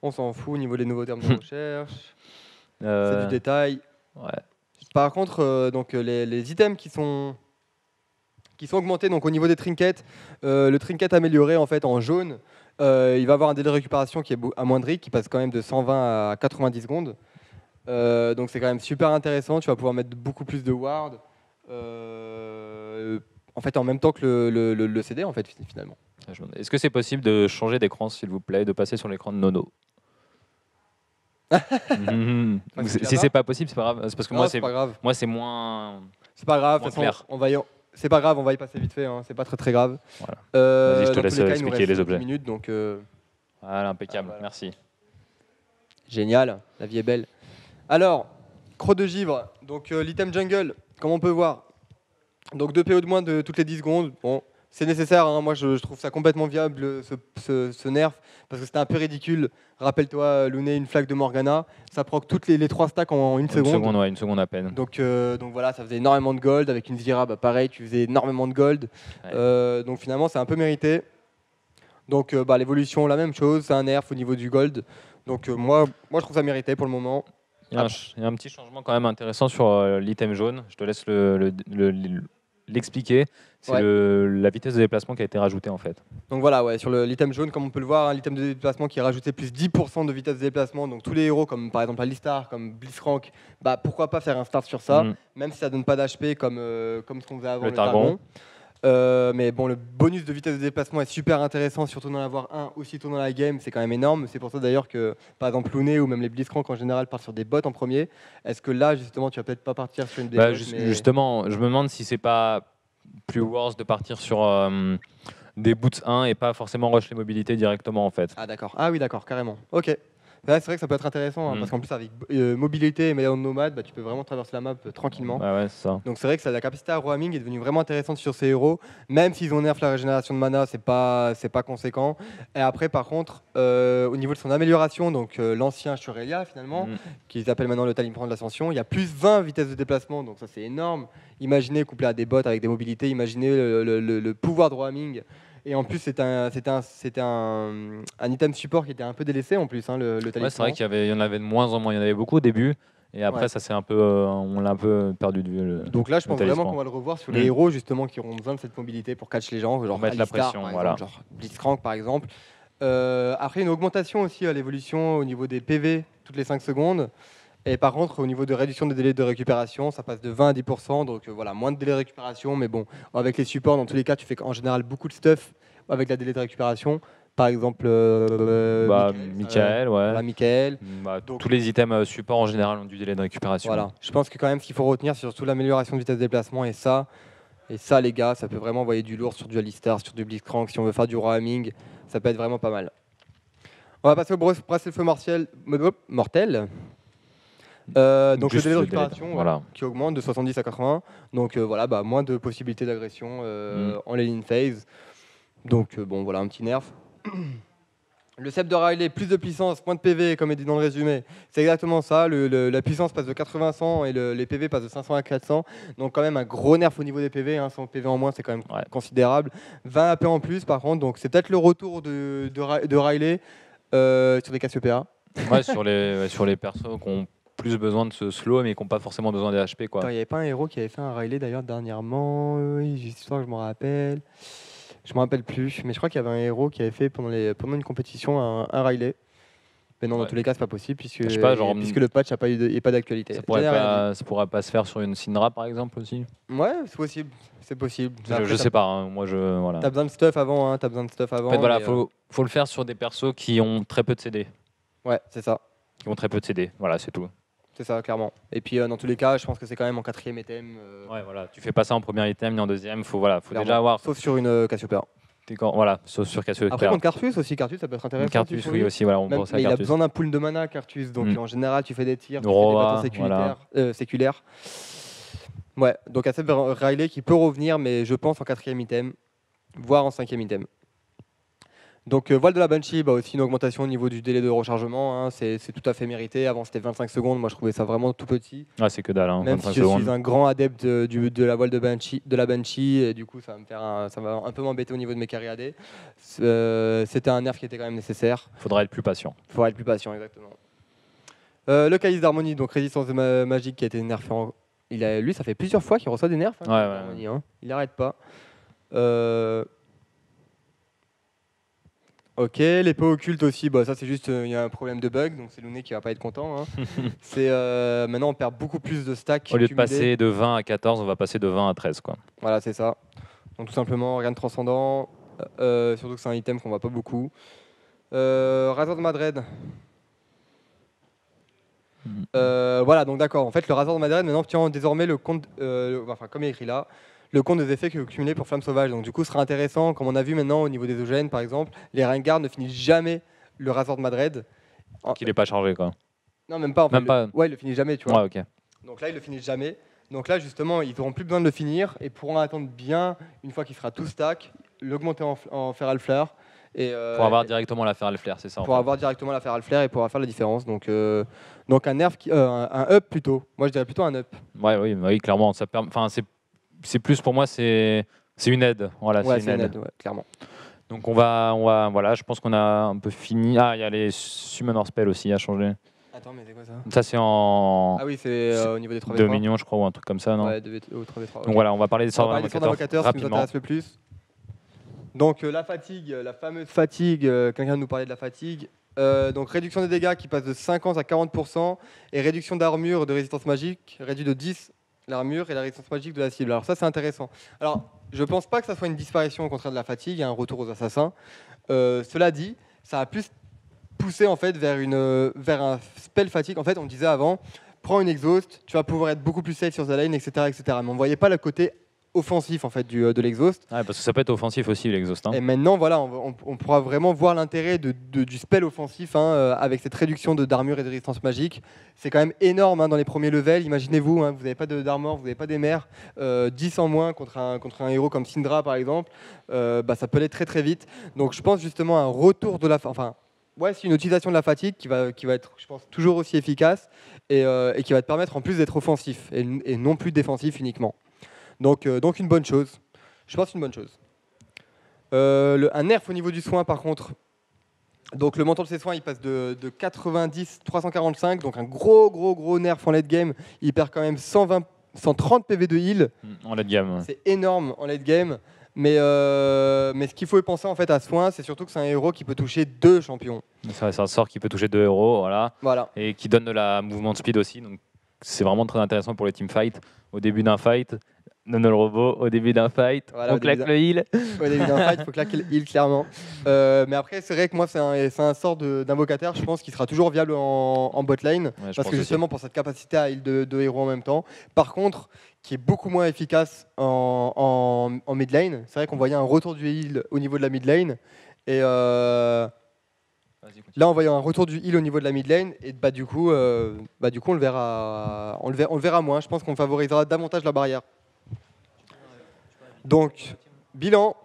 On s'en fout au niveau des nouveaux termes de recherche. C'est du détail.
Ouais.
Par contre, les items qui sont augmentés, donc au niveau des trinkets, le trinket amélioré en fait en jaune, il va avoir un délai de récupération qui est amoindri, qui passe quand même de 120 à 90 secondes. Donc c'est quand même super intéressant. Tu vas pouvoir mettre beaucoup plus de ward. En fait, en même temps que le CD, en fait, finalement.
Est-ce que c'est possible de changer d'écran, s'il vous plaît, de passer sur l'écran de Nono? Si c'est pas possible, c'est pas grave. C'est parce que moi, c'est moins.
C'est pas grave.
Clair.
C'est pas grave, on va y passer vite fait. Hein. C'est pas très grave.
Voilà. Vas-y, je te laisse expliquer les objets.
Minutes, donc.
Voilà, impeccable. Voilà. Merci.
Génial. La vie est belle. Alors, croc de givre. Donc l'item jungle, comme on peut voir. Donc 2 PO de moins de toutes les 10 secondes. Bon, c'est nécessaire. Hein. Moi, je trouve ça complètement viable ce nerf parce que c'était un peu ridicule. Rappelle-toi, Luné, une flaque de Morgana, ça proc toutes les 3 stacks en une seconde.
Une seconde à peine.
Donc voilà, ça faisait énormément de gold. Avec une Zira, bah, pareil, tu faisais énormément de gold. Ouais. Donc finalement, c'est un peu mérité. Donc l'évolution, la même chose, c'est un nerf au niveau du gold. Donc moi, je trouve ça mérité pour le moment.
Il y a un petit changement quand même intéressant sur l'item jaune. Je te laisse l'expliquer. C'est la vitesse de déplacement qui a été rajoutée en fait.
Donc voilà, ouais, sur l'item jaune, comme on peut le voir, l'item de déplacement qui a rajouté plus 10% de vitesse de déplacement. Donc tous les héros, comme par exemple Alistar, comme Blitzcrank, bah pourquoi pas faire un start sur ça, même si ça donne pas d'HP comme ce qu'on faisait avant le Targon. Mais bon, le bonus de vitesse de déplacement est super intéressant, surtout d'en avoir un aussitôt dans la game, c'est quand même énorme. C'est pour ça d'ailleurs que, par exemple, Luné ou même les Blitzcrank en général partent sur des bots en premier. Est-ce que là, justement, tu vas peut-être pas partir sur une des bots,
Justement, je me demande si c'est pas plus worse de partir sur des boots 1 et pas forcément rush les mobilités directement en fait.
Ah d'accord. Ah oui, d'accord, carrément. Ok. Là, c'est vrai que ça peut être intéressant, hein, parce qu'en plus avec mobilité et médaillon de nomade, bah, tu peux vraiment traverser la map tranquillement.
Ouais, c'est ça.
Donc c'est vrai que la capacité à roaming est devenue vraiment intéressante sur ces héros, même s'ils ont nerf la régénération de mana, c'est pas conséquent. Et après par contre, au niveau de son amélioration, donc l'ancien Shurelia finalement, qui s'appelle maintenant le Talisman de l'Ascension, il y a plus 20 vitesse de déplacement, donc ça c'est énorme. Imaginez couplé à des bots avec des mobilités, imaginez le pouvoir de roaming. Et en plus, c'était un item support qui était un peu délaissé en plus, hein, le talisman.
Ouais, c'est vrai qu'il y en avait de moins en moins. Il y en avait beaucoup au début. Et après, ça c'est un peu, on l'a un peu perdu de vue.
Donc là, je pense vraiment qu'on va le revoir sur les héros justement qui auront besoin de cette mobilité pour catch les gens, genre
mettre la pression,
exemple, genre Blitzcrank par exemple. Après, une augmentation aussi à l'évolution au niveau des PV toutes les 5 secondes. Et par contre, au niveau de réduction des délais de récupération, ça passe de 20 à 10%. Donc voilà, moins de délais de récupération. Mais bon, avec les supports, dans tous les cas, tu fais en général beaucoup de stuff avec la délai de récupération. Par exemple,
Michael,
Michael.
Donc, tous les items support en général ont du délai de récupération.
Voilà. Je pense que quand même, ce qu'il faut retenir, c'est surtout l'amélioration de vitesse de déplacement. Et ça, les gars, ça peut vraiment envoyer du lourd sur du Alistar, sur du Blitzcrank. Si on veut faire du roaming, ça peut être vraiment pas mal. On va passer au bracelet feu mortel. Donc le délai de récupération qui augmente de 70 à 80. Donc voilà, moins de possibilités d'agression en lane phase. Donc bon, voilà un petit nerf. Le sceptre de Riley, plus de puissance, moins de PV, comme est dit dans le résumé. C'est exactement ça. La puissance passe de 80 à 100 et les PV passent de 500 à 400. Donc quand même un gros nerf au niveau des PV. 100 PV en moins, c'est quand même considérable. 20 AP en plus, par contre. Donc c'est peut-être le retour de Riley sur des Cassiopeia.
Ouais, sur les persos qui ont plus besoin de ce slow, mais qui n'ont pas forcément besoin des HP. Il
n'y avait pas un héros qui avait fait un Riley d'ailleurs dernièrement. Histoire que je me rappelle. Je me rappelle plus, mais je crois qu'il y avait un héros qui avait fait pendant une compétition un Riley. Mais non, dans tous les cas, c'est pas possible puisque le patch n'a pas d'actualité.
Ça pourrait pas se faire sur une Syndra par exemple aussi.
Ouais, c'est possible. C'est possible.
Je sais pas. Hein, moi, voilà.
T'as besoin de stuff avant.
En fait, voilà, faut le faire sur des persos qui ont très peu de CD.
Ouais, c'est ça.
Qui ont très peu de CD. Voilà, c'est tout.
C'est ça, clairement. Et puis dans tous les cas, je pense que c'est quand même en 4e item.
Ouais, voilà, tu fais pas ça en premier item ni en deuxième, faut
Clairement.
déjà avoir.
Sauf sur une Cassiopeia.
Voilà, sauf sur Cassiopeia.
Après, contre Cartus aussi, Cartus, ça peut être intéressant.
Cartus, oui, aussi, voilà, on
Même,
pense à
mais il a
Cartus.
besoin d'un pool de mana, Cartus. Donc en général, tu fais des tirs, tu fais des
Roa,
bâtons séculaires. Ouais, donc Asep Riley qui peut revenir, mais je pense en 4e item, voire en 5e item. Donc Voile de la Banshee, aussi une augmentation au niveau du délai de rechargement, hein, c'est tout à fait mérité. Avant c'était 25 secondes, moi je trouvais ça vraiment tout petit.
Ah, c'est que dalle, hein,
Même
25
si je
secondes.
suis un grand adepte de la Voile de la Banshee, et du coup ça va un peu m'embêter au niveau de mes carry AD. C'était un nerf qui était quand même nécessaire.
Faudra être plus patient.
Faudra être plus patient, exactement. Le Calice d'Harmonie, donc résistance de magique qui a été nerfé lui, ça fait plusieurs fois qu'il reçoit des nerfs.
Ouais.
Hein. Il n'arrête pas. Ok, l'épée occulte aussi, ça c'est juste, il y a un problème de bug, donc c'est Louné qui va pas être content. Hein. Maintenant on perd beaucoup plus de stacks.
Au lieu de passer de 20 à 14, on va passer de 20 à 13. Quoi.
Voilà, c'est ça. Donc tout simplement, rien de transcendant, surtout que c'est un item qu'on voit pas beaucoup. Razor de Madred. Voilà, donc d'accord. En fait, le Razor de Madred maintenant obtient désormais le compte, comme il est écrit là, le compte des effets cumulés pour Flamme Sauvage. Donc du coup, ce sera intéressant, comme on a vu maintenant au niveau des OGN par exemple, les Rengards ne finissent jamais le Razor de Madred.
Qu'il n'est pas chargé quoi.
Non, même pas. En fait, ouais, il le finit jamais, tu vois.
Ouais, ok.
Donc là, il le finit jamais. Donc là, justement, ils n'auront plus besoin de le finir et pourront attendre bien, une fois qu'il sera tout stack, l'augmenter en Feral Flare.
Pour avoir directement la Feral Flare, c'est ça.
Pour avoir directement la Feral Flare et pouvoir faire la différence. Donc un nerf, un up plutôt. Moi, je dirais plutôt un up.
Oui, clairement. C'est plus pour moi, c'est une aide. Voilà,
ouais,
c'est une aide,
ouais, clairement.
Donc voilà, je pense qu'on a un peu fini. Ah, il y a les Summoner Spell aussi à changer.
Attends, mais c'est quoi ça?
Ça, c'est en.
Ah oui, c'est au niveau des 3v3.
Dominion, je crois, ou un truc comme ça, non?
Ouais, 3v3.
Donc voilà, on va parler des sorts
d'invocateurs, ce qui nous intéresse le plus. Donc la fatigue, la fameuse fatigue, quelqu'un nous parlait de la fatigue. Donc réduction des dégâts qui passe de 50 à 40% et réduction d'armure de résistance magique, réduit de 10 l'armure et la résistance magique de la cible. Alors ça c'est intéressant. Alors je pense pas que ça soit une disparition au contraire de la fatigue, il y a un retour aux assassins. Cela dit, ça a plus poussé en fait vers un spell fatigue. En fait on disait avant, prends une exhaust, tu vas pouvoir être beaucoup plus safe sur the lane, etc., etc. Mais on voyait pas le côté offensif en fait de l'exhaust.
Ouais, parce que ça peut être offensif aussi l'exhaust. Hein.
Et maintenant voilà, on pourra vraiment voir l'intérêt du spell offensif avec cette réduction d'armure et de résistance magique. C'est quand même énorme dans les premiers levels. Imaginez-vous, vous n'avez pas d'armor, vous n'avez pas d'émer, 10 en moins contre un héros comme Syndra par exemple, ça peut aller très très vite. Donc je pense justement à un retour de c'est une utilisation de la fatigue qui va être, je pense, toujours aussi efficace et qui va te permettre en plus d'être offensif et non plus défensif uniquement. Donc une bonne chose. Je pense une bonne chose. Un nerf au niveau du soin par contre. Donc le menton de ses soins il passe de 90 345, donc un gros nerf en late game. Il perd quand même 130 PV de heal.
En late game.
C'est énorme en late game. Mais ce qu'il faut penser en fait à soin, c'est surtout que c'est un héros qui peut toucher 2 champions.
C'est un sort qui peut toucher 2 héros,
voilà.
Et qui donne de la mouvement de speed aussi. Donc c'est vraiment très intéressant pour les teamfights. Au début d'un fight, donne le robot au début d'un fight, voilà, on claque le heal.
Au début d'un fight, il faut claquer le heal clairement. Mais après, c'est vrai que moi, c'est un sort d'invocateur, je pense, qui sera toujours viable en bot lane, parce que justement pour cette capacité à heal 2 héros en même temps. Par contre, qui est beaucoup moins efficace en mid lane. C'est vrai qu'on voyait un retour du heal au niveau de la mid lane. Et là, on voyait un retour du heal au niveau de la mid lane. Et du coup, on le verra moins. Je pense qu'on favorisera davantage la barrière. Donc, bilan,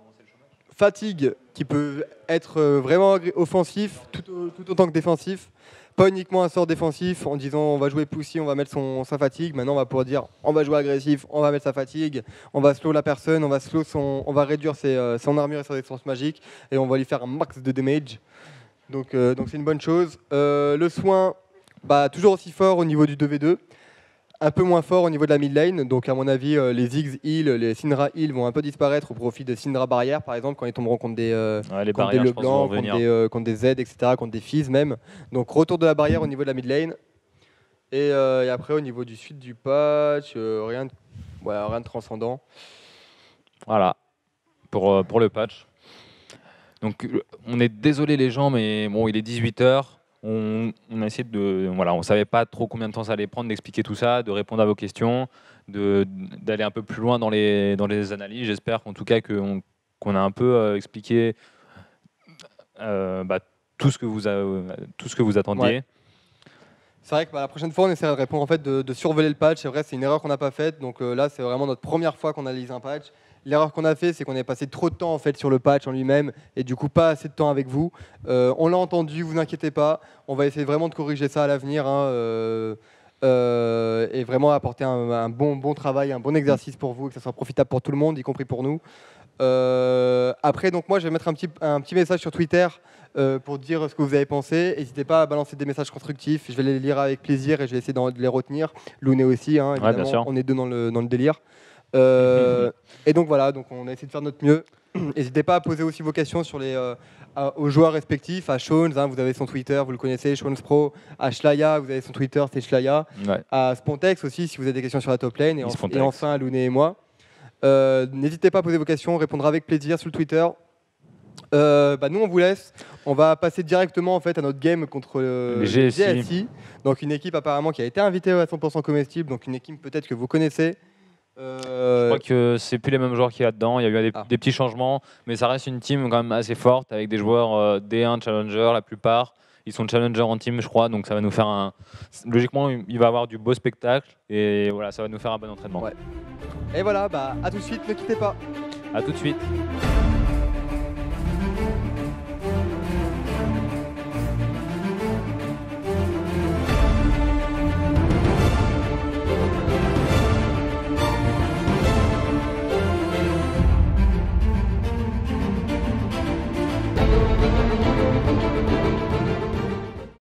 fatigue qui peut être vraiment offensif tout autant que défensif. Pas uniquement un sort défensif en disant on va jouer pussy, on va mettre sa fatigue. Maintenant, on va pouvoir dire on va jouer agressif, on va mettre sa fatigue, on va slow la personne, on va réduire son armure et sa résistance magique et on va lui faire un max de damage. Donc c'est une bonne chose. Le soin, toujours aussi fort au niveau du 2v2. Un peu moins fort au niveau de la mid lane, donc à mon avis les Ziggs heal, les Syndra heal vont un peu disparaître au profit de Syndra barrière par exemple quand ils tomberont contre des Leblanc, contre des Z, etc., contre des Fizz même. Donc retour de la barrière au niveau de la mid lane. Et après au niveau du suite du patch, rien de transcendant.
Voilà, pour le patch. Donc on est désolé les gens, mais bon il est 18h. on a essayé de, voilà, on savait pas trop combien de temps ça allait prendre d'expliquer tout ça, de répondre à vos questions, d'aller un peu plus loin dans les analyses. J'espère qu'en tout cas qu'on a un peu expliqué tout ce que vous attendiez.
Ouais. C'est vrai que la prochaine fois, on essaiera de répondre en fait de survoler le patch. C'est vrai, c'est une erreur qu'on n'a pas faite. Donc là, c'est vraiment notre première fois qu'on analyse un patch. L'erreur qu'on a fait, c'est qu'on est passé trop de temps en fait sur le patch en lui-même et du coup pas assez de temps avec vous. On l'a entendu, vous inquiétez pas. On va essayer vraiment de corriger ça à l'avenir et vraiment apporter un bon travail, un bon exercice pour vous, et que ça soit profitable pour tout le monde, y compris pour nous. Après, donc moi, je vais mettre un petit message sur Twitter pour dire ce que vous avez pensé. N'hésitez pas à balancer des messages constructifs. Je vais les lire avec plaisir et je vais essayer de les retenir. Louné aussi, hein, évidemment.
Bien sûr.
On est deux dans le délire. Et donc voilà, donc on a essayé de faire de notre mieux. N'hésitez pas à poser aussi vos questions sur aux joueurs respectifs. À Shones, hein, vous avez son Twitter, vous le connaissez, Shones Pro. À Shlaya, vous avez son Twitter, c'est Shlaya.
Ouais.
À Spontex aussi, si vous avez des questions sur la top lane. Et
Spontex.
enfin à Louné et moi. N'hésitez pas à poser vos questions, on répondra avec plaisir sur le Twitter. Nous on vous laisse, on va passer directement en fait à notre game contre
les GSI.
Donc une équipe apparemment qui a été invitée à 100% comestible, donc une équipe peut-être que vous connaissez.
Je crois que c'est plus les mêmes joueurs qu'il y a dedans, il y a eu des petits changements, mais ça reste une team quand même assez forte avec des joueurs D1 Challenger la plupart. Ils sont Challenger en team je crois, donc ça va nous faire logiquement il va y avoir du beau spectacle et voilà, ça va nous faire un bon entraînement.
Ouais. Et voilà, à tout de suite, ne quittez pas.
À tout de suite.